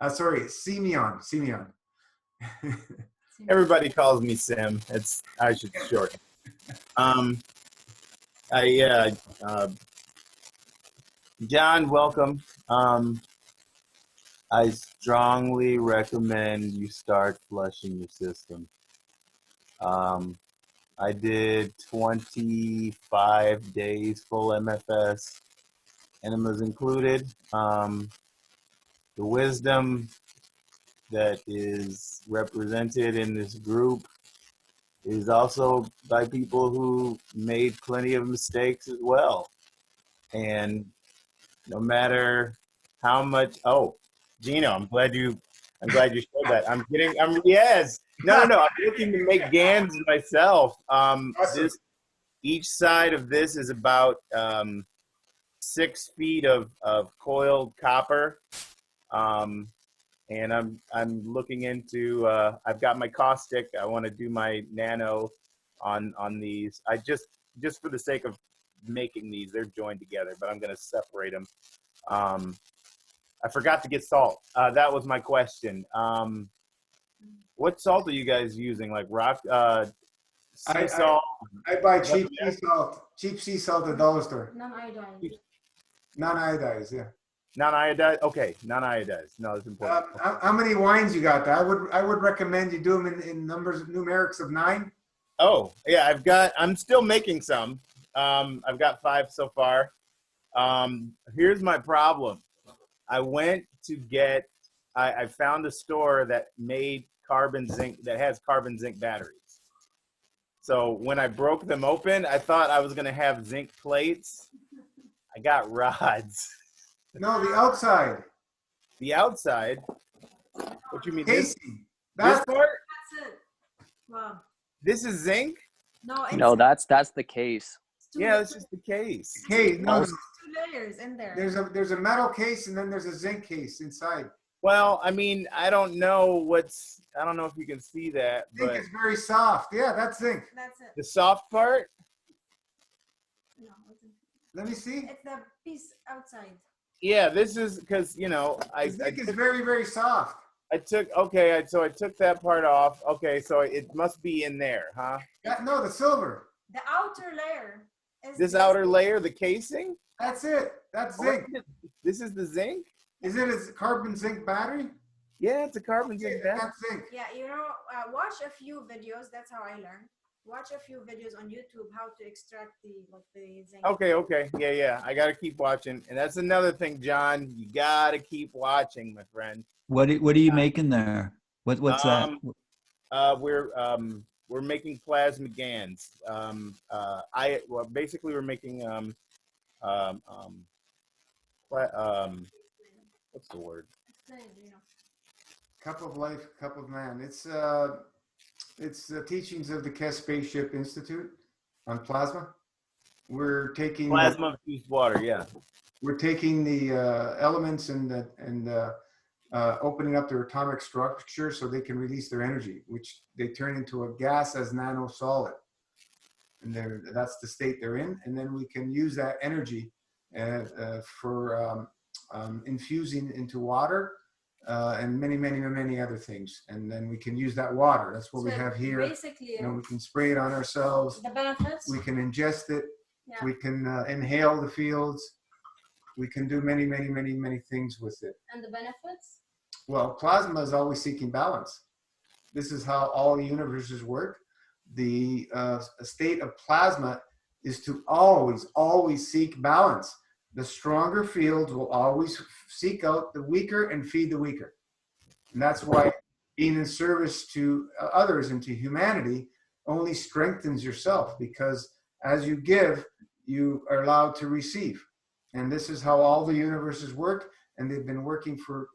Sorry, Simeon. Everybody calls me Sim. I should shorten. John, welcome. I strongly recommend you start flushing your system. I did 25 days full MFS, enemas included. The wisdom that is represented in this group is also by people who made plenty of mistakes as well. And no matter how much, Gino, I'm glad you showed that. Yes. No. I'm looking to make GANs myself. Awesome. Each side of this is about 6 feet of coiled copper. And I'm looking into, I've got my caustic. I want to do my nano on these. I just for the sake of making these, they're joined together, but I'm going to separate them. I forgot to get salt. That was my question. What salt are you guys using? Like rock, sea salt? I buy cheap sea salt at the dollar store. Non-iodized. Non-iodized, yeah. Non-iodized? Okay, non-iodized. No, it's important. How many wines you got? I would recommend you do them in numerics of 9. Oh, yeah, I'm still making some. I've got 5 so far. Here's my problem. I went to get, I found a store that made that has carbon zinc batteries. So when I broke them open, I thought I was going to have zinc plates. I got rods. No, the outside. The outside? What you mean? Casing. This part? That's it. Wow. This is zinc? No, that's the case. Yeah, it's just the case. Okay, no. There's 2 layers in there. There's a metal case and then there's a zinc case inside. Well, I mean, I don't know if you can see that, Zinc but is very soft. Yeah, that's zinc. That's it. the soft part? No, Let me see. it's the piece outside. Yeah, this is because, The zinc is very, very soft. I took that part off. Okay, so it must be in there, huh? No, the silver. The outer layer is This outer layer, the casing? That's it. That's zinc. This is the zinc? Is it a carbon zinc battery? Yeah, it's a carbon zinc Yeah, battery. that's zinc. Yeah, watch a few videos. That's how I learned. Watch a few videos on YouTube how to extract the zinc. Okay. Yeah. I got to keep watching. And that's another thing, John. You got to keep watching, my friend. What are you making there? What's that? We're making plasma GANs. Basically we're making what's the word? Cup of Life, Cup of Man. It's the teachings of the Kess Spaceship Institute on plasma. We're taking plasma infused water. Yeah. We're taking the elements and opening up their atomic structure so they can release their energy, which they turn into a gas as nanosolid. And that's the state they're in. And then we can use that energy for infusing into water and many other things. And then we can use that water. That's what we have here. Basically, we can spray it on ourselves. the benefits. We can ingest it. Yeah. We can inhale the fields. We can do many things with it. And the benefits? Well, plasma is always seeking balance. This is how all universes work. The state of plasma is to always seek balance. The stronger fields will always seek out the weaker and feed the weaker. And that's why being in service to others and to humanity only strengthens yourself, because as you give, you are allowed to receive. And this is how all the universes work, and they've been working for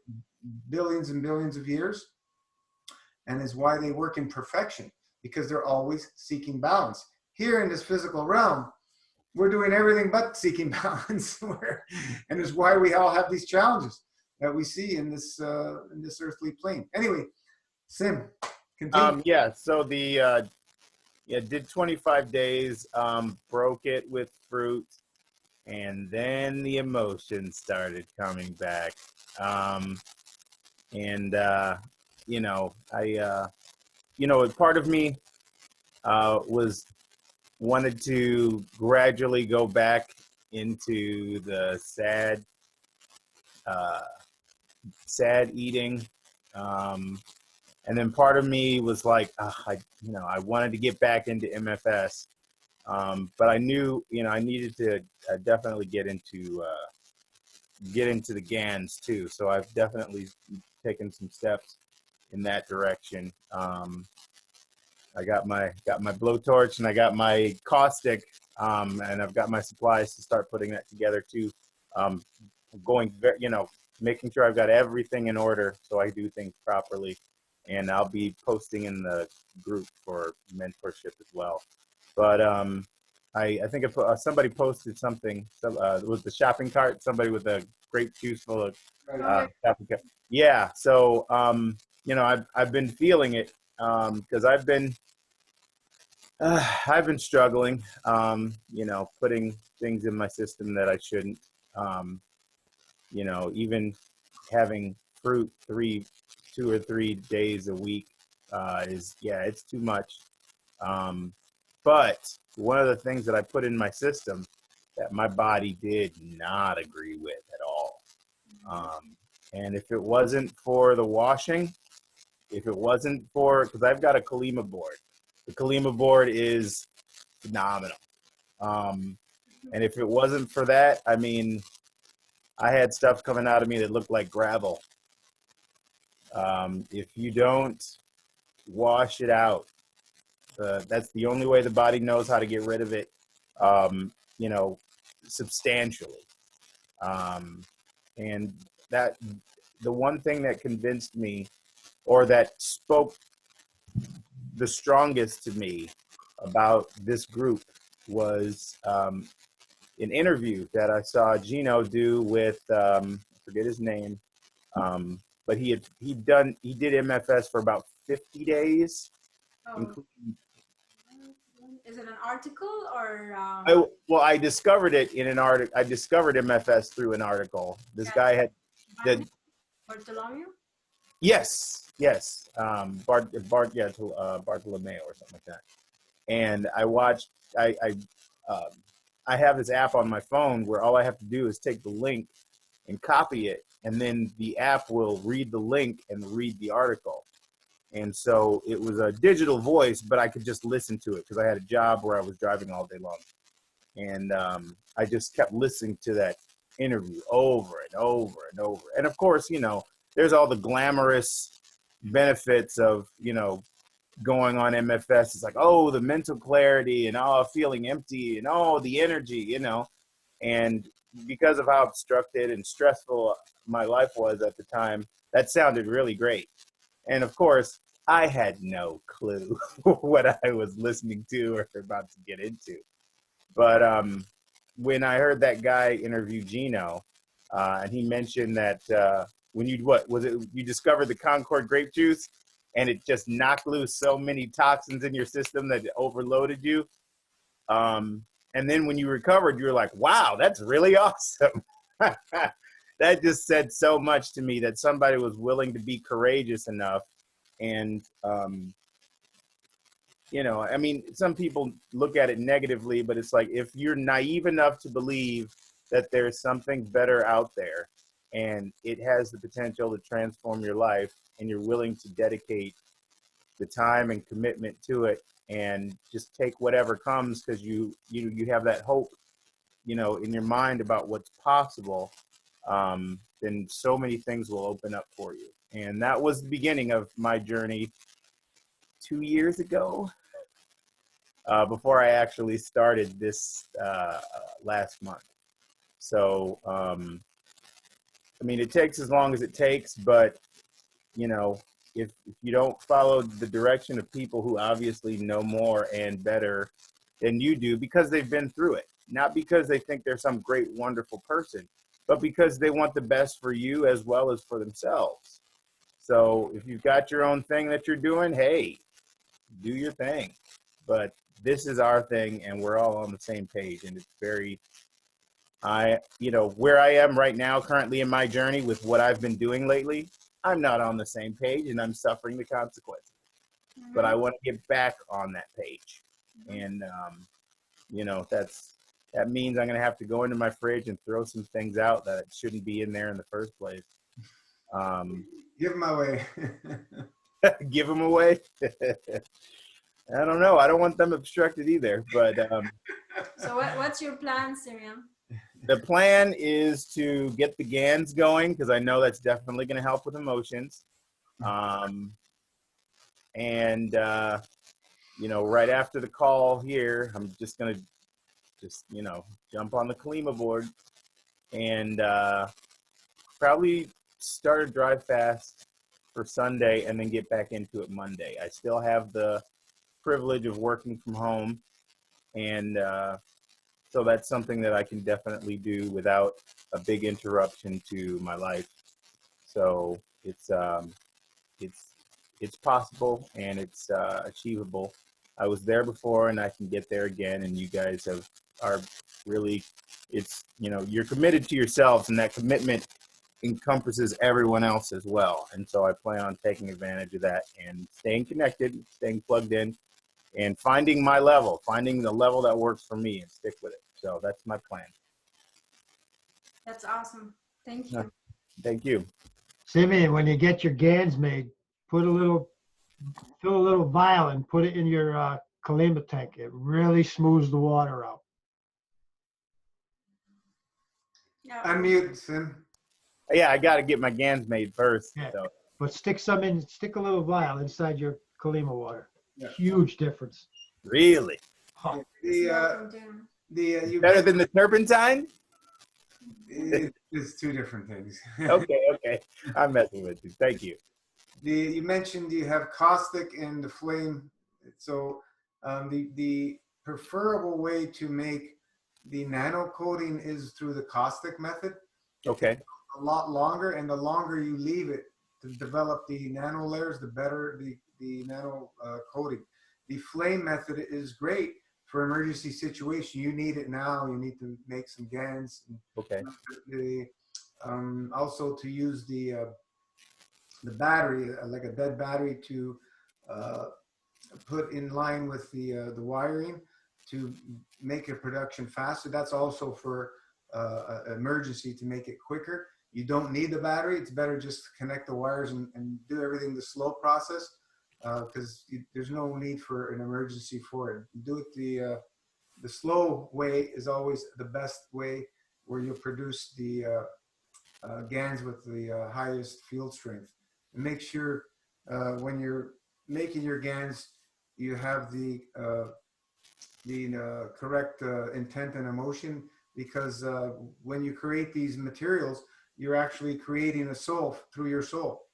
billions and billions of years, and is why they work in perfection. because they're always seeking balance. Here in this physical realm, we're doing everything but seeking balance. And it's why we all have these challenges that we see in this earthly plane. Anyway, Sim, continue. Yeah, so did 25 days, broke it with fruit, and then the emotions started coming back. And you know, part of me was wanted to gradually go back into the sad eating. And then part of me was like, I wanted to get back into MFS. But I knew, I needed to definitely get into the GANs too. So I've definitely taken some steps in that direction. I got my blowtorch and I got my caustic, and I've got my supplies to start putting that together too. Making sure I've got everything in order so I do things properly. And I'll be posting in the group for mentorship as well. But I think somebody posted something. It was the shopping cart. Somebody with a grape juice full of shopping cart. Yeah. So I've been feeling it because I've been struggling. Putting things in my system that I shouldn't. Even having fruit 2 or 3 days a week it's too much. But one of the things that I put in my system that my body did not agree with at all. And if it wasn't for the washing, because I've got a Kalima board. The Kalima board is phenomenal. And if it wasn't for that, I mean, I had stuff coming out of me that looked like gravel. If you don't wash it out, that's the only way the body knows how to get rid of it, substantially. And that the one thing that convinced me, or that spoke the strongest to me about this group, was an interview that I saw Gino do with I forget his name, but he did MFS for about 50 days. Oh. Is it an article or? I discovered it in an article. I discovered MFS through an article. This guy had Bartholomew. Yes. Bartholomew or something like that. And I watched. I have this app on my phone where all I have to do is take the link and copy it, and then the app will read the link and read the article. And so it was a digital voice, but I could just listen to it because I had a job where I was driving all day long. And I just kept listening to that interview over and over and over. And of course, there's all the glamorous benefits of, going on MFS. It's like, oh, the mental clarity and feeling empty and the energy, and because of how obstructed and stressful my life was at the time, that sounded really great. And of course, I had no clue what I was listening to or about to get into. But when I heard that guy interview Gino, and he mentioned that when you discovered the Concord grape juice, and it just knocked loose so many toxins in your system that it overloaded you. And then when you recovered, you were like, wow, that's really awesome. That just said so much to me that somebody was willing to be courageous enough. And, I mean, some people look at it negatively, but it's like, if you're naive enough to believe that there's something better out there and it has the potential to transform your life, and you're willing to dedicate the time and commitment to it and just take whatever comes because you have that hope, in your mind about what's possible, then so many things will open up for you. And that was the beginning of my journey 2 years ago, before I actually started this last month. So, I mean, it takes as long as it takes, but, if you don't follow the direction of people who obviously know more and better than you do because they've been through it, not because they think they're some great, wonderful person, but because they want the best for you as well as for themselves. So if you've got your own thing that you're doing, hey, do your thing. But this is our thing, and we're all on the same page. And it's very, where I am right now, currently in my journey with what I've been doing lately, I'm not on the same page, and I'm suffering the consequences. But I want to get back on that page. And, that means I'm going to have to go into my fridge and throw some things out that shouldn't be in there in the first place. Give them away. Give them away. I don't know. I don't want them obstructed either. But So what's your plan, Syrian? the plan is to get the GANs going because I know that's definitely going to help with emotions. Right after the call here, I'm just going to jump on the Kalima board and probably start a drive fast for Sunday and then get back into it Monday. I still have the privilege of working from home, and so that's something that I can definitely do without a big interruption to my life. So it's possible and it's achievable. I was there before and I can get there again, and you guys are really, you're committed to yourselves, and that commitment encompasses everyone else as well. And so I plan on taking advantage of that and staying connected, staying plugged in, and finding my level, finding the level that works for me and stick with it. So that's my plan. That's awesome. Thank you. Thank you. Simeon, when you get your GANs made, fill a little vial and put it in your Kalima tank. It really smooths the water out. Yeah. Unmute, Sim. Yeah, I got to get my GANs made first. Yeah. So. But stick a little vial inside your Kalima water. Yeah. Huge difference. Really? Huh. Better than the turpentine? It's two different things. Okay. I'm messing with you. Thank you. You mentioned you have caustic and the flame. So the preferable way to make the nano coating is through the caustic method. Okay. A lot longer, and the longer you leave it to develop the nano layers, the better the nano coating. The flame method is great for emergency situation. You need it now. You need to make some GANs. Okay. Also to use the battery, like a dead battery, to put in line with the wiring to make a production faster. That's also for emergency, to make it quicker. You don't need the battery. It's better just to connect the wires and do everything the slow process, because there's no need for an emergency for it. Do it the slow way is always the best way, where you'll produce the GANs with the highest field strength. And make sure when you're making your GANs, you have the correct intent and emotion, because when you create these materials, you're actually creating a soul through your soul.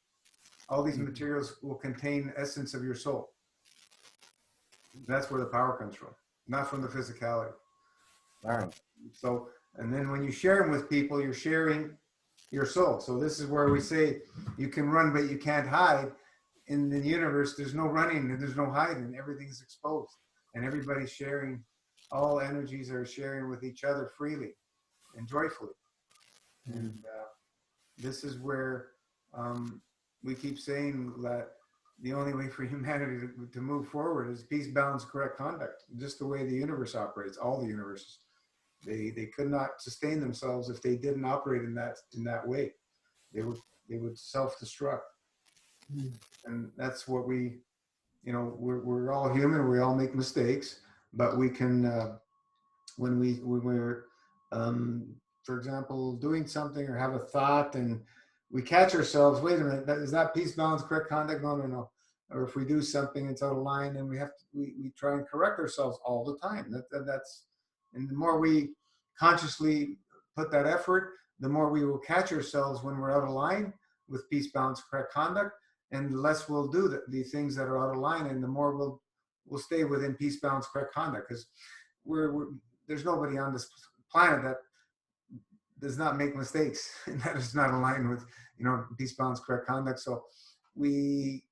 All these materials will contain essence of your soul. That's where the power comes from, not from the physicality. All right. So, and then when you share them with people, you're sharing your soul. So this is where we say you can run, but you can't hide. In the universe, there's no running and there's no hiding. Everything's exposed, and everybody's sharing. All energies are sharing with each other freely and joyfully. And this is where we keep saying that the only way for humanity to move forward is peace, balance, correct conduct. Just the way the universe operates, all the universes. They could not sustain themselves if they didn't operate in that way. They would self-destruct. And that's what we're all human. We all make mistakes, but we can when we're for example doing something or have a thought and we catch ourselves, wait a minute, is that peace, balance, correct conduct? No. Or if we do something it's out of line, and we try and correct ourselves all the time. That's and the more we consciously put that effort, the more we will catch ourselves when we're out of line with peace, balance, correct conduct, and the less we'll do the things that are out of line, and the more we'll stay within peace, balance, correct conduct. Because there's nobody on this planet that does not make mistakes and that is not aligned with, peace, balance, correct conduct. So the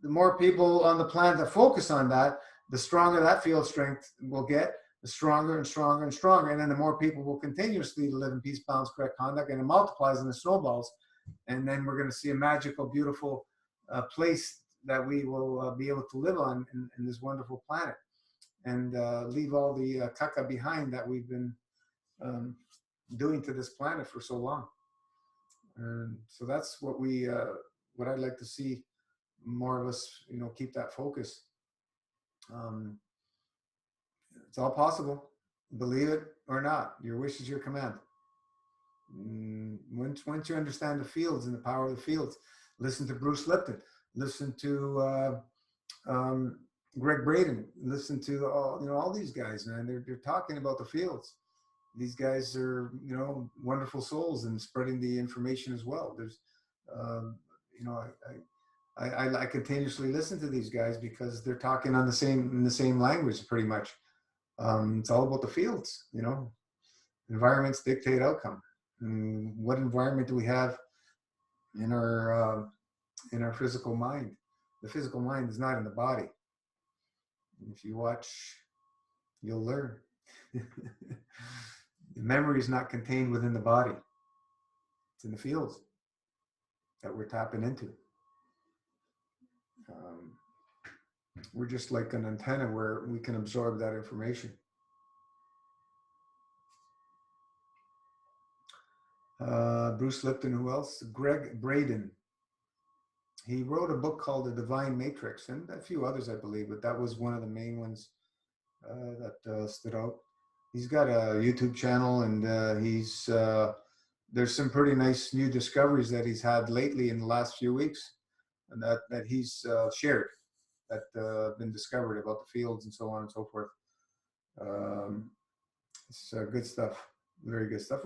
more people on the planet that focus on that, the stronger that field strength will get, the stronger and stronger and stronger. And then the more people will continuously live in peace, balance, correct conduct, and it multiplies and it snowballs. And then we're going to see a magical, beautiful place that we will be able to live on in this wonderful planet, and leave all the caca behind that we've been doing to this planet for so long. And so that's what what I'd like to see more of us, keep that focus. It's all possible. Believe it or not, your wish is your command. Once you understand the fields and the power of the fields, listen to Bruce Lipton, listen to Greg Braden, listen to all these guys, man. They're talking about the fields. These guys are, wonderful souls and spreading the information as well. There's, I continuously listen to these guys because they're talking in the same language pretty much. It's all about the fields, environments dictate outcome. And what environment do we have in our physical mind? The physical mind is not in the body. If you watch, you'll learn. The memory is not contained within the body. It's in the fields that we're tapping into. We're just like an antenna where we can absorb that information. Bruce Lipton, who else? Greg Braden. He wrote a book called The Divine Matrix, and a few others, I believe, but that was one of the main ones that stood out. He's got a YouTube channel, and there's some pretty nice new discoveries that he's had lately in the last few weeks, and that he's shared, that have been discovered about the fields and so on and so forth. It's good stuff, very good stuff.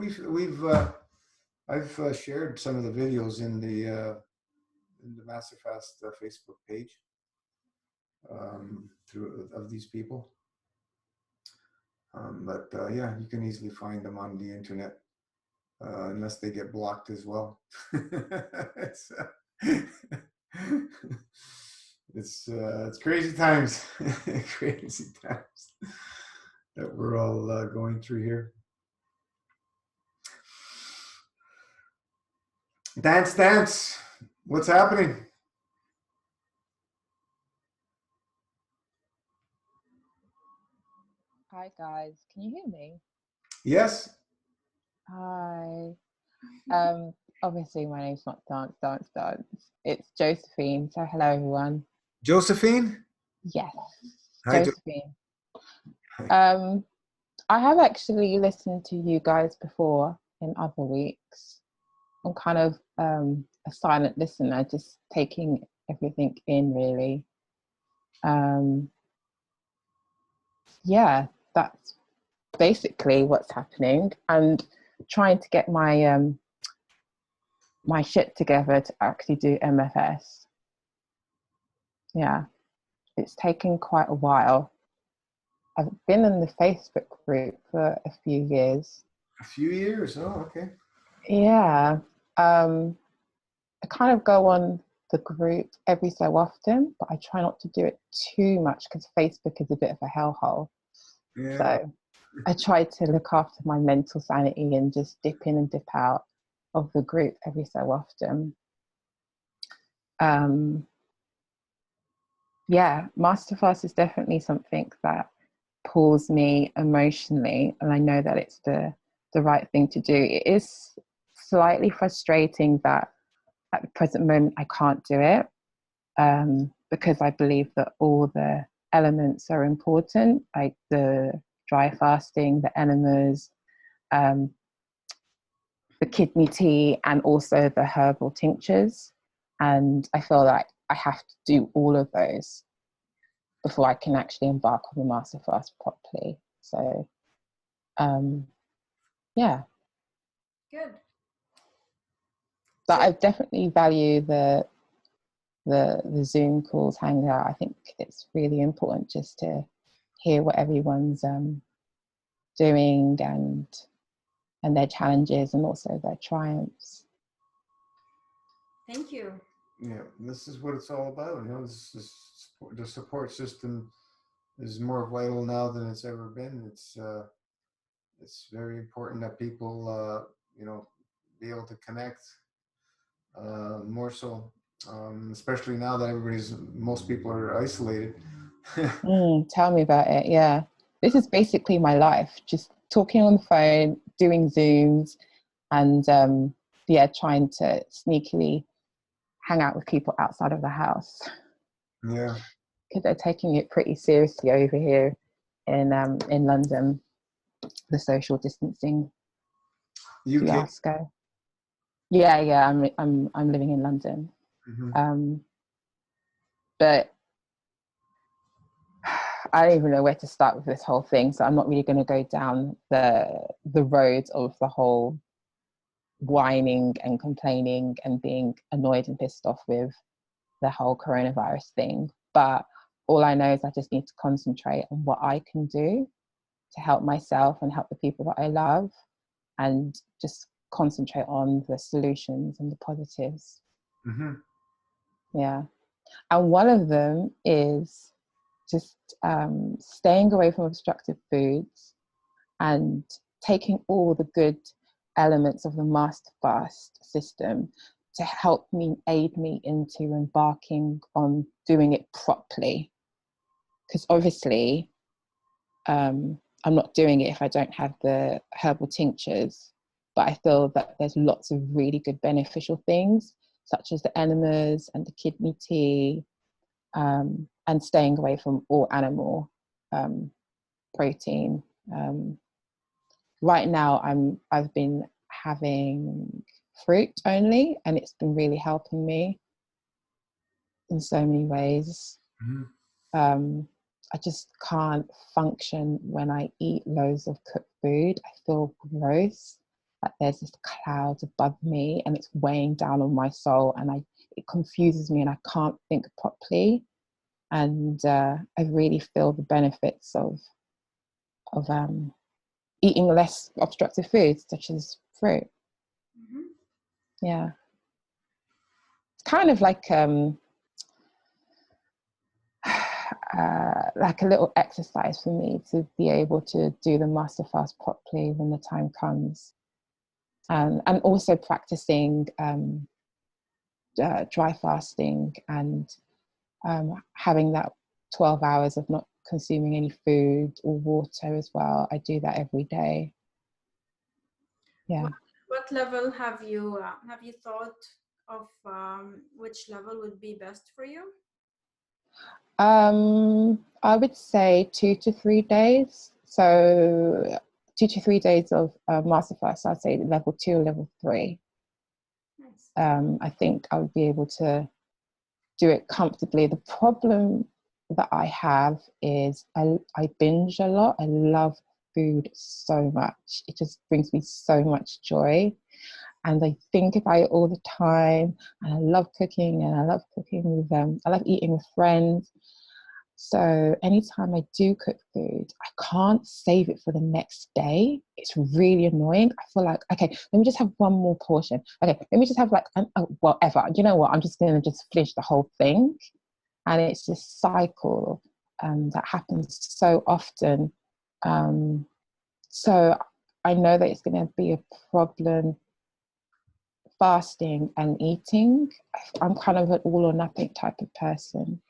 I've shared some of the videos in the Massive Fast Facebook page of these people. But yeah, you can easily find them on the internet, unless they get blocked as well. It's crazy times, crazy times that we're all going through here. Dance, what's happening? Hi guys, can you hear me? Yes. Hi. Obviously my name's not Dance. It's Josephine. So hello everyone. Josephine? Yes. Hi, Josephine. I have actually listened to you guys before in other weeks. I'm kind of a silent listener, just taking everything in really. Yeah, that's basically what's happening, and trying to get my my shit together to actually do MFS. Yeah, it's taken quite a while. I've been in the Facebook group for a few years. A few years? Oh, okay. Yeah. I kind of go on the group every so often, but I try not to do it too much because Facebook is a bit of a hellhole. Yeah. So I try to look after my mental sanity and just dip in and dip out of the group every so often. Yeah, Masterclass is definitely something that pulls me emotionally, and I know that it's the right thing to do. It is slightly frustrating that at the present moment I can't do it, because I believe that all the elements are important, like the dry fasting, the enemas, the kidney tea, and also the herbal tinctures. And I feel like I have to do all of those before I can actually embark on the master fast properly. So, yeah. Good. But I definitely value the the Zoom calls, Hangout. I think it's really important just to hear what everyone's doing and their challenges and also their triumphs. Thank you. Yeah, this is what it's all about. You know, the support system is more vital now than it's ever been. It's very important that people, you know, be able to connect more so, especially now that most people are isolated. Tell me about it. Yeah, this is basically my life, just talking on the phone, doing Zooms, and yeah, trying to sneakily hang out with people outside of the house. Yeah, Because they're taking it pretty seriously over here in London, the social distancing UK. fiasco. Yeah, I'm living in London. Mm-hmm. But I don't even know where to start with this whole thing, so I'm not really going to go down the road of the whole whining and complaining and being annoyed and pissed off with the whole coronavirus thing. But all I know is I just need to concentrate on what I can do to help myself and help the people that I love, and just concentrate on the solutions and the positives. Mm-hmm. Yeah. And one of them is just staying away from obstructive foods and taking all the good elements of the master fast system to help me, aid me into embarking on doing it properly. Because obviously, I'm not doing it if I don't have the herbal tinctures, but I feel that there's lots of really good beneficial things, such as the enemas and the kidney tea, and staying away from all animal protein. Right now, I've been having fruit only, and it's been really helping me in so many ways. Mm-hmm. I just can't function when I eat loads of cooked food. I feel gross. Like there's this cloud above me and it's weighing down on my soul, and it confuses me and I can't think properly. And I really feel the benefits of eating less obstructive foods, such as fruit. Mm-hmm. Yeah, it's kind of like like a little exercise for me to be able to do the master fast properly when the time comes, and also practicing dry fasting and having that 12 hours of not consuming any food or water as well. I do that every day. Yeah. What level have you thought of which level would be best for you? I would say 2 to 3 days. So 2 to 3 days of master fast. I'd say level 2 or level 3. Nice. I think I would be able to do it comfortably. The problem that I have is I binge a lot. I love food so much. It just brings me so much joy. And I think about it all the time. And I love cooking, and I love cooking with them. I love eating with friends. So anytime I do cook food, I can't save it for the next day. It's really annoying. I feel like, okay, let me just have one more portion. Okay, let me just have like, whatever. You know what? I'm just going to just finish the whole thing. And it's this cycle that happens so often. So I know that it's going to be a problem fasting and eating. I'm kind of an all or nothing type of person.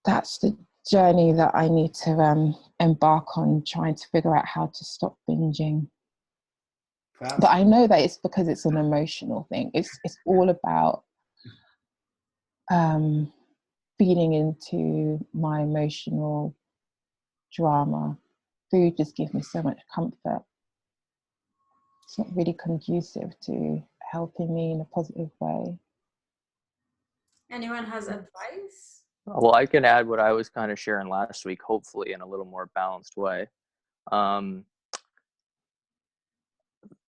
That's the journey that I need to embark on, trying to figure out how to stop binging. But I know that it's because it's an emotional thing. It's all about feeding into my emotional drama. Food just gives me so much comfort. It's not really conducive to helping me in a positive way. Anyone has advice? Well, I can add what I was kind of sharing last week, hopefully in a little more balanced way.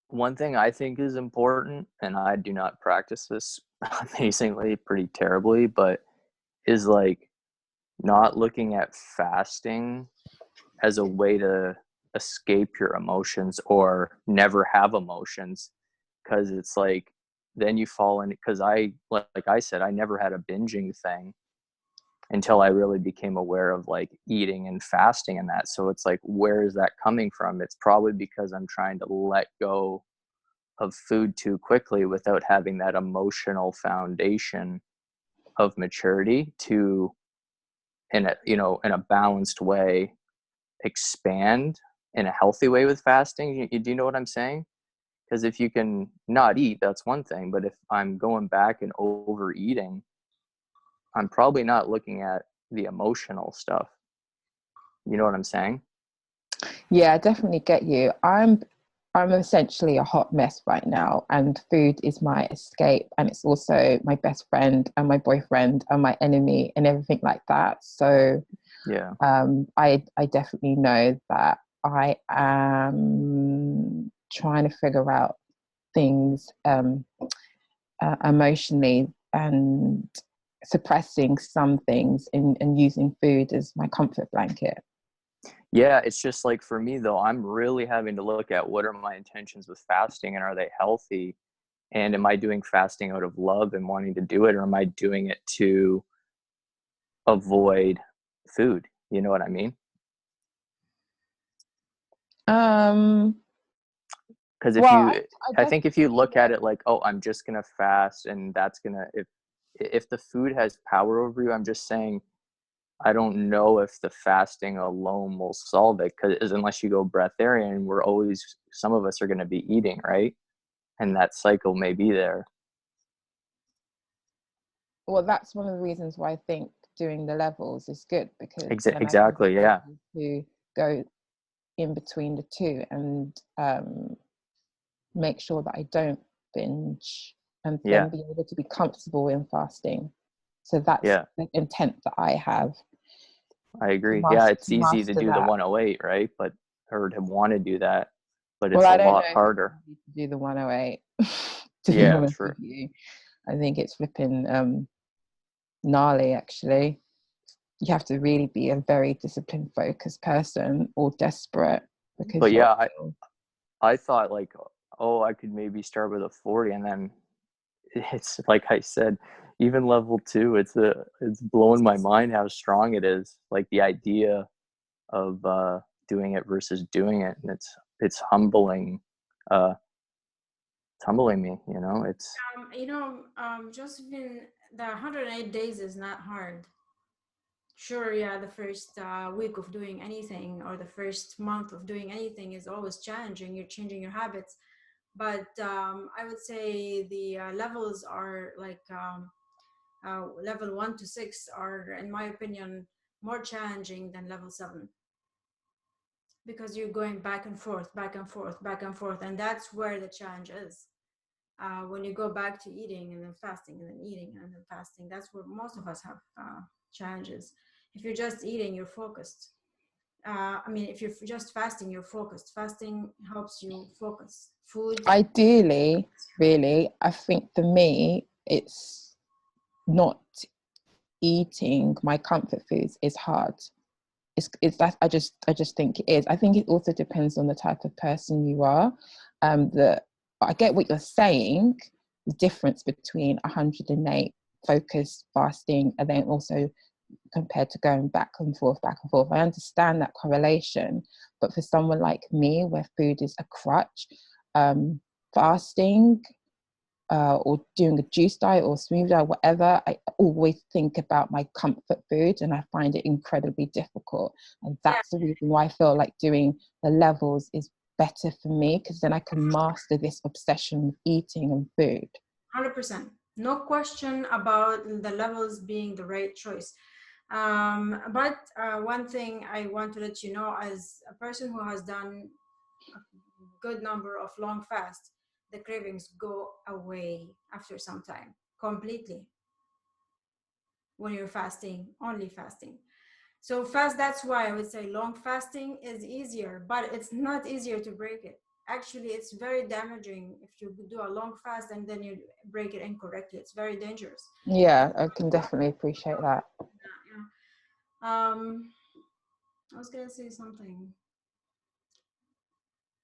one thing I think is important, and I do not practice this amazingly, pretty terribly, but is like not looking at fasting as a way to escape your emotions or never have emotions, because it's like then you fall in, because I, like I said, I never had a binging thing until I really became aware of like eating and fasting and that. So it's like, where is that coming from? It's probably because I'm trying to let go of food too quickly without having that emotional foundation of maturity to, in a, you know, in a balanced way, expand in a healthy way with fasting. Do you know what I'm saying? Because if you can not eat, that's one thing, but if I'm going back and overeating, I'm probably not looking at the emotional stuff. You know what I'm saying? Yeah, I definitely get you. I'm essentially a hot mess right now, and food is my escape, and it's also my best friend and my boyfriend and my enemy and everything like that. So Yeah. I definitely know that I am trying to figure out things emotionally and suppressing some things and using food as my comfort blanket. Yeah, it's just like for me though, I'm really having to look at what are my intentions with fasting and are they healthy? And am I doing fasting out of love and wanting to do it, or am I doing it to avoid food? You know what I mean? Um, Because if well, you, I I think if definitely you look know. at it like, oh, I'm just gonna fast and that's gonna, if the food has power over you, I'm just saying I don't know if the fasting alone will solve it, because unless you go breatharian, we're always, some of us are going to be eating, right? And that cycle may be there. Well, that's one of the reasons why I think doing the levels is good, because then I can Exactly, be yeah. able to go in between the two and make sure that I don't binge, and Yeah, then be able to be comfortable in fasting. So that's yeah, the intent that I have I to agree. Yeah, master, it's easy to do the that. 108, right? But, or to want to do that, but Well, it's a I don't know lot if it's harder. easy to do the 108, to be Yeah, honest with true. you. I think it's flipping gnarly, actually. You have to really be a very disciplined, focused person, or desperate, because But you're yeah, I thought like, oh, I could maybe start with a 40, and then it's like I said, even level 2, it's blowing my mind how strong it is. Like the idea of doing it versus doing it, and it's humbling. It's humbling me. You know, it's Josephine, the 108 days is not hard. Sure, yeah, the first week of doing anything or the first month of doing anything is always challenging. You're changing your habits. But I would say the levels are like level 1 to 6 are, in my opinion, more challenging than level 7, because you're going back and forth, back and forth, back and forth. And that's where the challenge is. When you go back to eating and then fasting and then eating and then fasting, that's where most of us have challenges. If you're just eating, you're focused. If you're just fasting, you're focused. Fasting helps you focus. Food. ideally, really, I think for me, it's not eating my comfort foods is hard. It's that I just think it is. I think it also depends on the type of person you are. That I get what you're saying, the difference between 108 focused fasting and then also compared to going back and forth, back and forth. I understand that correlation, but for someone like me, where food is a crutch, fasting or doing a juice diet or smoothie diet, whatever, I always think about my comfort food, and I find it incredibly difficult. And Yeah, that's the reason why I feel like doing the levels is better for me, because then I can master this obsession with eating and food. 100%. No question about the levels being the right choice. But one thing I want to let you know, as a person who has done a good number of long fasts, the cravings go away after some time completely when you're fasting, only fasting. So fast, that's why I would say long fasting is easier, but it's not easier to break it. actually it's very damaging if you do a long fast and then you break it incorrectly. It's very dangerous. Yeah, I can definitely appreciate that. Yeah. I was gonna say something.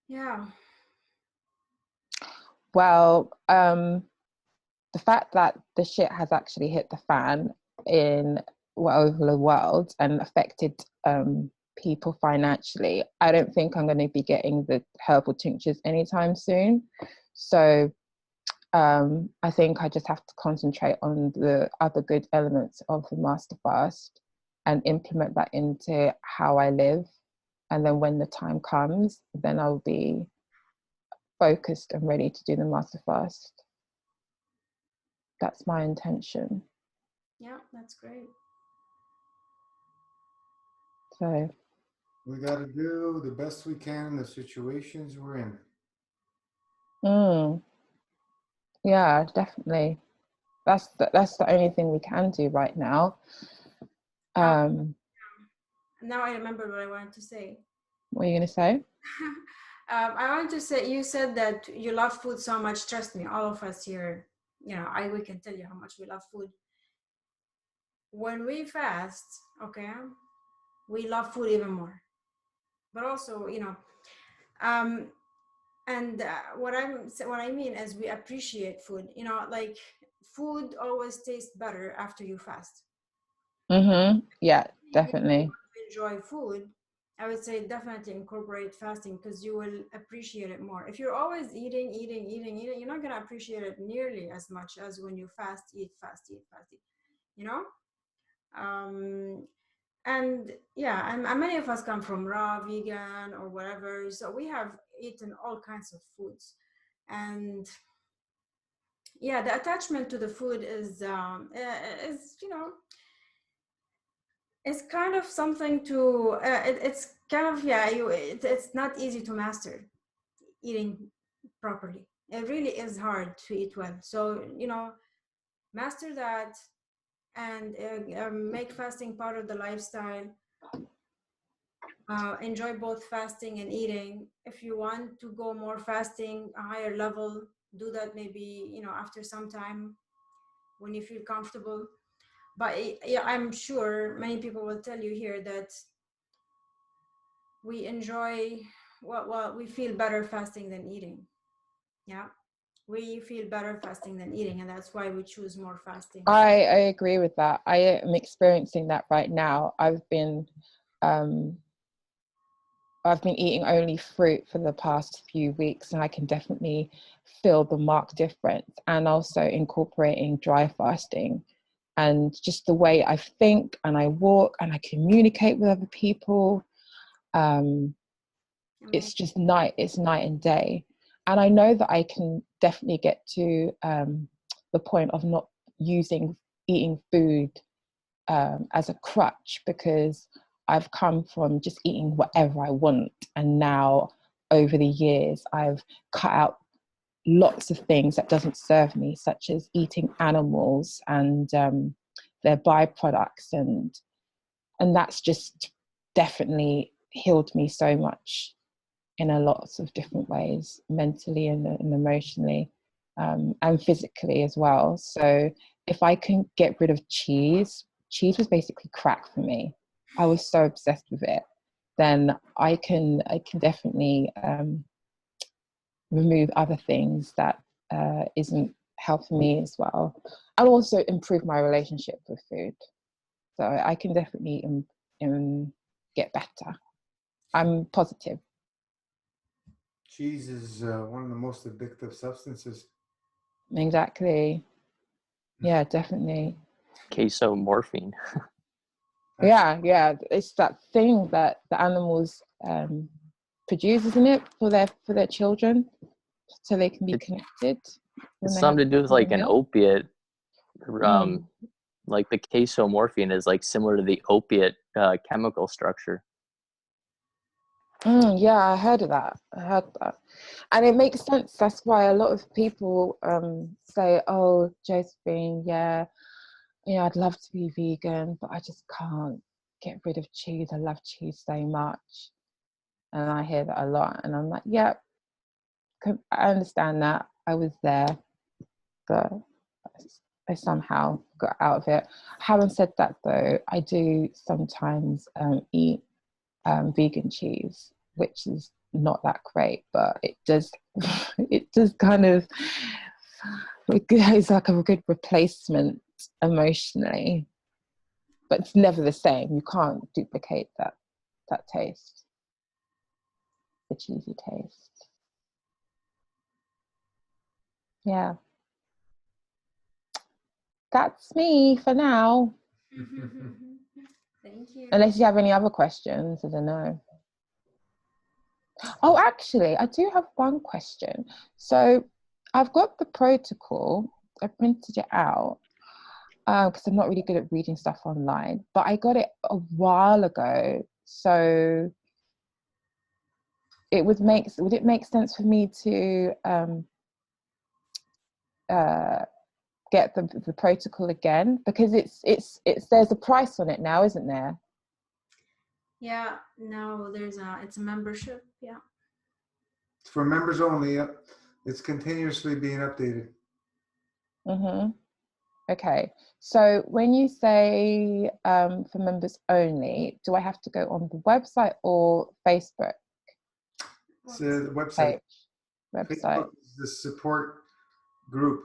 Yeah. Well, the fact that the shit has actually hit the fan in over the world and affected people financially, I don't think I'm going to be getting the herbal tinctures anytime soon. So I think I just have to concentrate on the other good elements of the master fast and implement that into how I live. And then when the time comes, then I'll be focused and ready to do the master fast. That's my intention. Yeah, that's great. So We got to do the best we can in the situations we're in. yeah, definitely. That's the only thing we can do right now. Now I remember what I wanted to say. What are you going to say? I wanted to say, you said that you love food so much. Trust me, all of us here, you know, we can tell you how much we love food. When we fast, okay, we love food even more. But also, you know, and what I mean is we appreciate food. You know, like food always tastes better after you fast. Yeah, definitely. If you enjoy food, I would say definitely incorporate fasting because you will appreciate it more. If you're always eating, you're not gonna appreciate it nearly as much as when you fast, eat, you know? And yeah, and many of us come from raw, vegan, or whatever. So we have eaten all kinds of foods. And yeah, the attachment to the food is you know, it's kind of something to it's kind of yeah it's not easy to master eating properly. It really is hard to eat well, so you know, master that and make fasting part of the lifestyle. Enjoy both fasting and eating. If you want to go more fasting, a higher level, do that maybe, you know, after some time when you feel comfortable. But yeah, I'm sure many people will tell you here that we enjoy well, we feel better fasting than eating. Yeah, we feel better fasting than eating, and that's why we choose more fasting. I agree with that. I am experiencing that right now. I've been eating only fruit for the past few weeks, and I can definitely feel the marked difference. And also incorporating dry fasting, and just the way I think and I walk and I communicate with other people. It's just it's night and day. And I know that I can definitely get to the point of not using eating food as a crutch, because I've come from just eating whatever I want, and now over the years I've cut out lots of things that doesn't serve me, such as eating animals and their byproducts, and that's just definitely healed me so much in a lots of different ways, mentally and emotionally, and physically as well. So if I can get rid of cheese was basically crack for me. I was so obsessed with it. Then I can definitely remove other things that isn't helping me as well, and also improve my relationship with food. So I can definitely get better. I'm positive. Cheese is one of the most addictive substances. Exactly. Yeah, definitely. Queso morphine. Yeah. It's that thing that the animals produce, isn't it, for their children, so they can be connected. It's something to do with like an opiate. Like the queso morphine is like similar to the opiate chemical structure. Yeah, I heard that, and it makes sense. That's why a lot of people say, "Oh, Josephine, yeah, I'd love to be vegan, but I just can't get rid of cheese. I love cheese so much." And I hear that a lot, and I'm like, "Yep, I understand that. I was there, but I somehow got out of it. Having said that, though, I do sometimes eat vegan cheese, which is not that great, but it does it does kind of, it's like a good replacement emotionally, but it's never the same. You can't duplicate that taste, the cheesy taste. Yeah, that's me for now. Thank you. Unless you have any other questions, I don't know. Oh, actually, I do have one question. So I've got the protocol. I printed it out because I'm not really good at reading stuff online, but I got it a while ago. So would it make sense for me to get the protocol again? Because it's there's a price on it now, isn't there? Yeah, now it's a membership. Yeah. It's for members only. Yep. It's continuously being updated. Mm-hmm. Okay. So when you say for members only, do I have to go on the website or Facebook It's the website. website? Facebook is the support group.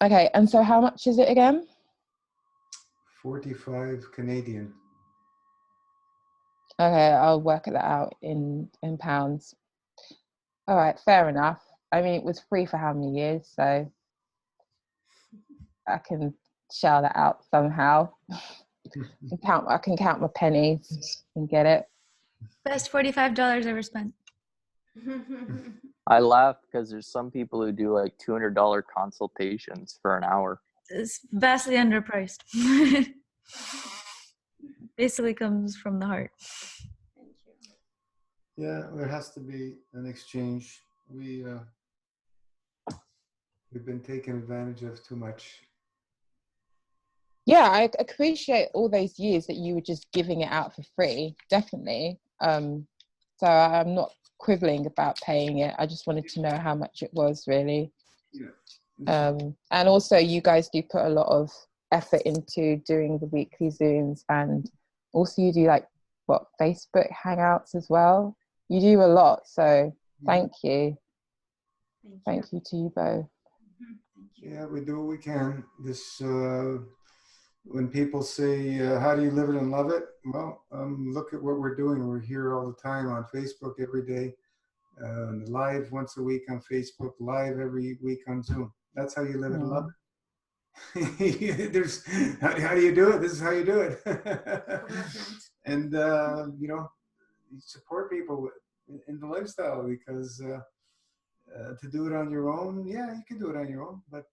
Okay. And so how much is it again? 45 Canadian. Okay, I'll work that out in pounds. All right, fair enough. I mean, it was free for how many years, so I can shell that out somehow. I can count my pennies and get it. Best $45 ever spent. I laugh because there's some people who do like $200 consultations for an hour. It's vastly underpriced. Basically comes from the heart. Thank you. Yeah, there has to be an exchange. We've been taken advantage of too much. Yeah, I appreciate all those years that you were just giving it out for free, definitely. So I'm not quibbling about paying it. I just wanted to know how much it was really. Yeah. And also you guys do put a lot of effort into doing the weekly Zooms, and also you do like Facebook Hangouts as well. You do a lot, so thank you. Thank you to you both. Thank you. Yeah, we do what we can. This when people say, how do you live it and love it? Well, look at what we're doing. We're here all the time on Facebook every day, live once a week on Facebook, live every week on Zoom. That's how you live it and love it. There's how do you do it? This is how you do it. And you know, you support people in the lifestyle, because to do it on your own, yeah, you can do it on your own, but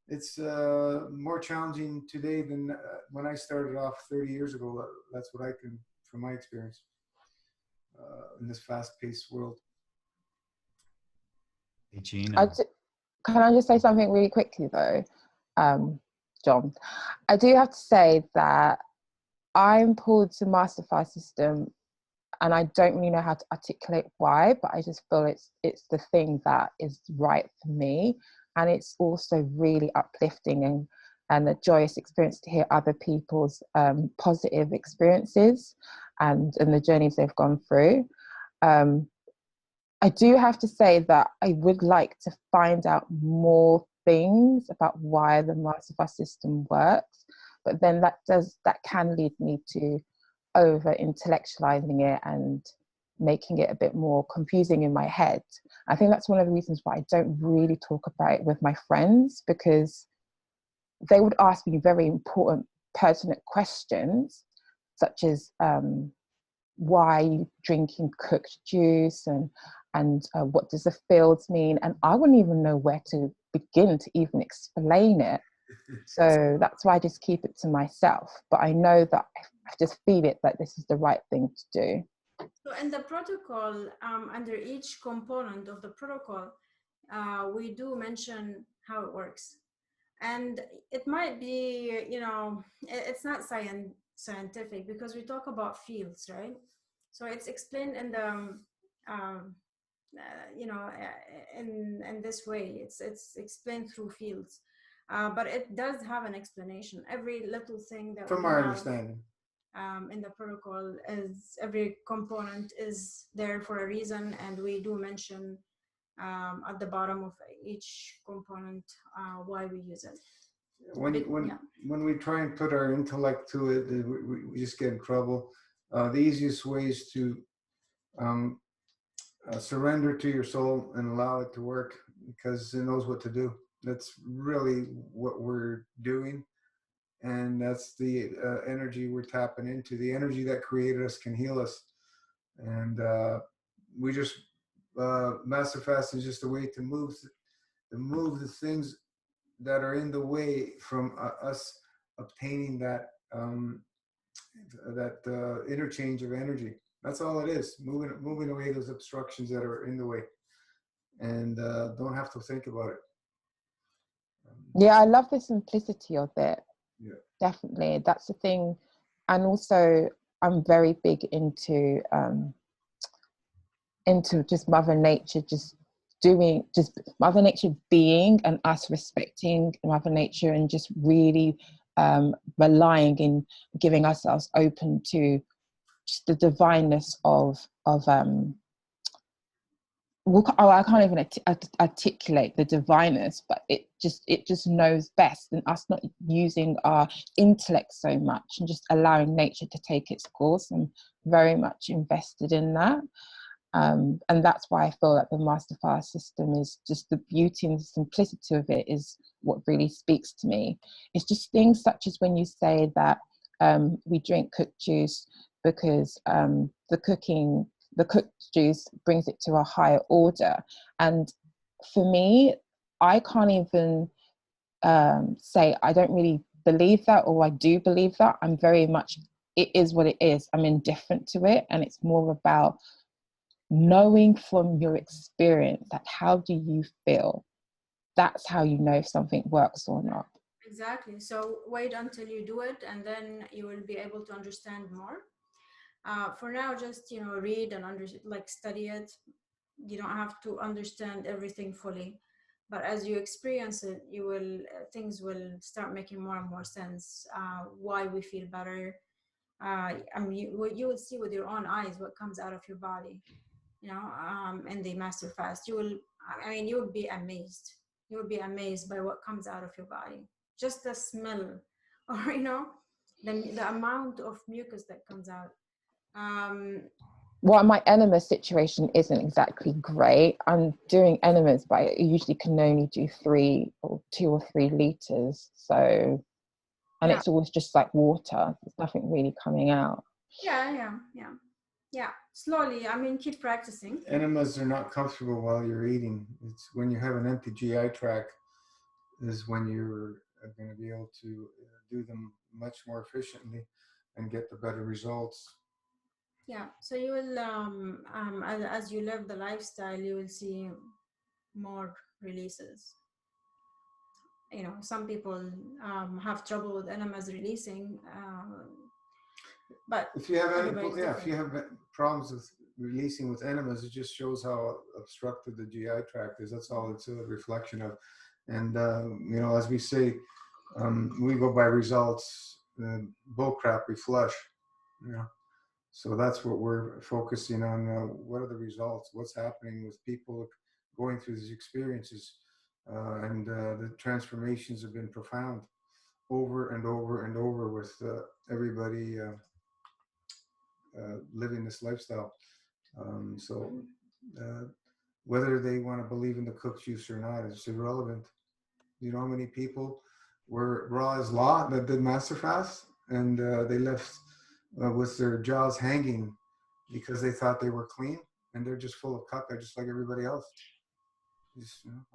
it's more challenging today than when I started off 30 years ago. That's what I can, from my experience, in this fast-paced world. Hey, Gina. Can I just say something really quickly though, John? I do have to say that I'm pulled to Master File System, and I don't really know how to articulate why, but I just feel it's the thing that is right for me. And it's also really uplifting and a joyous experience to hear other people's positive experiences and the journeys they've gone through. I do have to say that I would like to find out more things about why the Master File System works, but then that can lead me to over intellectualizing it and making it a bit more confusing in my head. I think that's one of the reasons why I don't really talk about it with my friends, because they would ask me very important, pertinent questions, such as why are you drinking cooked juice, and what does the fields mean? And I wouldn't even know where to begin to even explain it. So that's why I just keep it to myself. But I know that I just feel it that this is the right thing to do. So in the protocol, under each component of the protocol, we do mention how it works. And it might be, you know, it's not scientific, because we talk about fields, right? So it's explained in the you know, in this way. It's explained through fields, but it does have an explanation. Every little thing that From we our have understanding. in the protocol is every component is there for a reason, and we do mention at the bottom of each component why we use it. When we try and put our intellect to it, we just get in trouble. The easiest way is to surrender to your soul and allow it to work, because it knows what to do. That's really what we're doing, and that's the energy we're tapping into. The energy that created us can heal us, and we just master fast is just a way to move the things that are in the way from us obtaining that interchange of energy. That's all it is. Moving away those obstructions that are in the way, and don't have to think about it. Yeah, I love the simplicity of it. Yeah, definitely. That's the thing. And also, I'm very big into just Mother Nature, just Mother Nature being, and us respecting Mother Nature, and just really relying in giving ourselves open to just the divineness of I can't even articulate the divineness, but it just knows best, and us not using our intellect so much and just allowing nature to take its course. I'm very much invested in that. And that's why I feel that the Master Fast system is just the beauty and the simplicity of it is what really speaks to me. It's just things such as when you say that we drink cooked juice because the cooked juice brings it to a higher order. And for me, I can't even say I don't really believe that, or I do believe that. I'm very much, it is what it is. I'm indifferent to it. And it's more about knowing from your experience that how do you feel? That's how you know if something works or not. Exactly. So wait until you do it, and then you will be able to understand more. For now, just read and study it. You don't have to understand everything fully, but as you experience it, you will things will start making more and more sense. Why we feel better. I mean, you will see with your own eyes what comes out of your body. In the master fast, you will be amazed. You will be amazed by what comes out of your body. Just the smell, or the amount of mucus that comes out. Well, my enema situation isn't exactly great. I'm doing enemas, but I usually can only do 2 or 3 liters. So, and Yeah. it's always just like water. There's nothing really coming out. Yeah. Slowly. Keep practicing. Enemas are not comfortable while you're eating. It's when you have an empty GI tract is when you're going to be able to do them much more efficiently and get the better results. Yeah. So you will, as you live the lifestyle, you will see more releases. Some people have trouble with enemas releasing, but if you have problems with releasing with enemas, it just shows how obstructed the GI tract is. That's all it's a reflection of. And as we say, we go by results. Bull crap, we flush. So that's what we're focusing on. What are the results? What's happening with people going through these experiences? And the transformations have been profound over and over and over with everybody living this lifestyle. So whether they want to believe in the cooked juice or not is irrelevant. You know how many people were raw as law that did master fast, and they left with their jaws hanging because they thought they were clean, and they're just full of caca, just like everybody else.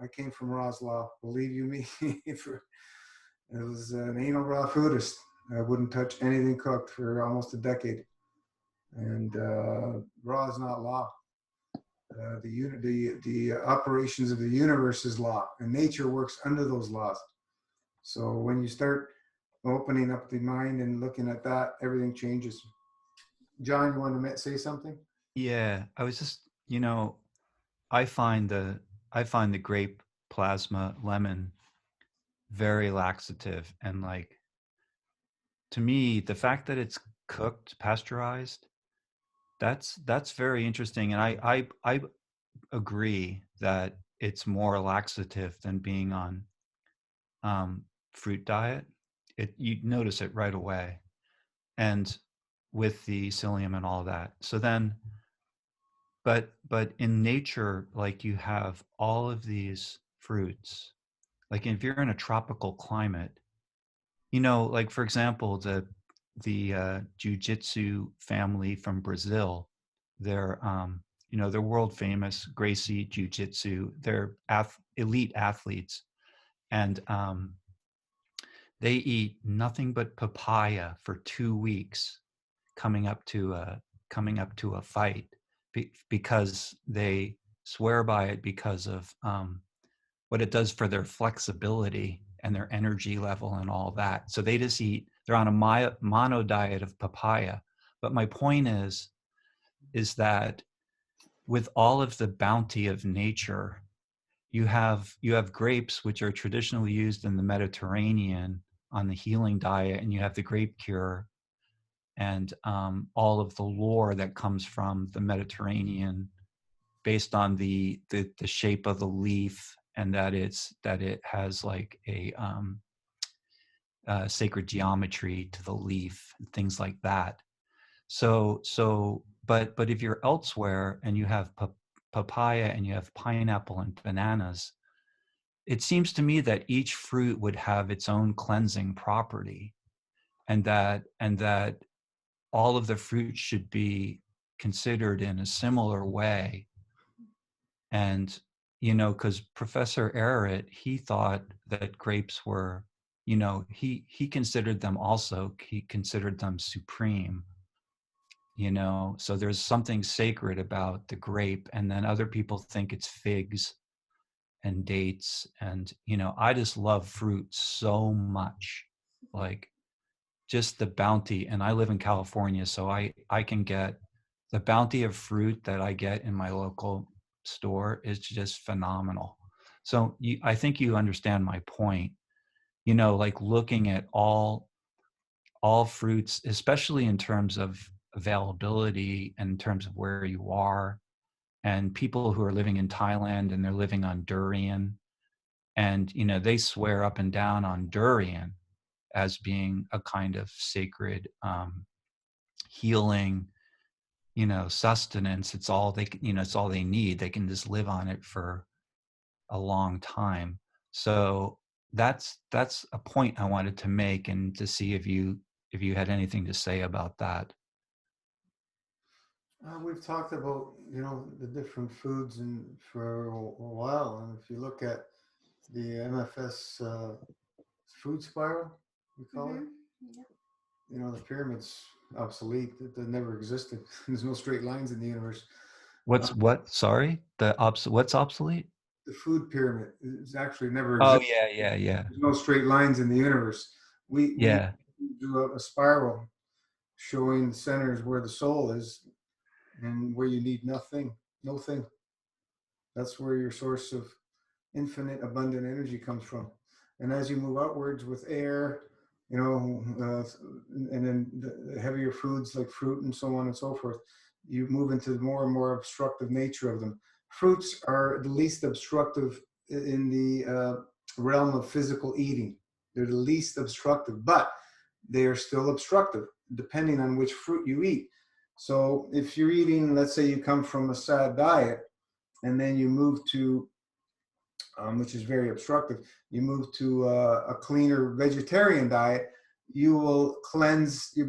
I came from Ra's law, believe you me. It was an anal raw foodist. I wouldn't touch anything cooked for almost a decade. And raw is not law. The operations of the universe is law, and nature works under those laws. So when you start opening up the mind and looking at that, everything changes. John, you want to say something? Yeah, I was just, I find the grape plasma lemon very laxative, and like, to me, the fact that it's cooked, pasteurized, that's very interesting. And I agree that it's more laxative than being on fruit diet. You notice it right away, and with the psyllium and all that. So then, but in nature, like, you have all of these fruits. Like, if you're in a tropical climate, like, for example, the jiu-jitsu family from Brazil, they're they're world famous, Gracie Jiu-Jitsu. They're elite athletes, and they eat nothing but papaya for 2 weeks, coming up to a fight, because they swear by it, because of what it does for their flexibility and their energy level and all that. So they're on a mono diet of papaya. But my point is that with all of the bounty of nature, you have grapes, which are traditionally used in the Mediterranean on the healing diet, and you have the grape cure, and all of the lore that comes from the Mediterranean, based on the shape of the leaf, and that it has like a sacred geometry to the leaf, and things like that. But if you're elsewhere and you have papaya and you have pineapple and bananas, it seems to me that each fruit would have its own cleansing property, and that all of the fruits should be considered in a similar way. And because Professor Arrett, he thought that grapes were, he considered them also, he considered them supreme. So there's something sacred about the grape, and then other people think it's figs and dates. And I just love fruit so much, like, just the bounty. And I live in California, so I can get the bounty of fruit that I get in my local store is just phenomenal. So I think you understand my point, like, looking at all fruits, especially in terms of availability and in terms of where you are. And people who are living in Thailand and they're living on durian, and they swear up and down on durian as being a kind of sacred healing, sustenance. It's all it's all they need. They can just live on it for a long time. So that's a point I wanted to make, and to see if you had anything to say about that. We've talked about, the different foods and for a while, and if you look at the MFS food spiral, we call it, Yeah. the pyramid's obsolete. It never existed. There's no straight lines in the universe. Sorry, what's obsolete? The food pyramid is actually never Oh, existed. yeah. There's no straight lines in the universe. We Yeah. do a spiral showing the centers where the soul is, and where you need nothing. That's where your source of infinite abundant energy comes from. And as you move outwards with air, and then the heavier foods like fruit and so on and so forth, you move into the more and more obstructive nature of them. Fruits are the least obstructive in the realm of physical eating. They're the least obstructive, but they are still obstructive depending on which fruit you eat. So if you're eating, let's say you come from a sad diet, and then you move to, which is very obstructive, you move to a cleaner vegetarian diet, your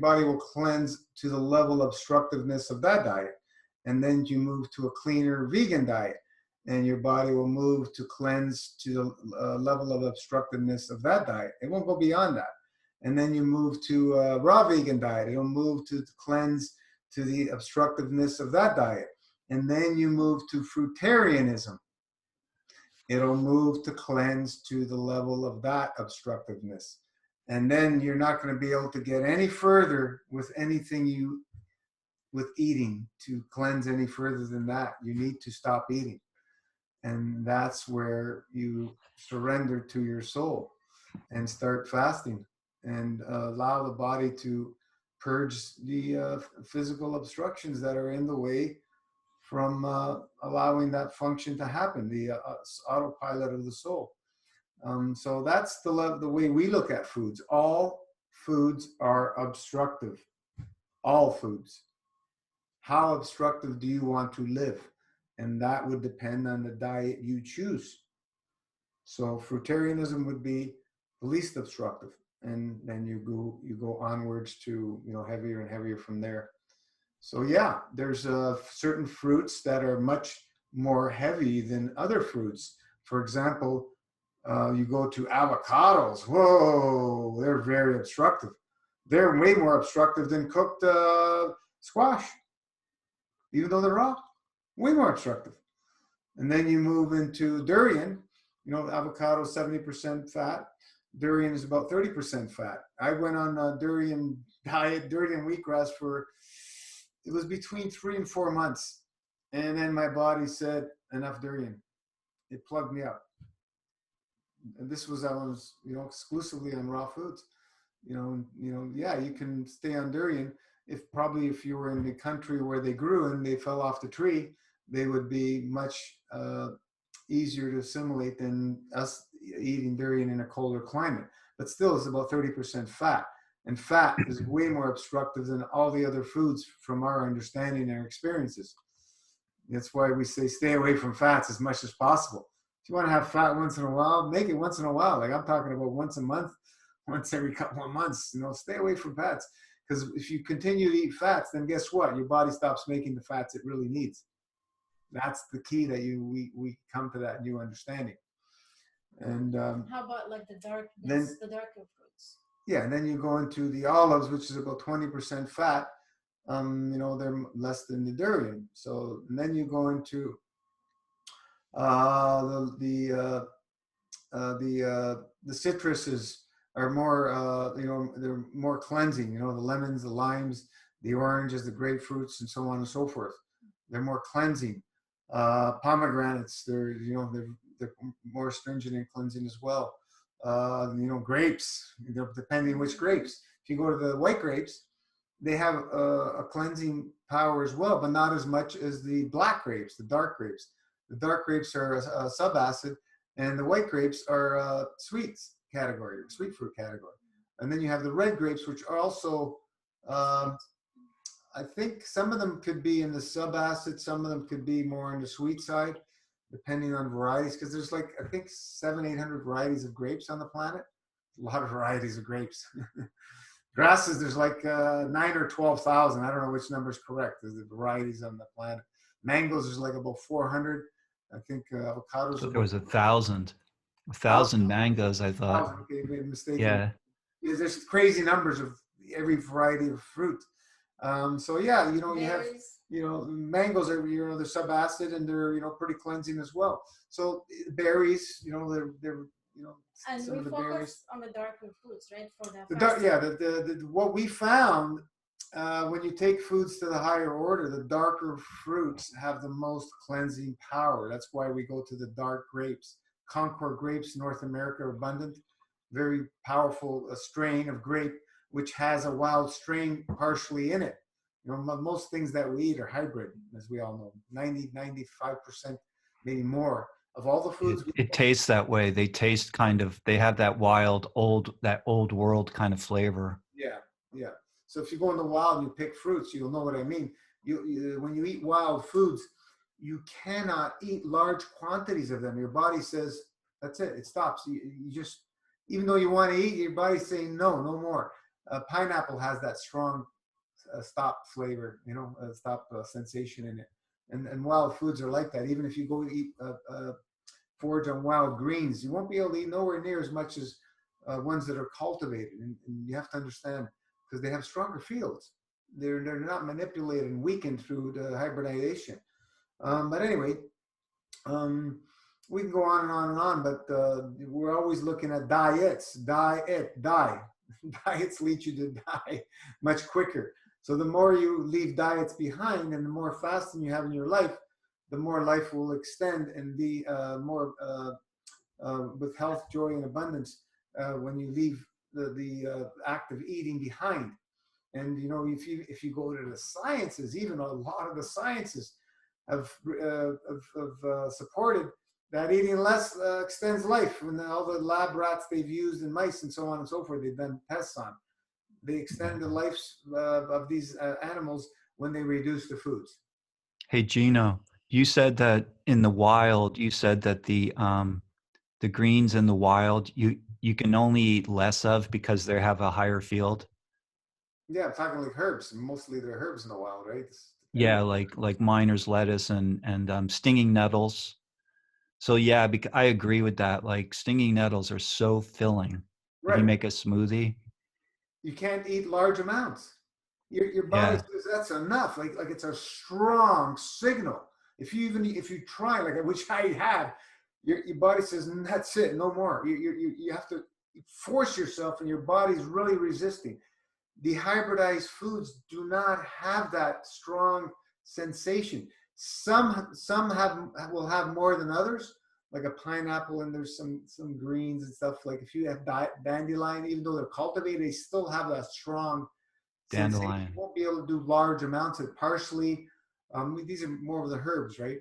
body will cleanse to the level of obstructiveness of that diet. And then you move to a cleaner vegan diet, and your body will move to cleanse to the level of obstructiveness of that diet. It won't go beyond that. And then you move to a raw vegan diet. It'll move to cleanse to the obstructiveness of that diet. And then you move to fruitarianism. It'll move to cleanse to the level of that obstructiveness. And then you're not going to be able to get any further with with eating to cleanse any further than that. You need to stop eating. And that's where you surrender to your soul and start fasting and allow the body to purge the physical obstructions that are in the way from allowing that function to happen, the autopilot of the soul. So that's the way we look at foods. All foods are obstructive. All foods. How obstructive do you want to live? And that would depend on the diet you choose. So fruitarianism would be the least obstructive, and then you go onwards to heavier and heavier from there. So yeah, there's certain fruits that are much more heavy than other fruits. For example, you go to avocados. Whoa, they're very obstructive. They're way more obstructive than cooked squash, even though they're raw. Way more obstructive. And then you move into durian. Avocado 70% fat. Durian is about 30% fat. I went on a durian diet, durian wheatgrass it was between 3 and 4 months. And then my body said, enough durian. It plugged me up. And I was exclusively on raw foods. Yeah, you can stay on durian if you were in the country where they grew and they fell off the tree, they would be much easier to assimilate than us eating durian in a colder climate. But still, it's about 30% fat. And fat is way more obstructive than all the other foods from our understanding and our experiences. That's why we say stay away from fats as much as possible. If you want to have fat once in a while, make it once in a while. Like I'm talking about once a month, once every couple of months. Stay away from fats. Because if you continue to eat fats, then guess what? Your body stops making the fats it really needs. That's the key that we come to that new understanding. And how about like the darker fruits? Yeah, and then you go into the olives, which is about 20% fat. They're less than the durian. So and then you go into the citruses are more they're more cleansing. The lemons, the limes, the oranges, the grapefruits, and so on and so forth. They're more cleansing. Pomegranates, they're more astringent and cleansing as well. Grapes, depending which grapes. If you go to the white grapes, they have a cleansing power as well, but not as much as the black grapes, the dark grapes. The dark grapes are a subacid, and the white grapes are sweets category, sweet fruit category. And then you have the red grapes, which are also, I think some of them could be in the subacid, some of them could be more on the sweet side, depending on varieties, because there's I think 700-800 varieties of grapes on the planet. A lot of varieties of grapes. Grasses, there's 9 or 12,000. I don't know which number is correct. There's the varieties on the planet. Mangoes, there's about 400. I think avocados. So there was 1,000. 1,000 mangoes, I thought. Okay, made a mistake. Yeah. There's crazy numbers of every variety of fruit. So yeah, you have, mangoes are, they're subacid and they're, pretty cleansing as well. So berries, they're and some we of the focus berries. on the darker fruits, right? For The dark, yeah. What we found when you take foods to the higher order, the darker fruits have the most cleansing power. That's why we go to the dark grapes. Concord grapes, North America, are abundant. Very powerful strain of grape, which has a wild strain partially in it. Most things that we eat are hybrid, as we all know. 95%, maybe more of all the foods. It tastes that way. They taste they have that wild, old world kind of flavor. Yeah. So if you go in the wild and you pick fruits, you'll know what I mean. When you eat wild foods, you cannot eat large quantities of them. Your body says, that's it. It stops. You just, even though you want to eat, your body's saying, no more. Pineapple has that strong stop flavor, stop sensation in it. And wild foods are like that. Even if you go eat forage on wild greens, you won't be able to eat nowhere near as much as ones that are cultivated. And you have to understand, because they have stronger fields. They're not manipulated and weakened through the hybridization. But anyway, we can go on and on and on, but we're always looking at diets. Diets lead you to die much quicker. So the more you leave diets behind and the more fasting you have in your life, the more life will extend and be more with health, joy, and abundance when you leave the act of eating behind. And you know, if you go to the sciences, even a lot of the sciences have supported that eating less extends life. And all the lab rats they've used in mice and so on and so forth, they've done tests on. They extend the lives of these animals when they reduce the foods. Hey, Gino, you said that in the wild, you said that the greens in the wild, you can only eat less of because they have a higher field. Yeah, I'm talking like herbs. Mostly they're herbs in the wild, right? Yeah, like miner's lettuce and stinging nettles. So yeah, I agree with that. Like stinging nettles are so filling. If you Right. make a smoothie. You can't eat large amounts. Your body Yeah. says that's enough. Like it's a strong signal. If you try, like which I have, your body says that's it, no more. You have to force yourself, and your body's really resisting. The hybridized foods do not have that strong sensation. Some will have more than others, like a pineapple, and there's some greens and stuff. Like if you have dandelion, even though they're cultivated, they still have that strong sensation. Dandelion. You won't be able to do large amounts of parsley. These are more of the herbs, right?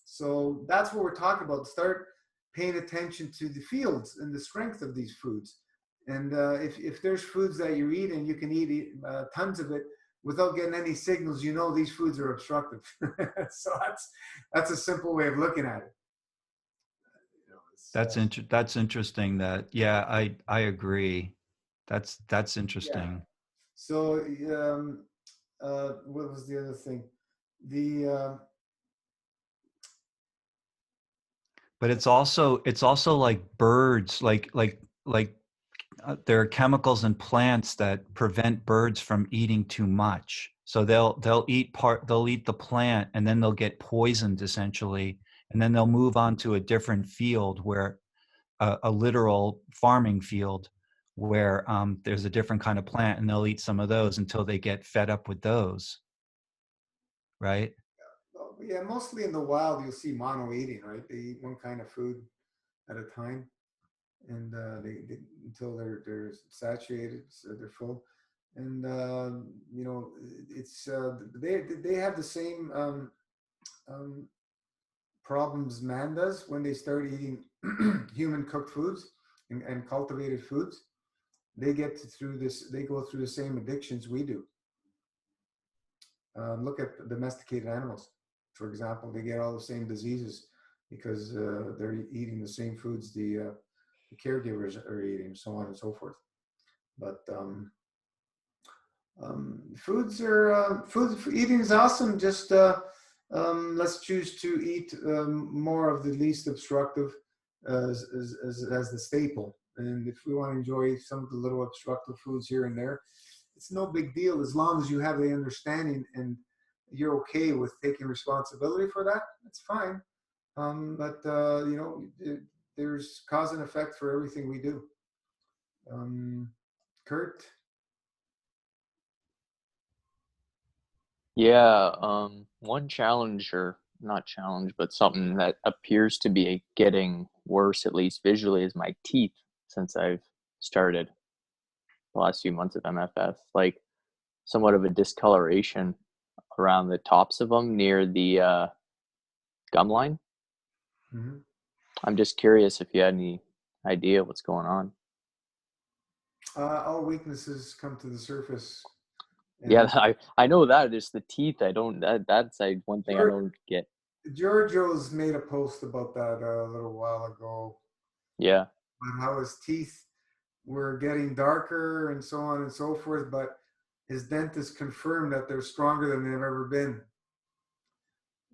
So that's what we're talking about. Start paying attention to the fields and the strength of these foods. And if there's foods that you eat and you can eat tons of it without getting any signals, you know these foods are obstructive. So that's a simple way of looking at it. You know, That's interesting. That yeah, I agree. That's interesting. yeah. So what was the other thing? The But it's also like birds, like there are chemicals in plants that prevent birds from eating too much. So they'll eat the plant and then they'll get poisoned essentially, and then they'll move on to a different field where a literal farming field where there's a different kind of plant, and they'll eat some of those until they get fed up with those, right? yeah, mostly in the wild you'll see mono eating, right? They eat one kind of food at a time, and they until they're saturated, so they're full. And you know, it's they have the same um, problems man does when they start eating human cooked foods and cultivated foods. They through this. They go through the same addictions we do. Look at domesticated animals, for example. They get all the same diseases because they're eating the same foods the caregivers are eating, so on and so forth. But foods eating is awesome. Just let's choose to eat more of the least obstructive as the staple. And if we want to enjoy some of the little obstructive foods here and there, it's no big deal as long as you have the understanding and you're okay with taking responsibility for that. That's fine. But you know, there's cause and effect for everything we do. Kurt. Yeah, one challenge, or not challenge, but something that appears to be getting worse, at least visually, is my teeth since I've started the last few months of MFS. Like somewhat of a discoloration around the tops of them near the gum line. Mm-hmm. I'm just curious if you had any idea what's going on. All weaknesses come to the surface. Yeah, I know that. It's the teeth. I don't. That's one thing I don't get. Giorgio's made a post about that a little while ago. Yeah. About how his teeth were getting darker and so on and so forth, but his dentist confirmed that they're stronger than they've ever been.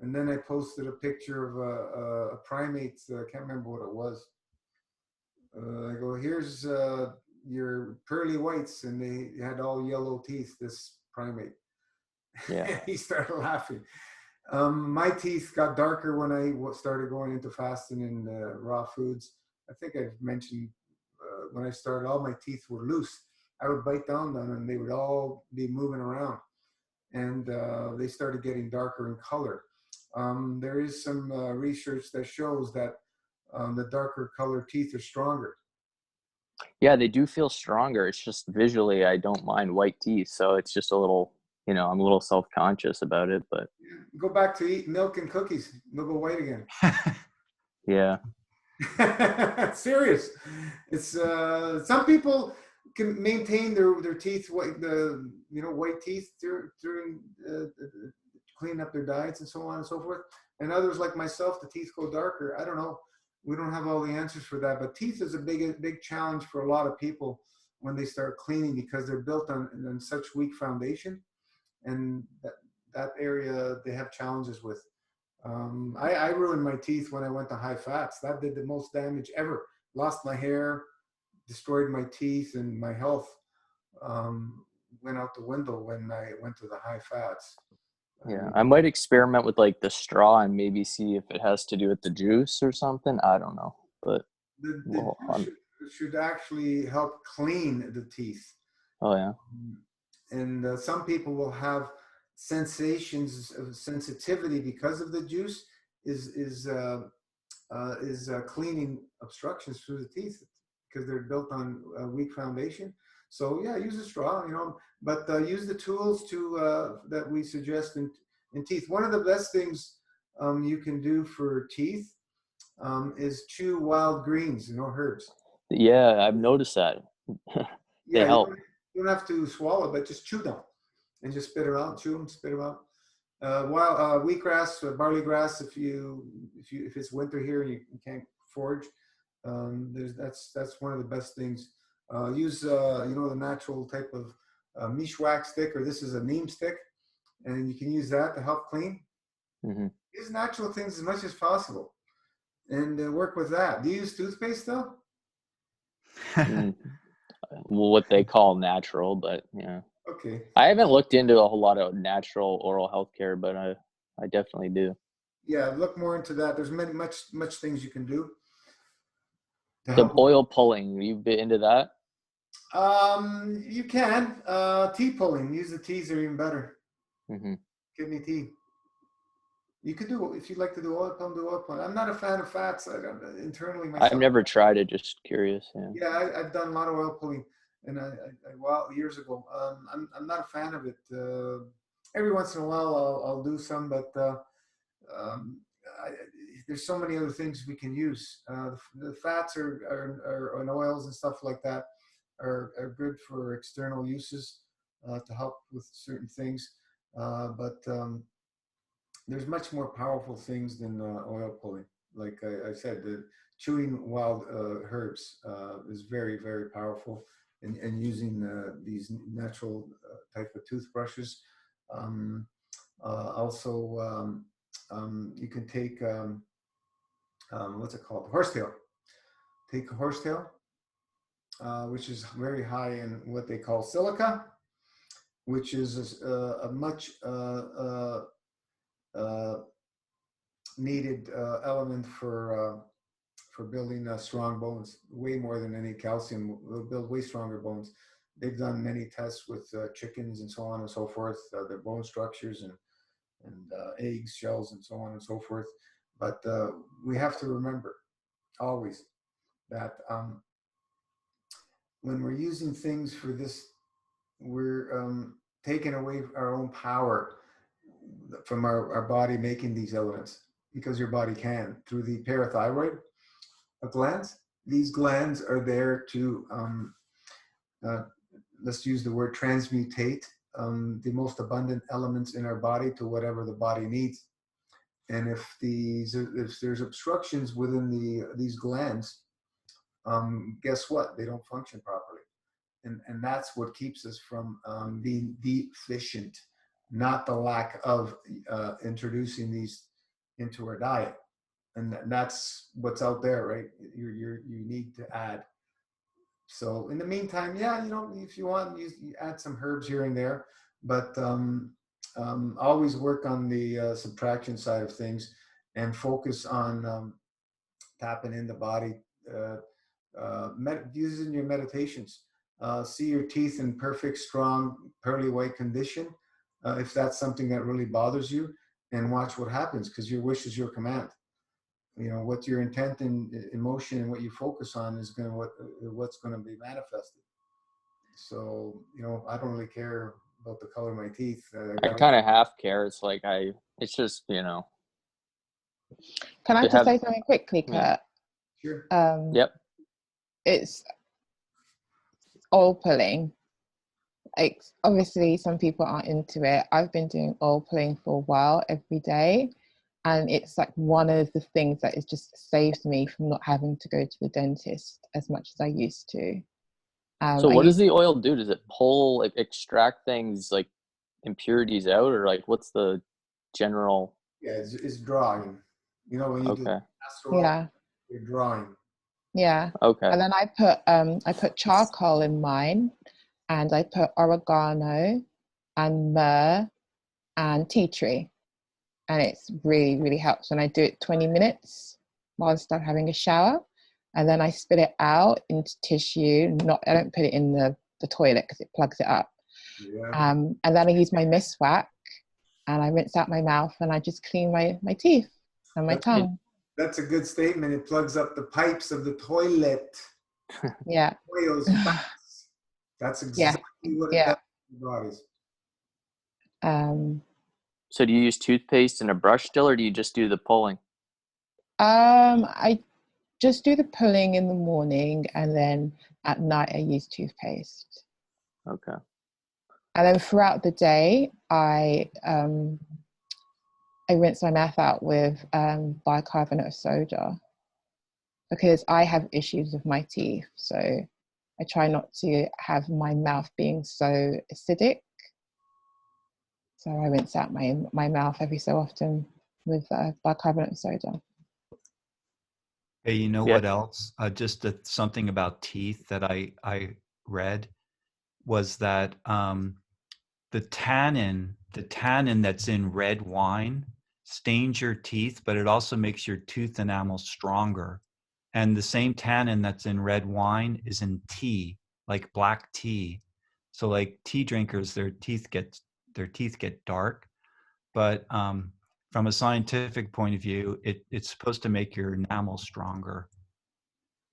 And then I posted a picture of a primate. I can't remember what it was. I go, here's your pearly whites, and they had all yellow teeth. This primate. Yeah. He started laughing. My teeth got darker when I started going into fasting and raw foods. I think I've mentioned when I started, all my teeth were loose. I would bite down on them and they would all be moving around. And they started getting darker in color. there is some research that shows that the darker colored teeth are stronger. Yeah, they do feel stronger. It's just visually, I don't mind white teeth, so it's just a little, I'm a little self-conscious about it, but Go back to eat milk and cookies. They'll go white again. yeah. Serious. It's some people can maintain their teeth white, white teeth during cleaning up their diets and so on and so forth. And others like myself, the teeth go darker. I don't know. We don't have all the answers for that, but teeth is a big challenge for a lot of people when they start cleaning because they're built on such weak foundation, and that area they have challenges with. I ruined my teeth when I went to high fats. That did the most damage ever. Lost my hair, destroyed my teeth, and my health went out the window when I went to the high fats. Yeah, I might experiment with like the straw and maybe see if it has to do with the juice or something. I don't know, but the well, juice should actually help clean the teeth. Oh yeah. And some people will have sensations of sensitivity because of the juice is cleaning obstructions through the teeth because they're built on a weak foundation. So yeah, use a straw, but use the tools that we suggest in teeth. One of the best things you can do for teeth is chew wild greens, herbs. Yeah, I've noticed that. They help. You don't have to swallow, but just chew them and just spit them out. Chew them, spit them out. Wheatgrass, barley grass. If it's winter here and you can't forage, that's one of the best things. Use the natural type of mishwak stick, or this is a neem stick, and you can use that to help clean. Mm-hmm. Use natural things as much as possible, and work with that. Do you use toothpaste though? Well, what they call natural, but yeah. Okay. I haven't looked into a whole lot of natural oral health care, but I definitely do. Yeah, look more into that. There's much things you can do. The oil pulling, you've been into that? You can. Tea pulling. Use the teas are even better. Mm-hmm. Kidney tea. You could do, if you'd like to do oil pulling, do oil pulling. I'm not a fan of fats. Internally myself. I've never tried it. Just curious. Yeah, I've done a lot of oil pulling, and years ago. I'm not a fan of it. Every once in a while, I'll do some, but there's so many other things we can use. The fats and oils and stuff like that are good for external uses to help with certain things, but there's much more powerful things than oil pulling. Like I said, the chewing wild herbs is very, very powerful, and using these natural type of toothbrushes. Also, you can take what's it called? Horsetail. Take horsetail, which is very high in what they call silica, which is a much needed element for building strong bones. Way more than any calcium. Will build way stronger bones. They've done many tests with chickens and so on and so forth, their bone structures and eggs, shells, and so on and so forth. But we have to remember always that when we're using things for this, we're taking away our own power from our body making these elements, because your body can through the parathyroid glands. These glands are there to let's use the word transmutate the most abundant elements in our body to whatever the body needs. And if there's obstructions within these glands, guess what? They don't function properly, and that's what keeps us from being deficient, not the lack of introducing these into our diet. And that's what's out there, right? You need to add. So in the meantime, yeah, if you want, you add some herbs here and there, but always work on the subtraction side of things and focus on tapping in the body, using your meditations. See your teeth in perfect, strong, pearly white condition. If that's something that really bothers you, and watch what happens, because your wish is your command. You know, what your intent and emotion and what you focus on is going to what's going to be manifested. So, you know, I don't really care about the color of my teeth. I kind of half care. It's like it's just, you know. Can I They just have- say something quickly, Kurt? Yeah. Sure. Yep. It's oil pulling. Like, obviously, some people aren't into it. I've been doing oil pulling for a while every day. And it's like one of the things that has just saved me from not having to go to the dentist as much as I used to. So what does the oil do? Does it pull, like, extract things like impurities out, or like what's the general? Yeah, it's drawing. You know, when you do Okay. castor oil, Yeah. you're drawing. Yeah. Okay. And then I put charcoal in mine, and I put oregano and myrrh and tea tree. And it's really, really helps. And I do it 20 minutes whilst I'm having a shower. And then I spit it out into tissue. I don't put it in the toilet because it plugs it up. Yeah. And then I use my miswak and I rinse out my mouth and I just clean my teeth and my tongue. That's a good statement. It plugs up the pipes of the toilet. Yeah. Oils, fats. That's exactly what it does to the bodies. So do you use toothpaste and a brush still, or do you just do the pulling? I just do the pulling in the morning, and then at night I use toothpaste. Okay. And then throughout the day, I rinse my mouth out with bicarbonate of soda because I have issues with my teeth. So I try not to have my mouth being so acidic. So I rinse out my mouth every so often with bicarbonate of soda. Hey, you know what else? Just something about teeth that I read was that the tannin that's in red wine stains your teeth, but it also makes your tooth enamel stronger. And the same tannin that's in red wine is in tea, like black tea. So like tea drinkers, their teeth get dark. But from a scientific point of view, it's supposed to make your enamel stronger.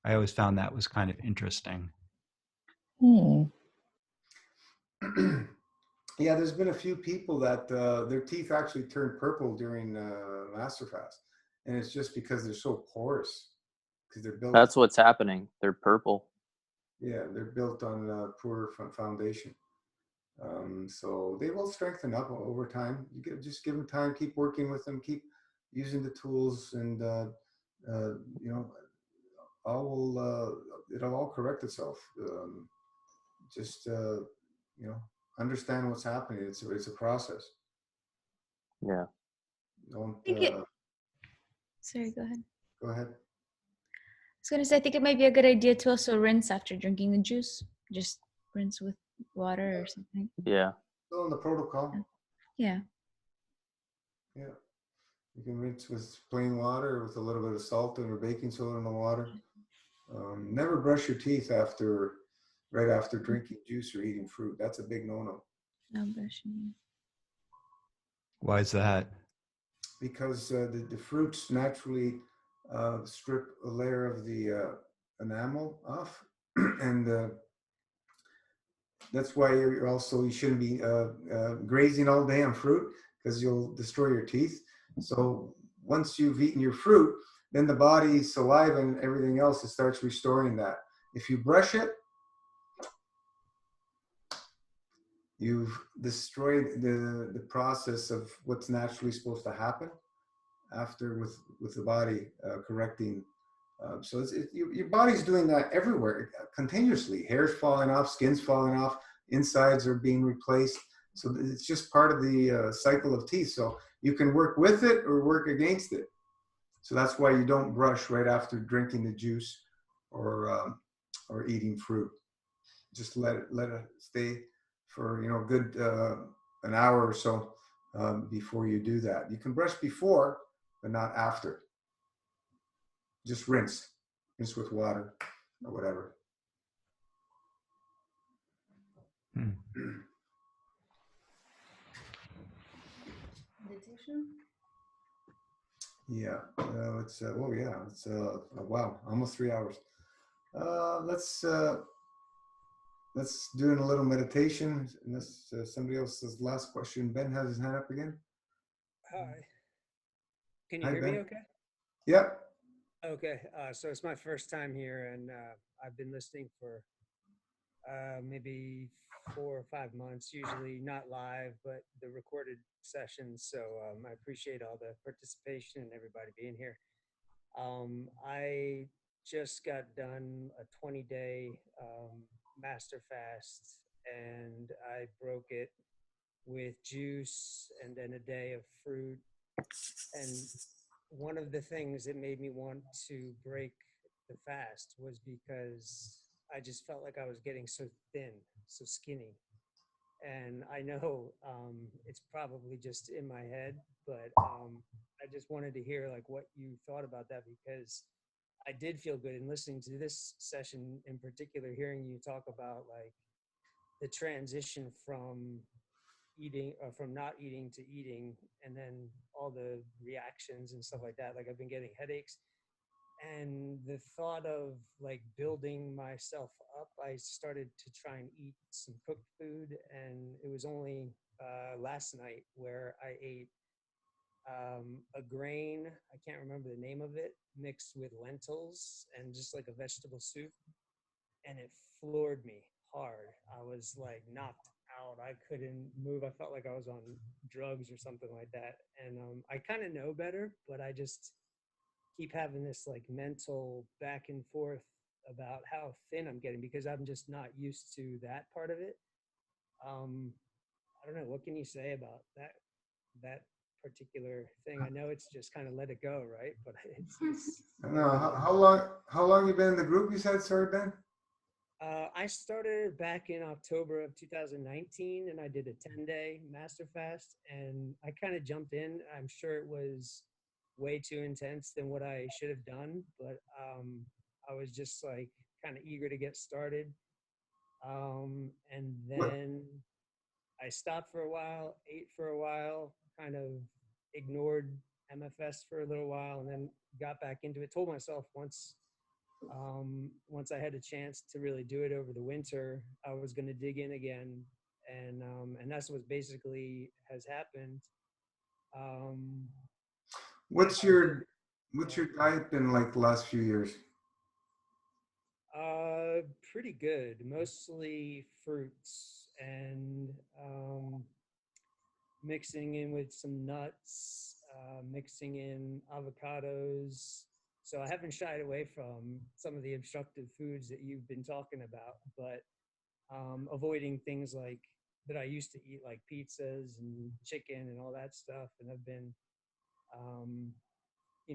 I always found that was kind of interesting. Yeah, there's been a few people that their teeth actually turned purple during Master Fast, and it's just because they're so porous. Because they're built. That's what's happening. They're purple. Yeah, they're built on poor foundation. So they will strengthen up over time. Just give them time. Keep working with them. Keep using the tools, and you know, it'll all correct itself. Just you know, understand what's happening. It's a process. Yeah. Don't. Sorry, go ahead. Go ahead. I was gonna say, I think it might be a good idea to also rinse after drinking the juice. Just rinse with water or something. Yeah. Still in the protocol. Yeah. Yeah. You can rinse with plain water with a little bit of salt or baking soda in the water. Never brush your teeth right after drinking juice or eating fruit. That's a big no-no. No brushing. Why is that? Because the fruits naturally strip a layer of the enamel off, and that's why you shouldn't be grazing all day on fruit, because you'll destroy your teeth. So once you've eaten your fruit, then the body's saliva and everything else, it starts restoring that. If you brush it, you've destroyed the process of what's naturally supposed to happen after with the body correcting. So your body's doing that everywhere continuously. Hair's falling off, skin's falling off, insides are being replaced. So it's just part of the cycle of teeth. So you can work with it or work against it. So that's why you don't brush right after drinking the juice or eating fruit. Just let it stay for good an hour or so before you do that. You can brush before, but not after. Just rinse with water or whatever. Meditation? Yeah. It's oh yeah. It's wow, almost 3 hours. Let's do a little meditation. Unless somebody else's last question. Ben has his hand up again. Hi. Can you Hi, hear me Ben. okay? Yep. Okay. So it's my first time here, and I've been listening for maybe 4 or 5 months, usually not live, but the recorded sessions. So I appreciate all the participation and everybody being here. I just got done a 20-day master fast, and I broke it with juice and then a day of fruit. And one of the things that made me want to break the fast was because I just felt like I was getting so thin, so skinny. And I know it's probably just in my head, but I just wanted to hear like what you thought about that, because I did feel good in listening to this session in particular, hearing you talk about like the transition from eating from not eating to eating, and then all the reactions and stuff like that. Like I've been getting headaches, and the thought of like building myself up, I started to try and eat some cooked food, and it was only last night where I ate a grain, I can't remember the name of it, mixed with lentils and just like a vegetable soup, and it floored me hard. I was like knocked out. I couldn't move. I felt like I was on drugs or something like that. And I kind of know better, but I just keep having this like mental back and forth about how thin I'm getting, because I'm just not used to that part of it. Um, I don't know. What can you say about that particular thing? I know it's just kind of let it go, right? But it's No, how long you been in the group? You said, sorry, Ben. I started back in October of 2019, and I did a 10-day master fast, and I kind of jumped in. I'm sure it was way too intense than what I should have done, but I was just like kind of eager to get started. And What? then I stopped for a while, ate for a while, kind of ignored MFS for a little while, and then got back into it. Told myself once I had a chance to really do it over the winter, I was going to dig in again, and that's what basically has happened. Um, What's I did, your what's your diet been like the last few years? pretty good, mostly fruits and mixing in with some nuts, mixing in avocados. So I haven't shied away from some of the obstructive foods that you've been talking about, but avoiding things like that I used to eat, like pizzas and chicken and all that stuff. And I've been, um,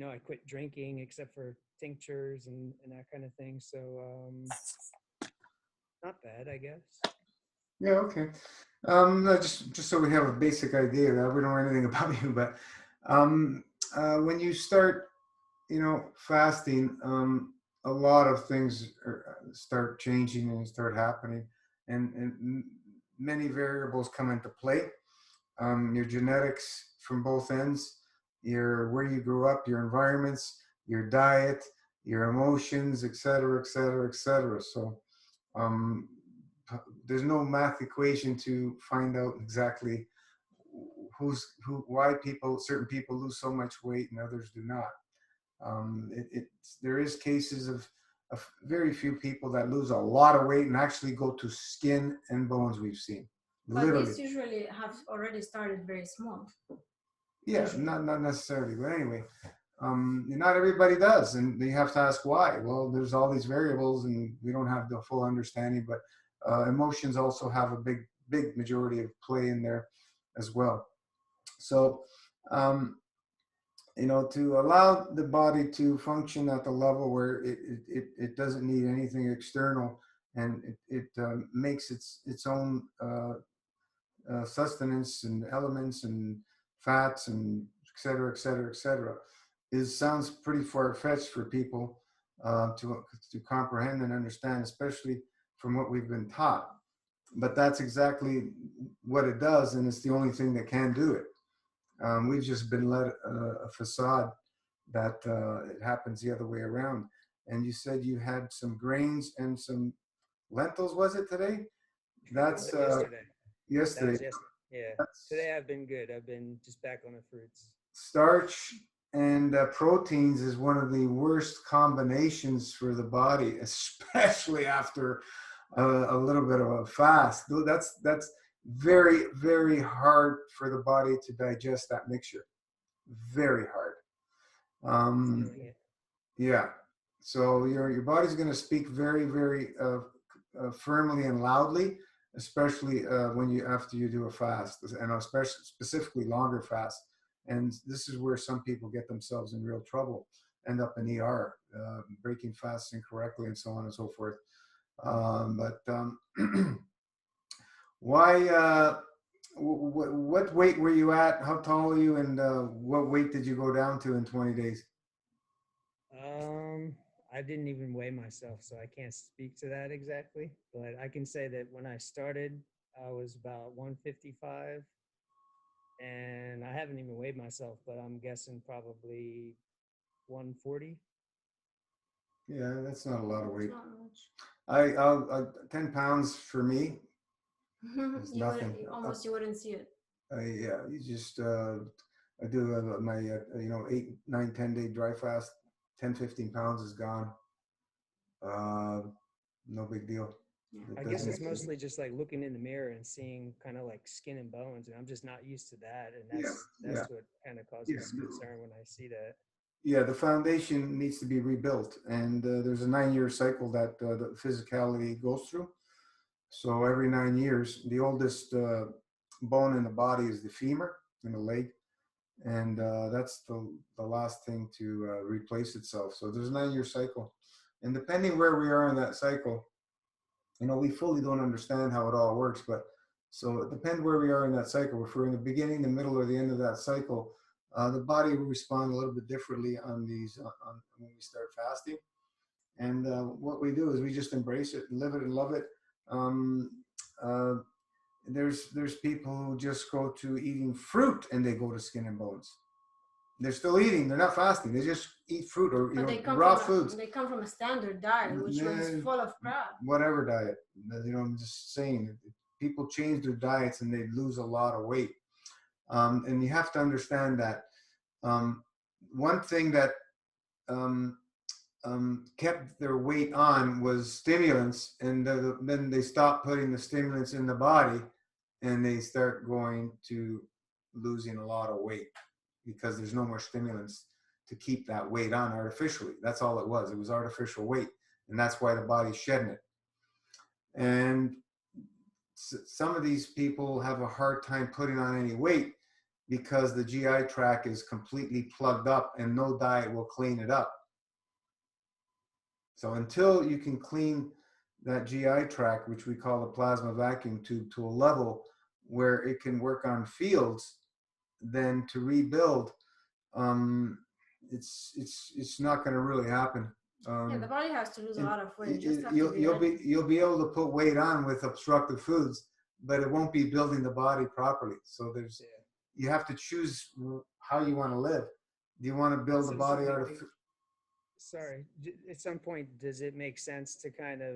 I quit drinking except for tinctures and that kind of thing. So not bad, I guess. Yeah, okay. No, just so we have a basic idea that we don't know anything about you, but um, when you start, fasting, a lot of things start changing and start happening, and many variables come into play. Your genetics from both ends, your where you grew up, your environments, your diet, your emotions, et cetera, et cetera, et cetera. So um, there's no math equation to find out exactly why certain people lose so much weight and others do not. There is cases of very few people that lose a lot of weight and actually go to skin and bones. We've seen But literally. these usually have already started very small. Yeah, Usually. not necessarily, but anyway, not everybody does, and you have to ask why. Well, there's all these variables, and we don't have the full understanding. But emotions also have a big majority of play in there as well. So, um, to allow the body to function at the level where it doesn't need anything external, and it makes its own sustenance and elements and fats and et cetera, et cetera, et cetera, sounds pretty far-fetched for people to comprehend and understand, especially from what we've been taught. But that's exactly what it does, and it's the only thing that can do it. We've just been led a facade that it happens the other way around. And you said you had some grains and some lentils, was it today? That's Yesterday. That yesterday. was yesterday. Yeah. That's Today I've been good. I've been just back on the fruits. starch and proteins is one of the worst combinations for the body, especially after a little bit of a fast. That's very, very hard for the body to digest that mixture. Very hard. Feeling it. Yeah. So your body's going to speak very, very firmly and loudly, especially when you after you do a fast, and especially specifically longer fast. And this is where some people get themselves in real trouble, end up in ER, breaking fasts incorrectly, and so on and so forth. But why? What weight were you at? How tall are you? And what weight did you go down to in 20 days? I didn't even weigh myself, so I can't speak to that exactly. But I can say that when I started, I was about 155, and I haven't even weighed myself, but I'm guessing probably 140. Yeah, that's not a lot of weight. Not much. I 10 pounds for me is You nothing. almost you wouldn't see it. Yeah, you just I do my 8, 9, 10 day dry fast. 10, 15 pounds is gone. No big deal. Yeah. It I guess it's doesn't- mostly just like looking in the mirror and seeing kind of like skin and bones, and I'm just not used to that, and that's what kind of causes Yeah. concern when I see that. Yeah, the foundation needs to be rebuilt, and there's a 9-year cycle that the physicality goes through. So every 9 years, the oldest bone in the body is the femur in the leg, and that's the last thing to replace itself. So there's a 9-year cycle, and depending where we are in that cycle, we fully don't understand how it all works, but so it depends where we are in that cycle. If we're in the beginning, the middle, or the end of that cycle, the body will respond a little bit differently on these on when we start fasting. And what we do is we just embrace it, live it, and love it. Um, uh, there's people who just go to eating fruit and they go to skin and bones. They're still eating. They're not fasting. They just eat fruit or But they come raw from foods. they come from a standard diet, which was Yeah. full of crap. Whatever diet. I'm just saying, people change their diets and they lose a lot of weight. And you have to understand that one thing that kept their weight on was stimulants, and then they stop putting the stimulants in the body, and they start going to losing a lot of weight because there's no more stimulants to keep that weight on artificially. That's all it was. It was artificial weight, and that's why the body's shedding it. And some of these people have a hard time putting on any weight because the GI tract is completely plugged up and no diet will clean it up. So until you can clean that GI tract, which we call the plasma vacuum tube, to a level where it can work on fields, then to rebuild, it's not going to really happen. Yeah, the body has to lose a lot of weight. Just have you'll, to be you'll ready. be you'll be able to put weight on with obstructive foods, but it won't be building the body properly. So there's you have to choose how you want to live. Do you want to build the body Sorry, at some point, does it make sense to kind of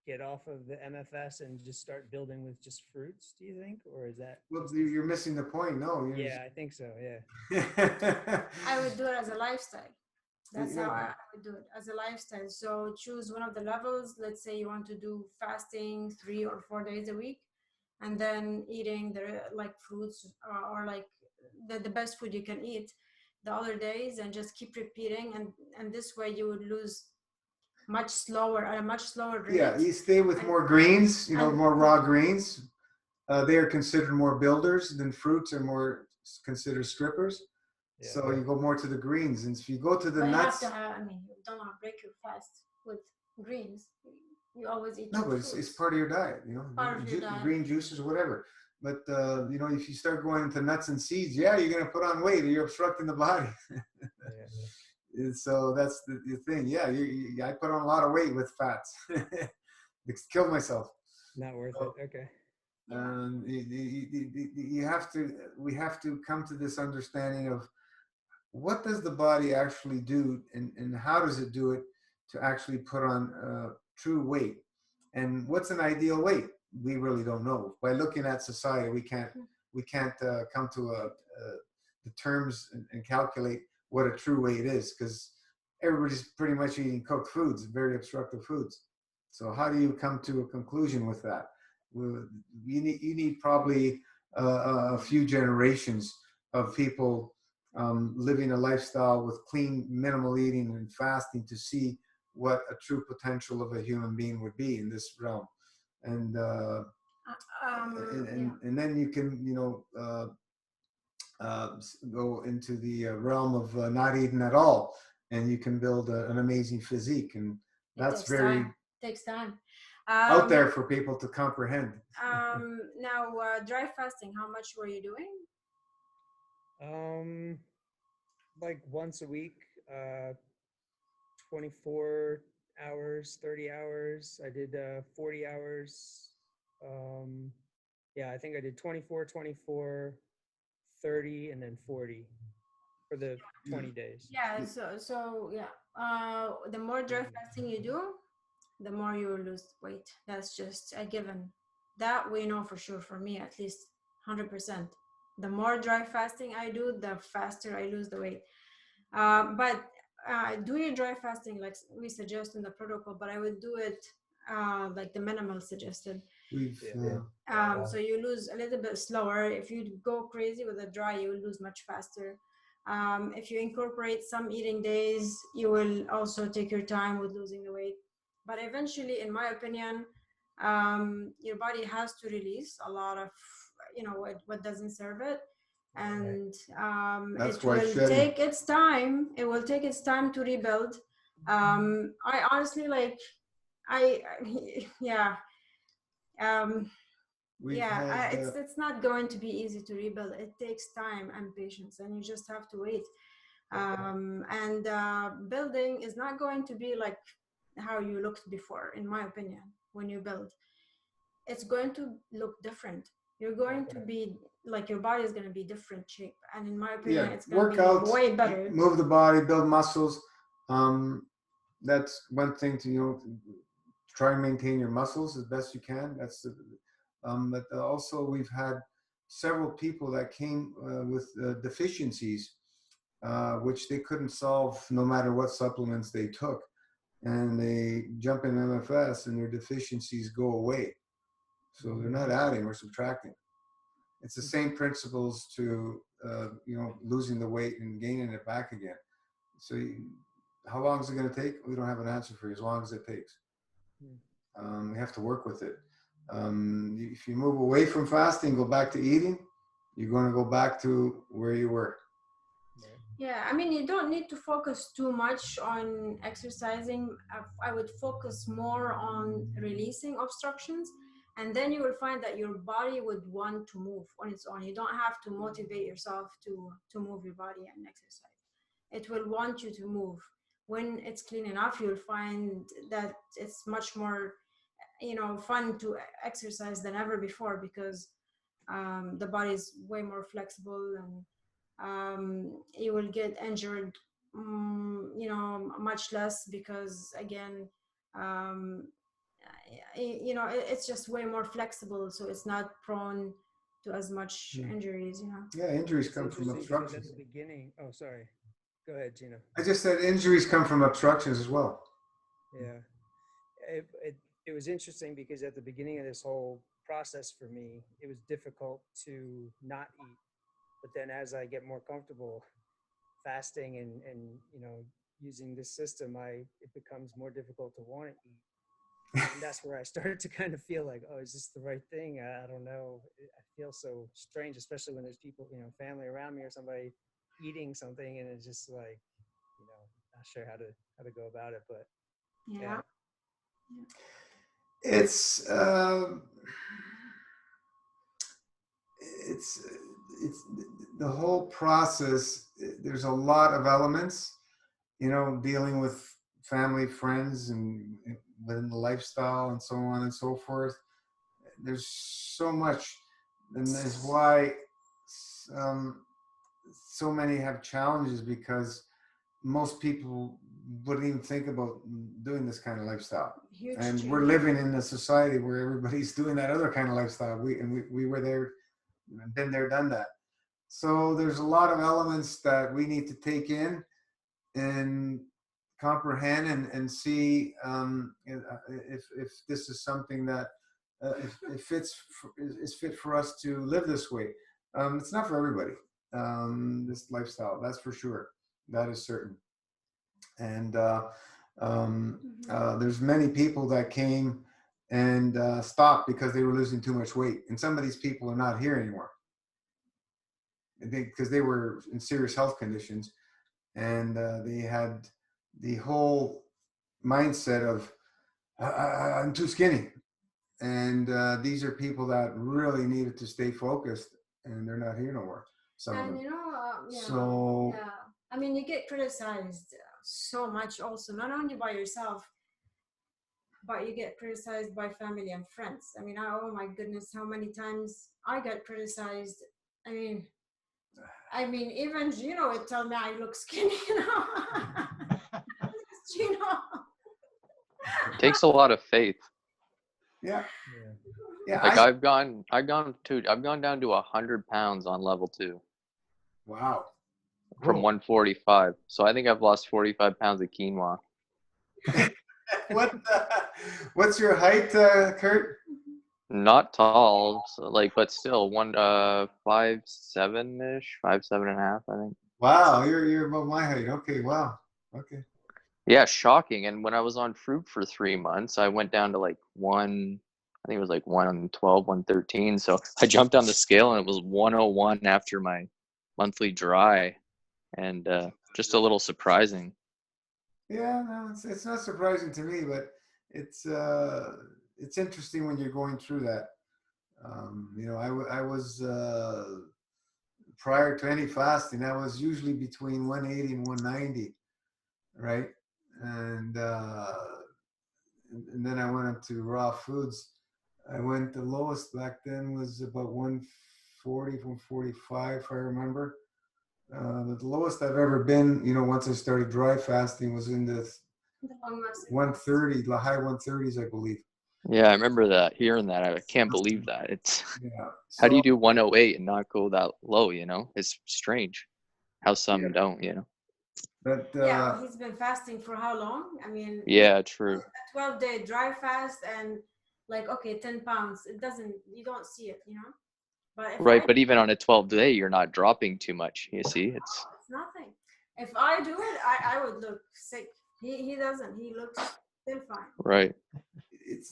get off of the MFS and just start building with just fruits, do you think? Or is that? Well, you're missing the point. No. Yeah, I think so. Yeah. I would do it as a lifestyle. That's Yeah. how I would do it, as a lifestyle. So choose one of the levels. Let's say you want to do fasting 3 or 4 days a week, and then eating the like fruits or like the best food you can eat the other days, and just keep repeating. And this way you would lose much slower at a much slower rate. Yeah, you stay with more greens, more raw greens. They are considered more builders than fruits are more considered strippers. Yeah. So you go more to the greens. And if you go to the But nuts. you have to you don't want to break your fast with greens. You always eat. No, but it's part of your diet, Part of your diet. green juices, whatever. But, if you start going into nuts and seeds, you're going to put on weight or you're obstructing the body. And so that's the thing. Yeah, I put on a lot of weight with fats. Killed myself. Not worth it. Okay. We have to come to this understanding of what does the body actually do, and how does it do it to actually put on true weight? And what's an ideal weight? We really don't know. By looking at society, we can't come to the terms and calculate what a true weight is, because everybody's pretty much eating cooked foods, very obstructive foods. So how do you come to a conclusion with that? You need probably a few generations of people living a lifestyle with clean, minimal eating and fasting to see what a true potential of a human being would be in this realm. And and then you can, you know, go into the realm of not eating at all, and you can build an amazing physique. And that's very takes time. out there for people to comprehend. Now, dry fasting, how much were you doing? Like once a week, 24 hours, 30 hours. I did 40 hours. Yeah, I think I did 24, 24, 30, and then 40 for the 20 days. Yeah, so yeah, the more dry fasting you do, the more you will lose weight. That's just a given. That we know for sure, for me at least, 100%. The more dry fasting I do, the faster I lose the weight. But do your dry fasting like we suggest in the protocol, but I would do it like the minimal suggested. So you lose a little bit slower. If you go crazy with the dry, you will lose much faster. If you incorporate some eating days, you will also take your time with losing the weight. But eventually, in my opinion, your body has to release a lot of, you know, what doesn't serve it. And it will take its time. It will take its time to rebuild. I honestly it's not going to be easy to rebuild. It takes time and patience, and you just have to wait. And building is not going to be like how you looked before, in my opinion. When you build, it's going to look different. You're going to be like, your body is going to be different shape, and in my opinion, it's going to be way better. Move the body, build muscles. That's one thing to, you know, try and maintain your muscles as best you can. That's the but also we've had several people that came with deficiencies which they couldn't solve no matter what supplements they took, and they jump in MFS and their deficiencies go away. So they're not adding or subtracting. It's the same principles to you know, losing the weight and gaining it back again. So how long is it going to take? We don't have an answer for you. As long as it takes. We have to work with it. If you move away from fasting, go back to eating, you're going to go back to where you were. Yeah, I mean, you don't need to focus too much on exercising. I would focus more on releasing obstructions, and then you will find that your body would want to move on its own. You don't have to motivate yourself to move your body and exercise. It will want you to move. When it's clean enough, you'll find that it's much more, you know, fun to exercise than ever before, because the body is way more flexible, and you will get injured, you know, much less, because again, you know, it's just way more flexible, so it's not prone to as much injuries, you know. Yeah, injuries come from obstructions. At the beginning, oh, sorry. Go ahead, Gina. I just said injuries come from obstructions as well. Yeah. It was interesting because at the beginning of this whole process for me, it was difficult to not eat. But then as I get more comfortable fasting and you know, using this system, it becomes more difficult to want to eat. And that's where I started to kind of feel like, oh, is this the right thing? I don't know. I feel so strange, especially when there's people, you know, family around me or somebody eating something, and it's just like, you know, not sure how to go about it. But yeah. It's the whole process. There's a lot of elements, you know, dealing with family, friends, and within the lifestyle and so on and so forth. There's so much, and that's why so many have challenges because most people wouldn't even think about doing this kind of lifestyle. Huge And change. we're living in a society where everybody's doing that other kind of lifestyle. We were there, been there, done that. So there's a lot of elements that we need to take in and comprehend and see if this is something that if is fit for us to live this way. It's not for everybody. This lifestyle, that's for sure. That is certain. And there's many people that came and stopped because they were losing too much weight. And some of these people are not here anymore because they were in serious health conditions, and they had the whole mindset of I'm too skinny. And these are people that really needed to stay focused, and they're not here no more. Some of And them. you know, So yeah. I mean, you get criticized so much also, not only by yourself, but you get criticized by family and friends. I mean, oh my goodness, how many times I got criticized. I mean, even Gino would tell me I look skinny, you know. Gino. It takes a lot of faith. yeah, Yeah. yeah. Like I've gone down to 100 pounds on level 2 Wow. from 145. So I think I've lost 45 pounds of quinoa. What's your height, Kurt? Not tall, so but still 5'7" ish, 5'7.5", I think. Wow, you're above my height. Okay, wow. Okay. Yeah, shocking. And when I was on fruit for 3 months, I went down to I think it was 112, 113. So I jumped on the scale and it was 101 after my monthly dry, and just a little surprising. Yeah, no, it's not surprising to me, but it's interesting when you're going through that. I was prior to any fasting, I was usually between 180 and 190, right? And and then I went up to raw foods. The lowest back then was about 140, 145, if I remember. The lowest I've ever been, once I started dry fasting, was in the 130, the high 130s, I believe. Yeah, I remember that, hearing that. I can't believe that. Yeah. How do you do 108 and not go that low, It's strange how some don't, But Yeah, he's been fasting for how long? I mean, Yeah, true. a 12-day dry fast and 10 pounds. You don't see it, But if Right, but even on a 12-day, you're not dropping too much. You see, it's nothing. If I do it, I would look sick. He doesn't. He looks still fine. right.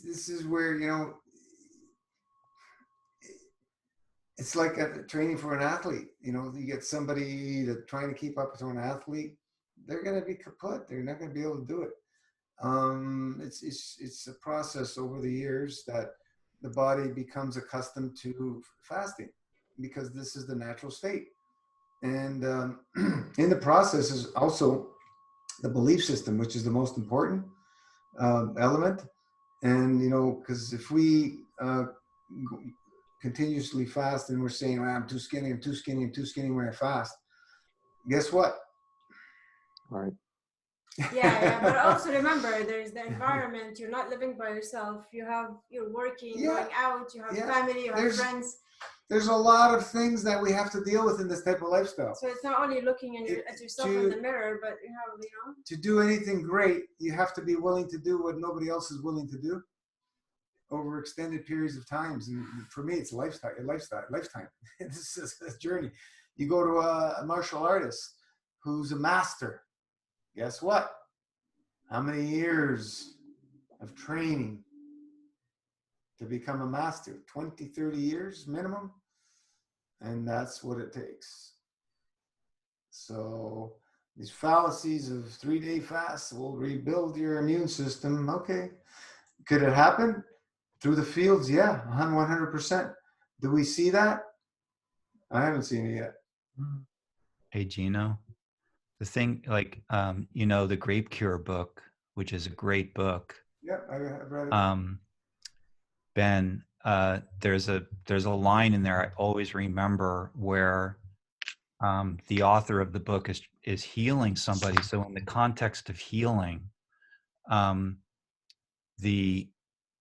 This is where, it's like training for an athlete. You get somebody that trying to keep up to an athlete, they're going to be kaput. They're not going to be able to do it. It's a process over the years that the body becomes accustomed to fasting, because this is the natural state. And in the process is also the belief system, which is the most important element. And because if we continuously fast and we're saying, I'm too skinny, I'm too skinny, I'm too skinny when I fast, guess what? Right. Yeah, but also remember, there's the environment. You're not living by yourself. You're working, going out, you have family, you have friends. There's a lot of things that we have to deal with in this type of lifestyle. So it's not only looking at yourself in the mirror, but you have, To do anything great, you have to be willing to do what nobody else is willing to do over extended periods of times. And for me, it's a lifetime. This is a journey. You go to a martial artist who's a master. Guess what? How many years of training to become a master? 20, 30 years minimum. And that's what it takes. So these fallacies of 3-day fasts will rebuild your immune system. Okay. Could it happen? Through the fields? Yeah, 100%. Do we see that? I haven't seen it yet. Hey, Gino, the thing, the Grape Cure book, which is a great book. Yeah, I've read it. Ben, there's a line in there I always remember where the author of the book is healing somebody. So in the context of healing,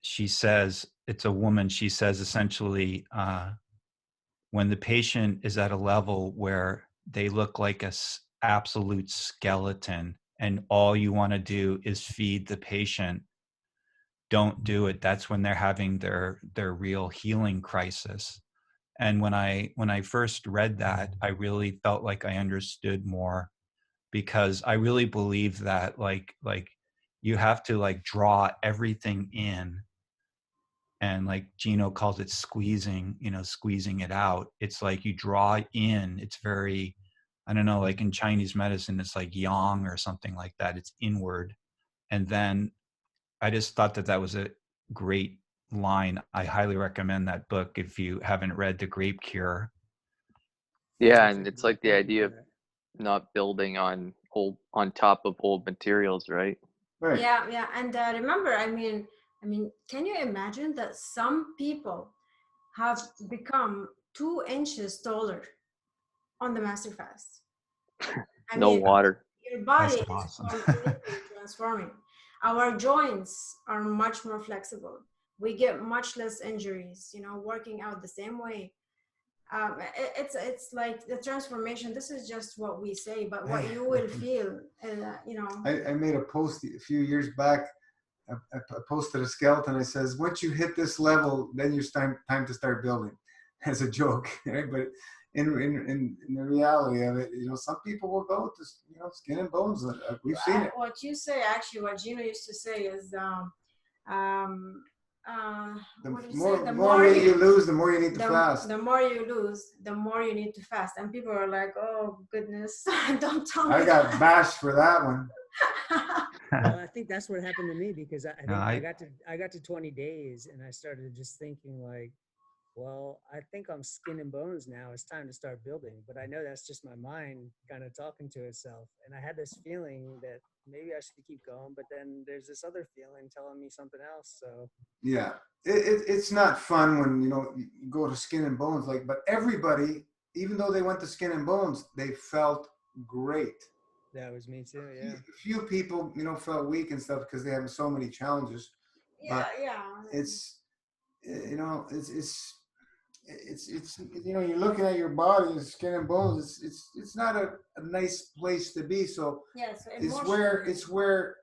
she says, it's a woman, she says essentially, when the patient is at a level where they look like a absolute skeleton and all you want to do is feed the patient, don't do it. That's when they're having their real healing crisis. And when I first read that, I really felt like I understood more, because I really believe that like you have to like draw everything in, and like Gino calls it squeezing, squeezing it out. It's like you draw in, it's very, I don't know, like in Chinese medicine, it's like yang or something like that. It's inward. And then I just thought that was a great line. I highly recommend that book if you haven't read The Grape Cure. Yeah, and it's like the idea of not building on top of old materials, right? Right. Yeah. And remember, I mean, can you imagine that some people have become 2 inches taller on the master fast? No water. Your body That's is awesome. completely transforming. Our joints are much more flexible. We get much less injuries, working out the same way. It's like the transformation. This is just what we say, but what you will feel, I made a post a few years back. I posted a skeleton. I says, once you hit this level, then it's time to start building, as a joke, right? But in the reality of it, some people will go to skin and bones. We've seen it. What you say, actually, what Gino used to say is, the more weight you lose, the more you need to fast. The more you lose, the more you need to fast. And people are like, oh goodness, don't tell me. I got bashed for that one. Well, I think that's what happened to me, because I got to 20 days and I started just thinking like, well, I think I'm skin and bones now. It's time to start building. But I know that's just my mind kind of talking to itself. And I had this feeling that maybe I should keep going, but then there's this other feeling telling me something else. So yeah, it's not fun when you go to skin and bones, but everybody, even though they went to skin and bones, they felt great. That was me too. Yeah. A few people, felt weak and stuff because they have so many challenges. Yeah. It's you're looking at your body and skin and bones. It's not a nice place to be. So yeah, it's where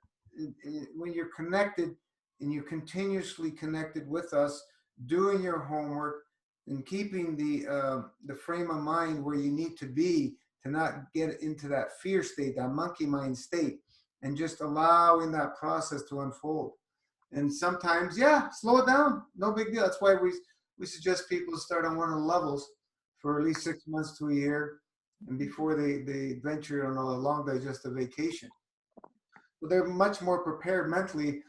when you're connected and you're continuously connected with us, doing your homework and keeping the frame of mind where you need to be, to not get into that fear state, that monkey mind state, and just allowing that process to unfold. And sometimes, slow it down. No big deal. That's why we suggest people to start on one of the levels for at least 6 months to a year, and before they venture on a long digestive vacation. But they're much more prepared mentally,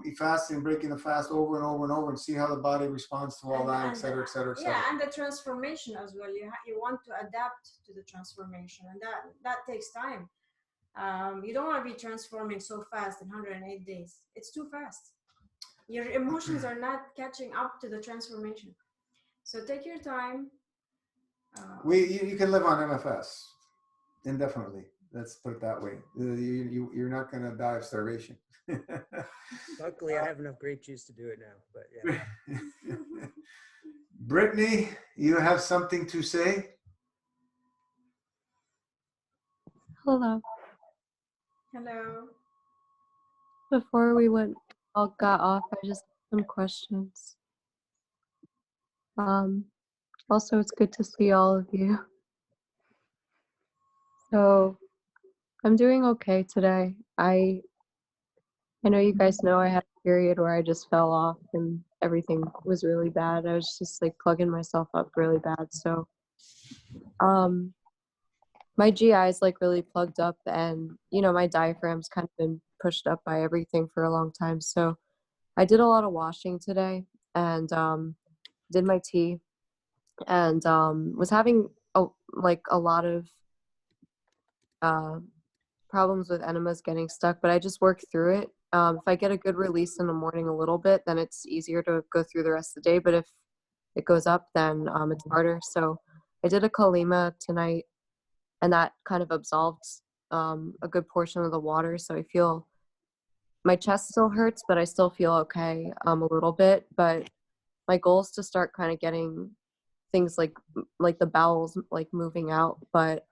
be fasting, breaking the fast over and over and over, and see how the body responds to all that, et cetera, et cetera, et cetera. Yeah, and the transformation as well. You want to adapt to the transformation, and that takes time. You don't want to be transforming so fast in 108 days. It's too fast. Your emotions are not catching up to the transformation. So take your time. You can live on MFS indefinitely. Let's put it that way. You're not going to die of starvation. Luckily, I have enough grape juice to do it now. But yeah. Brittany, you have something to say? Hello. Hello. Before we all got off, I just have some questions. Also, it's good to see all of you. So, I'm doing okay today. I know you guys know I had a period where I just fell off and everything was really bad. I was just like plugging myself up really bad. So, my GI is like really plugged up, and my diaphragm's kind of been pushed up by everything for a long time. So I did a lot of washing today, and did my tea, and was having a lot of problems with enemas getting stuck, but I just worked through it. If I get a good release in the morning a little bit, then it's easier to go through the rest of the day. But if it goes up, then it's harder. So I did a Kalima tonight, and that kind of absolved a good portion of the water. So I feel my chest still hurts, but I still feel okay a little bit. But my goal is to start kind of getting things like the bowels like moving out. But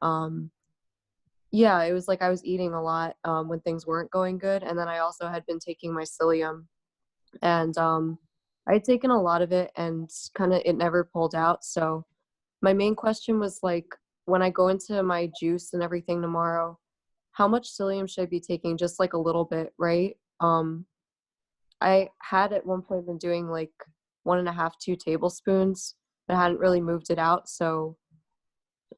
yeah, it was like I was eating a lot when things weren't going good, and then I also had been taking my psyllium, and I had taken a lot of it, and kind of it never pulled out. So my main question was like, when I go into my juice and everything tomorrow, how much psyllium should I be taking? Just like a little bit, right? I had at one point been doing like 1.5, 2 tablespoons, but I hadn't really moved it out. So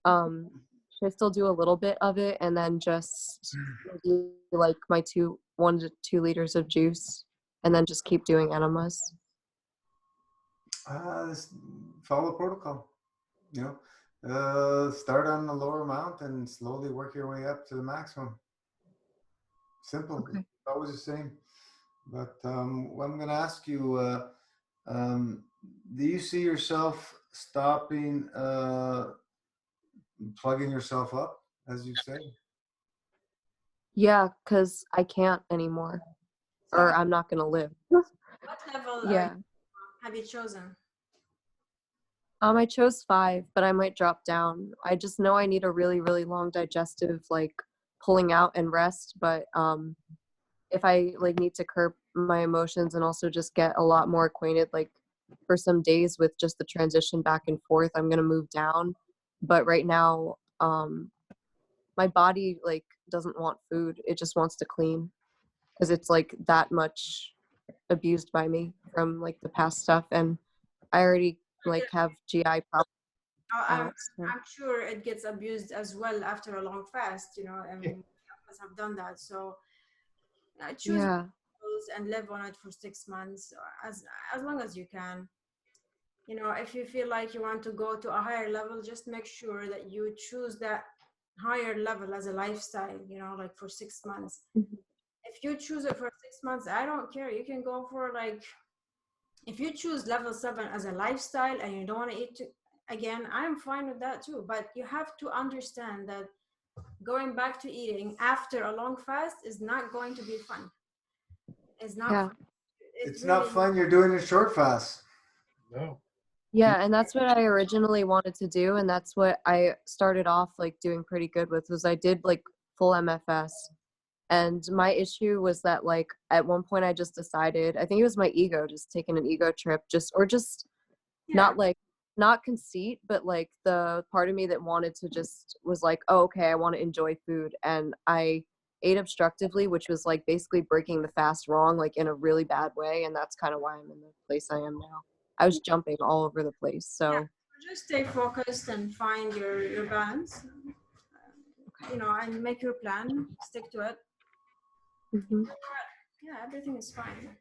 should I still do a little bit of it and then just do like my 1 to 2 liters of juice and then just keep doing enemas? Just follow protocol. Start on the lower amount and slowly work your way up to the maximum. Simple. Okay. It's always the same. But what I'm going to ask you, do you see yourself stopping plugging yourself up, as you say? Yeah, because I can't anymore, or I'm not going to live. What level Yeah. have you chosen? I chose 5, but I might drop down. I just know I need a really, really long digestive, like pulling out and rest. But if I like need to curb my emotions and also just get a lot more acquainted, like for some days with just the transition back and forth, I'm gonna move down. But right now, my body like doesn't want food. It just wants to clean because it's like that much abused by me from like the past stuff, and I already like have GI problems. I'm So. sure it gets abused as well after a long fast, I mean, many of us have done that. So choose Yeah. vegetables and live on it for 6 months, as long as you can. If you feel like you want to go to a higher level, just make sure that you choose that higher level as a lifestyle, like for 6 months. Mhm. If you choose it for 6 months, I don't care. You can go for like, if you choose level 7 as a lifestyle and you don't want to eat again, I'm fine with that too. But you have to understand that going back to eating after a long fast is not going to be fun. It's not Yeah. fun. It's not fun. You're doing a short fast. No. Yeah, and that's what I originally wanted to do, and that's what I started off like doing pretty good with, was I did like full MFS. And my issue was that like at one point I just decided, I think it was my ego just taking an ego trip, just Yeah. not conceit, but like the part of me that wanted to just was like, oh, okay, I want to enjoy food. And I ate obstructively, which was like basically breaking the fast wrong, like in a really bad way. And that's kind of why I'm in the place I am now. I was jumping all over the place. So just stay focused and find your balance, and make your plan, stick to it. mhm. Yeah, everything is fine.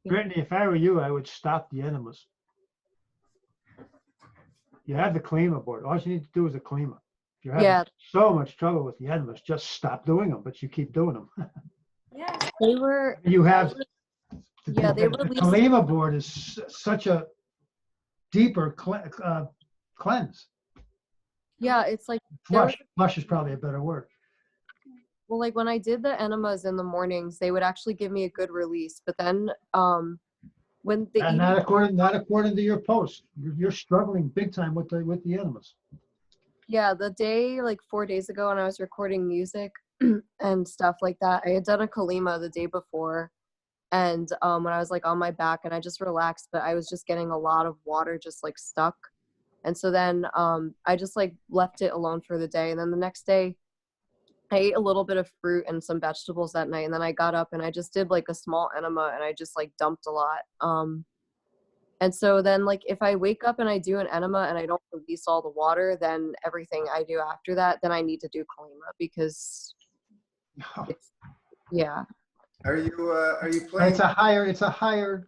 Brittany, if I were you, I would stop the enemas. You have the Klima board. All you need to do is a Klima. If you're having so much trouble with the enemas, just stop doing them, but you keep doing them. Yeah. They were. You have Yeah, they the released. Klima board is such a deeper cleanse. Yeah, it's like Flush is probably a better word. Well, like when I did the enemas in the mornings, they would actually give me a good release. But then when the And not according to your post. You're struggling big time with the enemas. Yeah, the day like 4 days ago when I was recording music and stuff like that, I had done a Kalima the day before. And when I was like on my back and I just relaxed, but I was just getting a lot of water just like stuck. And so then I just like left it alone for the day. And then the next day I ate a little bit of fruit and some vegetables that night. And then I got up and I just did like a small enema and I just like dumped a lot. And so then like if I wake up and I do an enema and I don't release all the water, then everything I do after that, then I need to do Kalima because it's, yeah. Are you playing? It's a higher,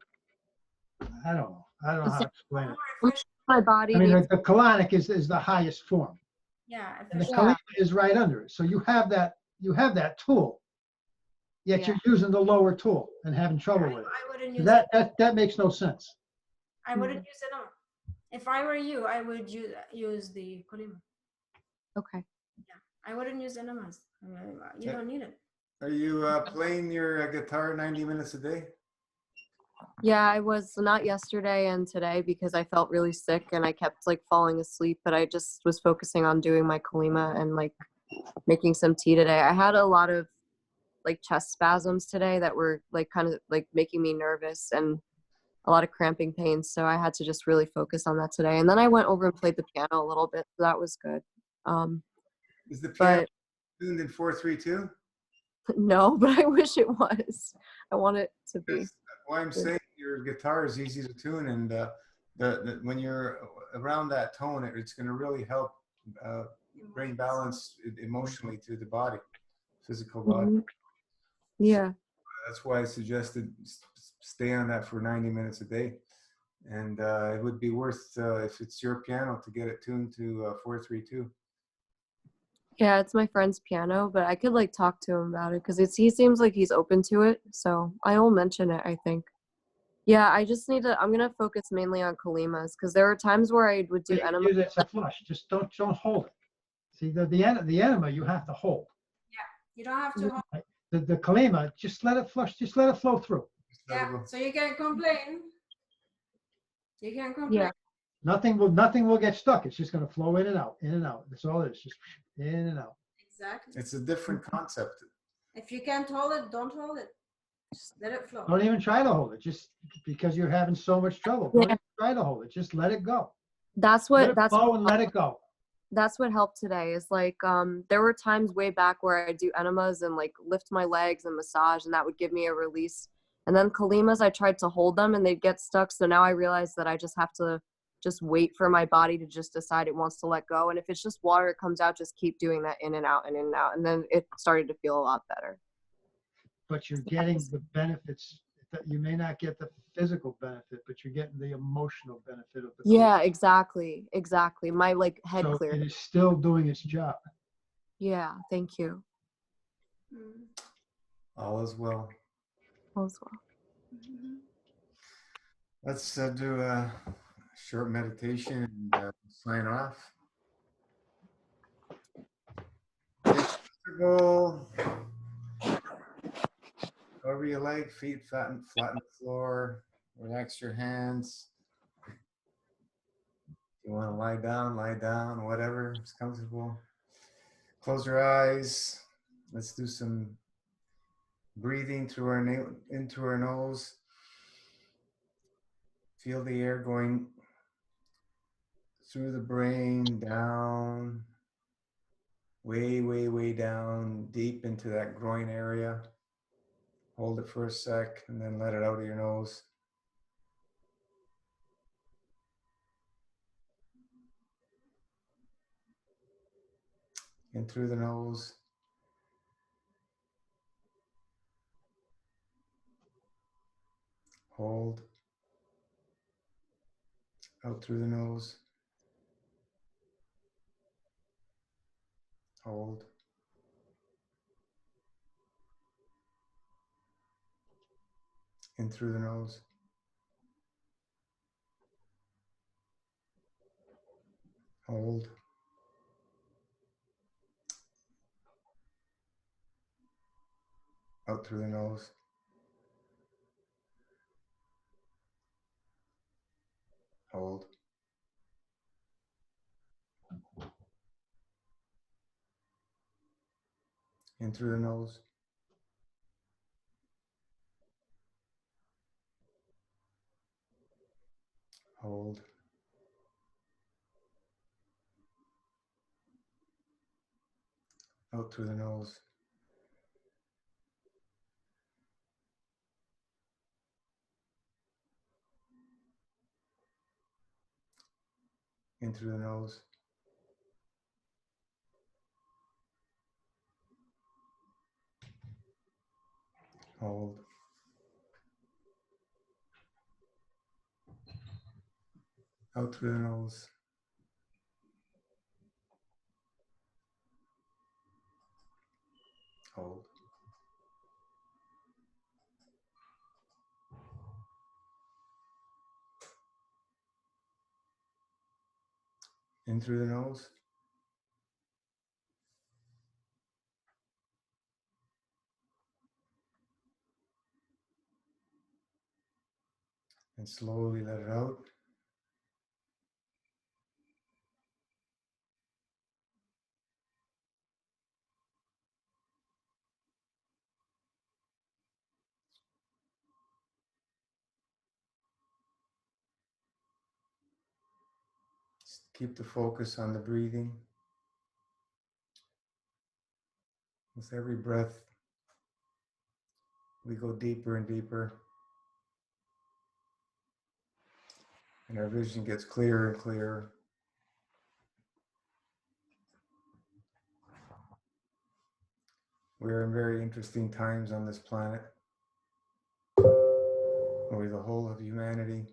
I don't know how to explain it. My body. I mean, the colonic is the highest form. Yeah. And the Kalima is right under it. So you have that tool, yet you're using the lower tool and having trouble with it. I wouldn't So use it. that makes no sense. I wouldn't use it on. If I were you, I would use the Kalima. Okay. I wouldn't use enemas. You don't need it. Are you playing your guitar 90 minutes a day? Yeah, I was not yesterday and today because I felt really sick and I kept like falling asleep, but I just was focusing on doing my Kalima and like making some tea today. I had a lot of like chest spasms today that were like kind of like making me nervous and a lot of cramping pains. So I had to just really focus on that today. And then I went over and played the piano a little bit. So that was good. Is the piano But tuned in 4-3-2? no, but I wish it was. I want it to be. That's why I'm saying your guitar is easy to tune, and when you're around that tone, it's going to really help bring balance emotionally to the body, physical body. Mhm. Yeah. That's why I suggested stay on that for 90 minutes a day. And it would be worth, if it's your piano, to get it tuned to 4-3-2. Yeah, it's my friend's piano, but I could like talk to him about it because he seems like he's open to it. So I will mention it, I think. Yeah, I just need to. I'm gonna focus mainly on Kalimas because there were times where I would do You can enema. use it to flush. Just don't hold it. See, the enema you have to hold. You don't have to hold. Right? The Kalima, just let it flush. Just let it flow through. Yeah. So you can complain. You can complain. Yeah. Nothing will get stuck. It's just going to flow in and out, in and out. That's all it is. Just in and out. Exactly. It's a different concept. If you can't hold it, don't hold it. Just let it flow. Don't even try to hold it. Just because you're having so much trouble. Yeah. Don't even try to hold it. Just let it go. That's Let what it that's flow and let it go. that's what helped today. Is like there were times way back where I do enemas and like lift my legs and massage, and that would give me a release. And then Kalimas, I tried to hold them and they'd get stuck. So now I realize that I just have to just wait for my body to just decide it wants to let go. And if it's just water, it comes out, just keep doing that in and out and in and out. And then it started to feel a lot better. But you're getting the benefits. That you may not get the physical benefit, but you're getting the emotional benefit of the Yeah, exactly. Exactly. My like head so cleared. it is still doing its job. Yeah, thank you. All is well. All is well. Let's do a short meditation and sign off. Get comfortable. Over your leg, feet flatten the floor. Relax your hands. If you want to lie down, whatever is comfortable. Close your eyes. Let's do some breathing through our into our nose. Feel the air going through the brain, down, way, way, way down, deep into that groin area. Hold it for a sec and then let it out of your nose. In through the nose. Hold. Out through the nose. Hold. In through the nose. Hold. Out through the nose. Hold. In through the nose. Hold. Out through the nose. In through the nose. Hold. Out through the nose. Hold. In through the nose. And slowly let it out. Just keep the focus on the breathing. With every breath, we go deeper and deeper. And our vision gets clearer and clearer. We are in very interesting times on this planet, where the whole of humanity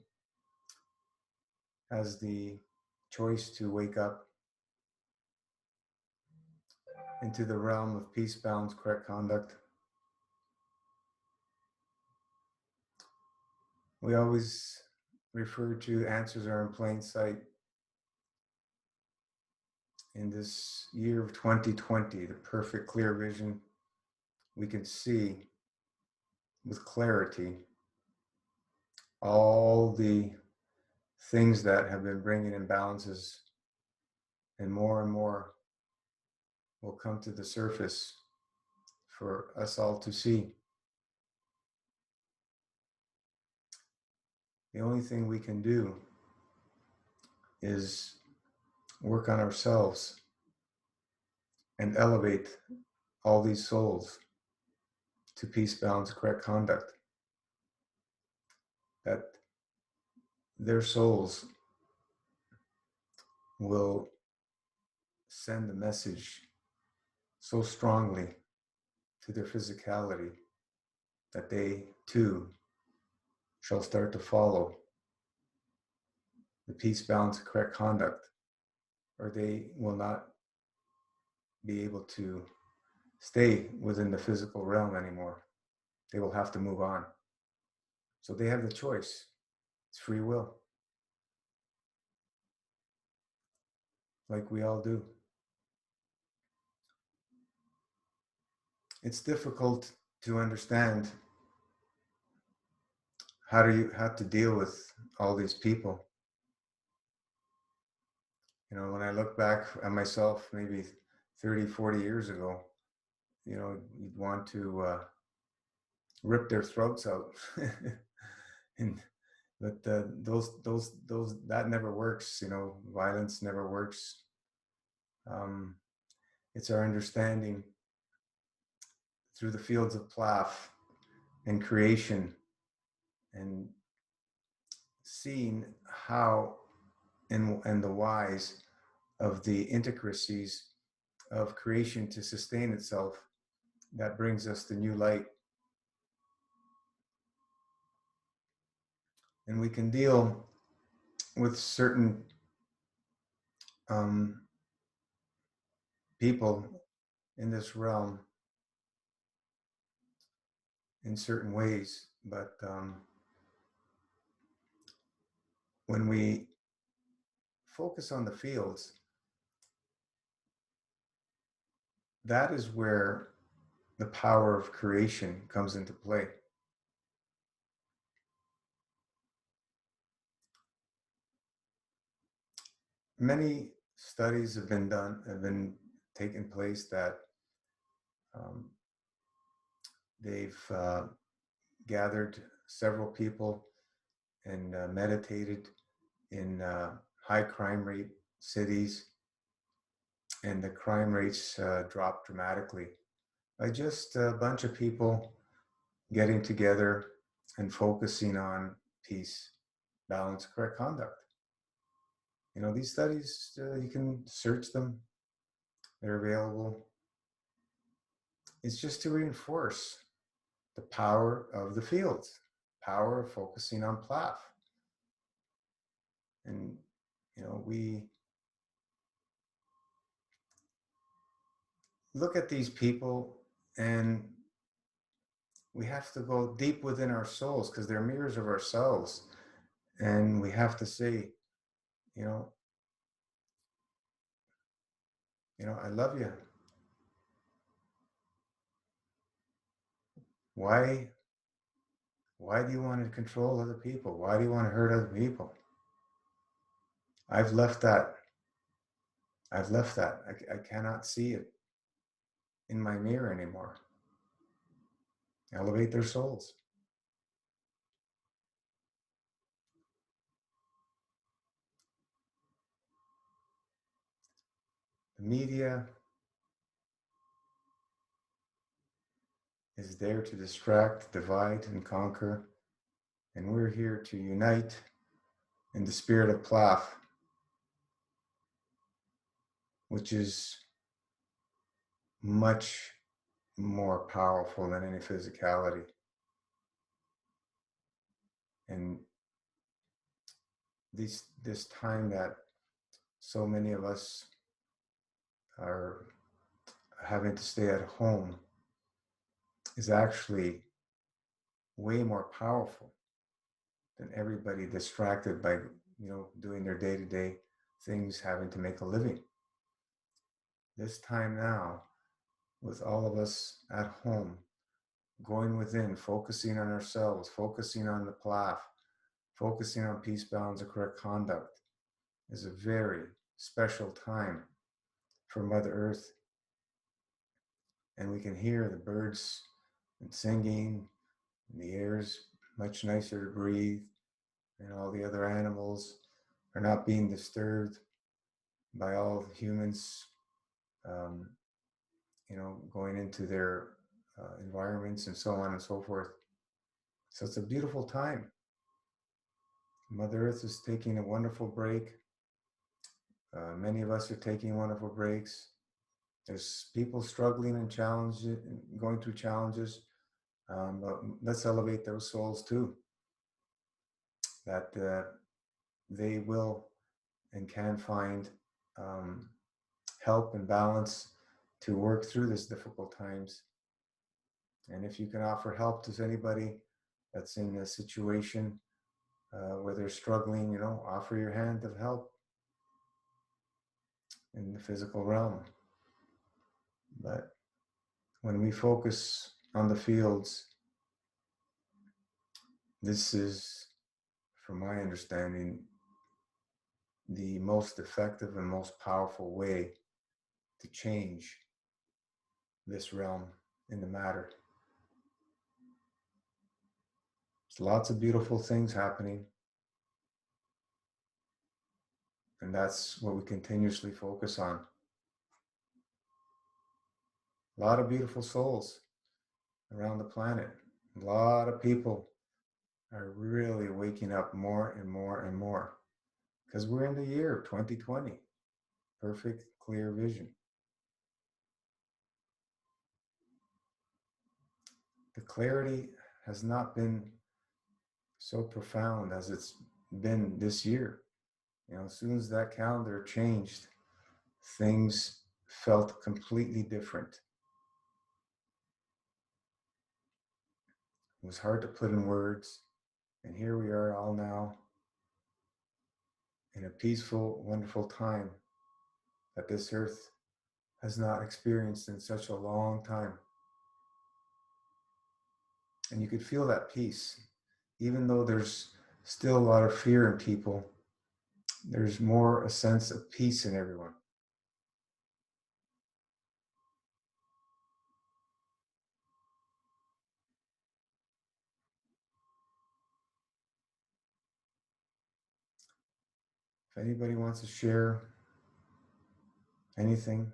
has the choice to wake up into the realm of peace, balance, correct conduct. We always refer to answers are in plain sight. In this year of 2020, the perfect clear vision, we can see with clarity all the things that have been bringing imbalances, and more will come to the surface for us all to see. The only thing we can do is work on ourselves and elevate all these souls to peace, balance, correct conduct. That their souls will send a message so strongly to their physicality that they too shall start to follow the peace, balance, correct conduct, or they will not be able to stay within the physical realm anymore. They will have to move on. So they have the choice. It's free will, like we all do. It's difficult to understand how to deal with all these people. You know, when I look back at myself, maybe 30, 40 years ago, you know, you'd want to rip their throats out. But those that never works. You know, violence never works. It's our understanding through the fields of Plath and creation, and seeing how and the whys of the intricacies of creation to sustain itself, that brings us the new light. And we can deal with certain people in this realm in certain ways, but when we focus on the fields, that is where the power of creation comes into play. Many studies have been taking place that they've gathered several people and meditated in high crime rate cities, and the crime rates dropped dramatically by just a bunch of people getting together and focusing on peace, balance, correct conduct. You know, these studies, you can search them, they're available. It's just to reinforce the power of the fields, power of focusing on Plath. And, you know, we look at these people and we have to go deep within our souls because they're mirrors of ourselves. And we have to say, you know, I love you. Why Why do you want to control other people? Why do you want to hurt other people? I've left that. I've left that. I cannot see it in my mirror anymore. Elevate their souls. The media is there to distract, divide, and conquer. And we're here to unite in the spirit of Plaf, which is much more powerful than any physicality. And this time that so many of us are having to stay at home is actually way more powerful than everybody distracted by, doing their day-to-day things, having to make a living. This time now, with all of us at home, going within, focusing on ourselves, focusing on the Plaf, focusing on peace, balance, and correct conduct, is a very special time for Mother Earth. And we can hear the birds and singing, and the air's much nicer to breathe, and all the other animals are not being disturbed by all humans, going into their environments and so on and so forth. So it's a beautiful time. Mother Earth is taking a wonderful break. Many of us are taking wonderful breaks. There's people struggling and going through challenges, but let's elevate those souls too. That they will and can find help and balance to work through these difficult times. And if you can offer help to anybody that's in a situation where they're struggling, offer your hand of help in the physical realm. But when we focus on the fields, this is, from my understanding, the most effective and most powerful way to change this realm in the matter. There's lots of beautiful things happening, and that's what we continuously focus on. A lot of beautiful souls around the planet. A lot of people are really waking up more and more and more, because we're in the year 2020. Perfect, clear vision. The clarity has not been so profound as it's been this year. As soon as that calendar changed, things felt completely different. It was hard to put in words, and here we are all now in a peaceful, wonderful time that this earth has not experienced in such a long time. And you could feel that peace. Even though there's still a lot of fear in people, there's more a sense of peace in everyone. If anybody wants to share anything,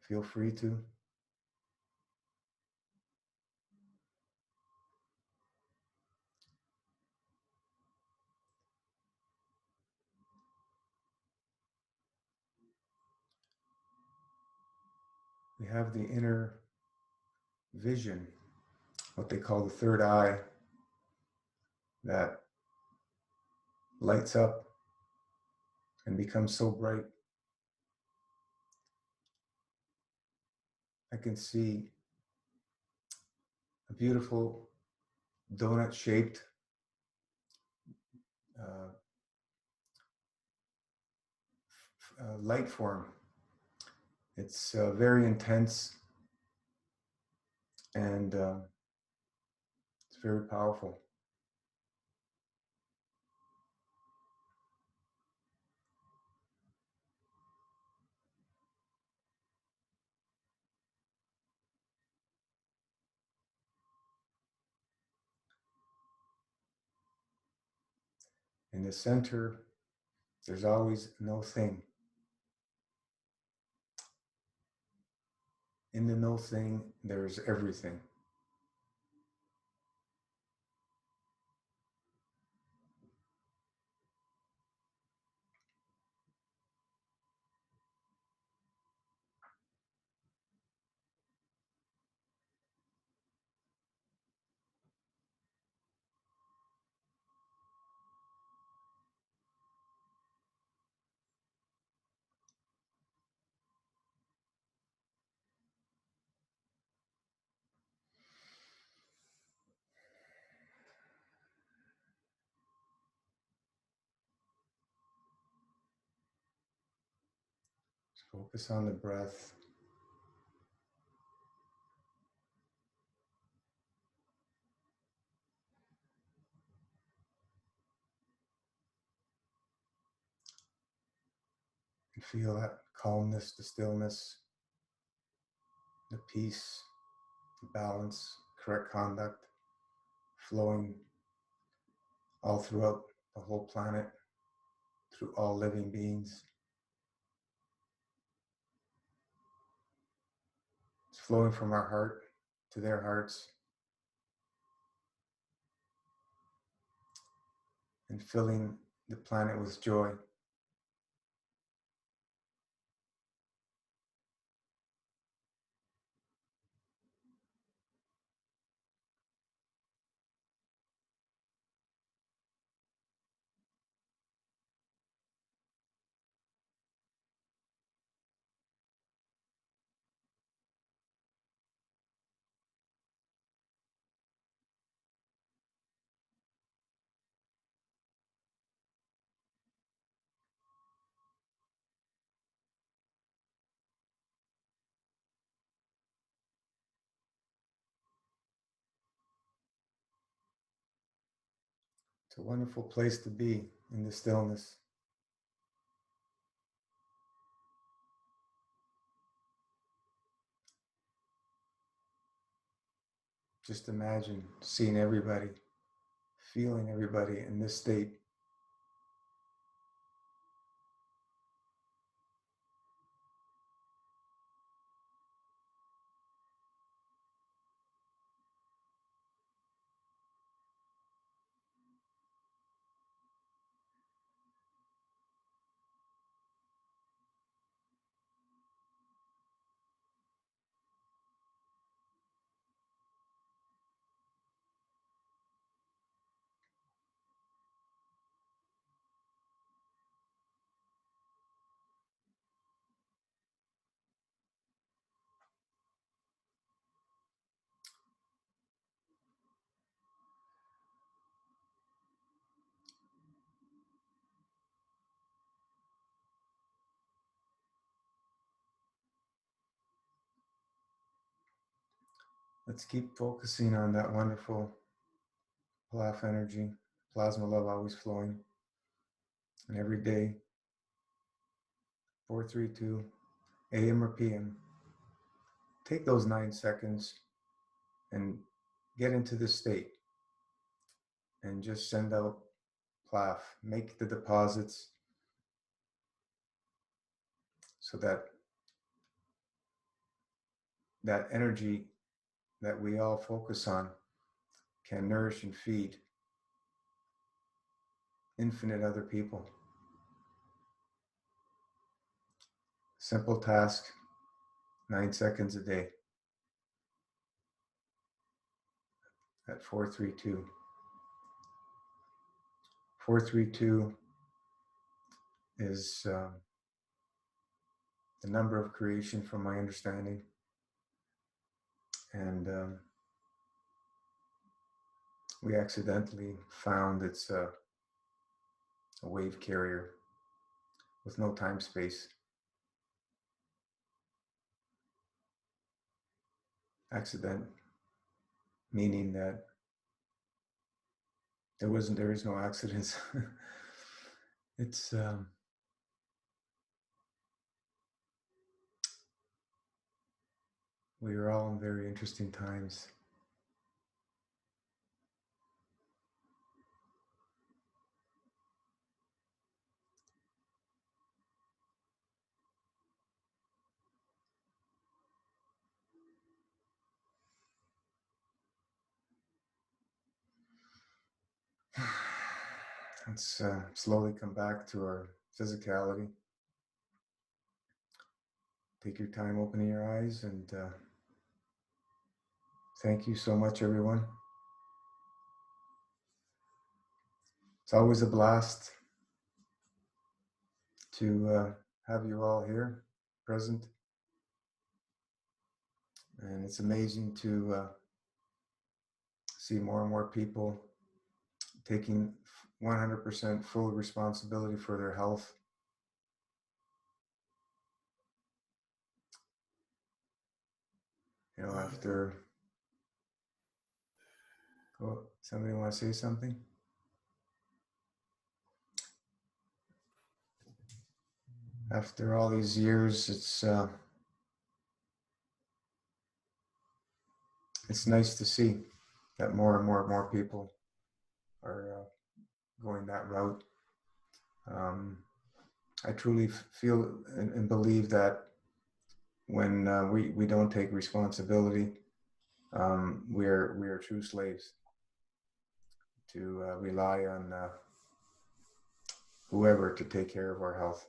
feel free to. We have the inner vision, what they call the third eye, that lights up and becomes so bright. I can see a beautiful donut-shaped light form. It's very intense, and very powerful. In the center, there's always no thing. In the no thing, there's everything. Just focus on the breath. And feel that calmness, the stillness, the peace, the balance, correct conduct flowing all throughout the whole planet, through all living beings. It's flowing from our heart to their hearts and filling the planet with joy. It's a wonderful place to be in the stillness. Just imagine seeing everybody, feeling everybody in this state. Let's keep focusing on that wonderful plasma love always flowing. And every day, 432 AM or PM, take those 9 seconds and get into this state and just send out plaf, make the deposits so that that energy that we all focus on can nourish and feed infinite other people. Simple task, 9 seconds a day at 432. 432 is the number of creation from my understanding. And we accidentally found it's a wave carrier with no time space. Accident, meaning that There is no accidents. It's we are all in very interesting times. Let's slowly come back to our physicality. Take your time opening your eyes, and thank you so much, everyone. It's always a blast to have you all here present. And it's amazing to see more and more people taking 100% full responsibility for their health. You know, after, oh, somebody want to say something? After all these years, it's nice to see that more and more people are going that route. I truly feel and believe that when we don't take responsibility, we are true slaves to rely on whoever to take care of our health.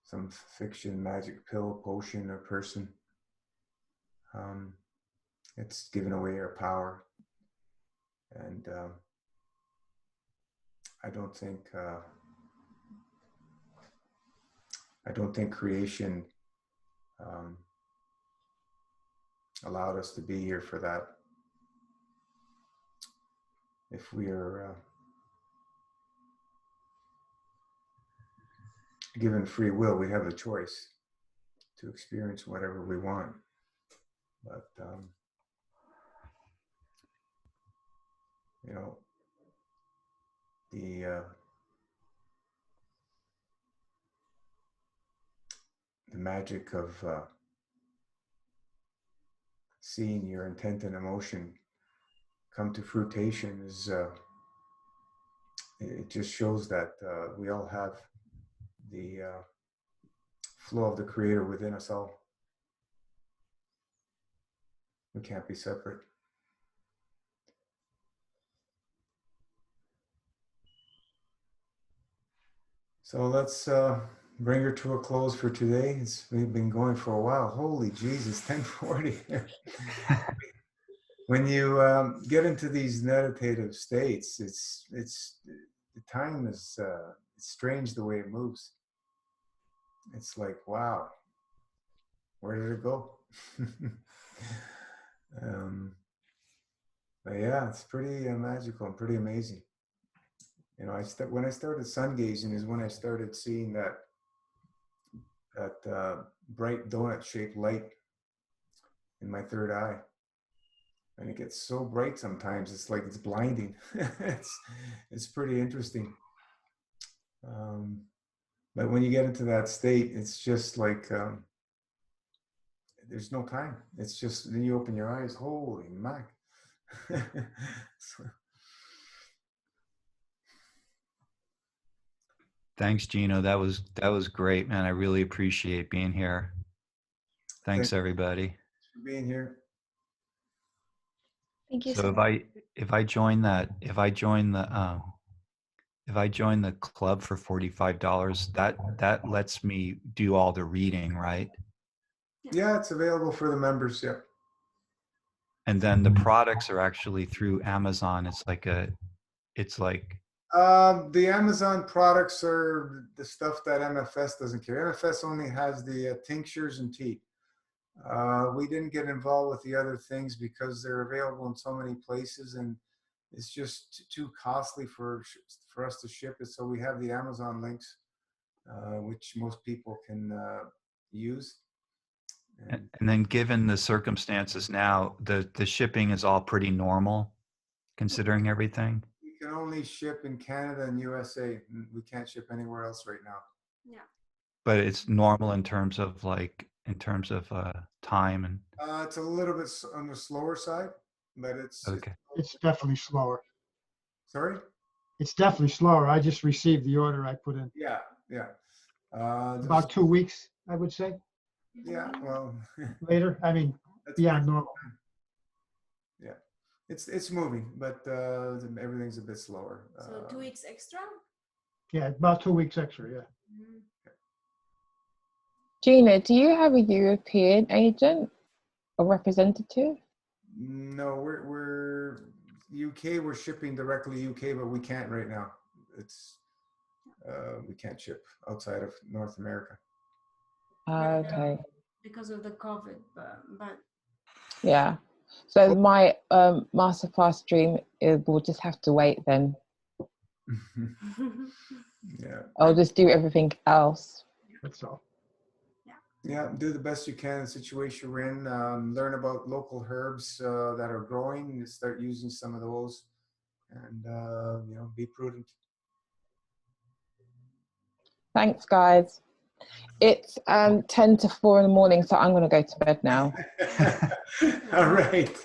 Some fiction, magic pill, potion, or person. It's giving away our power, and I don't think creation allowed us to be here for that. If we are given free will, we have the choice to experience whatever we want. But you know, the magic of seeing your intent and emotion come to fruition is it just shows that we all have the flow of the Creator within us all. We can't be separate. So let's bring her to a close for today. We've been going for a while. Holy Jesus, 10:40. When you get into these meditative states, it's the time is it's strange the way it moves. It's like, wow, where did it go? But yeah, it's pretty magical and pretty amazing. You know, when I started sun gazing is when I started seeing that bright donut-shaped light in my third eye, and it gets so bright sometimes it's like it's blinding. it's pretty interesting. But when you get into that state, it's just like there's no time. It's just then you open your eyes. Holy mac! Thanks, Gino. That was great, man. I really appreciate being here. Thanks, everybody. Thanks for being here. Thank you. So if I join the club for $45, that lets me do all the reading, right? Yeah, it's available for the members. Yeah. And then the products are actually through Amazon. It's like the Amazon products are the stuff that MFS doesn't carry. MFS only has the tinctures and tea. We didn't get involved with the other things because they're available in so many places, and it's just too costly for us to ship it. So we have the Amazon links, which most people can use. and then given the circumstances now, the shipping is all pretty normal. considering everything. We can only ship in Canada and USA. We can't ship anywhere else right now. Yeah. But it's normal in terms of time and. It's a little bit on the slower side, but Okay. It's definitely slower. Sorry? It's definitely slower. I just received the order I put in. Yeah, yeah. About 2 weeks, I would say, Yeah, well, later. I mean, that's beyond pretty- normal. Yeah, it's moving, but everything's a bit slower. So 2 weeks extra? Yeah, about 2 weeks extra, yeah. Mhm. Gina, do you have a European agent or representative? No, we're UK. We're shipping directly UK, but we can't right now. It's we can't ship outside of North America. Okay. Because of the COVID, but Yeah. So my masterclass dream will just have to wait then. Yeah, I'll just do everything else. That's all. yeah. Do the best you can in the situation we're in. Learn about local herbs that are growing and start using some of those, and be prudent. Thanks, guys. It's 10 to 4 in the morning, so I'm going to go to bed now. All right.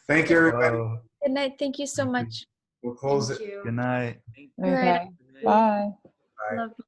Thank you, everybody. Good night. Thank you so much. We'll close thank it. you. Good night. Okay. Bye. Bye. Love you.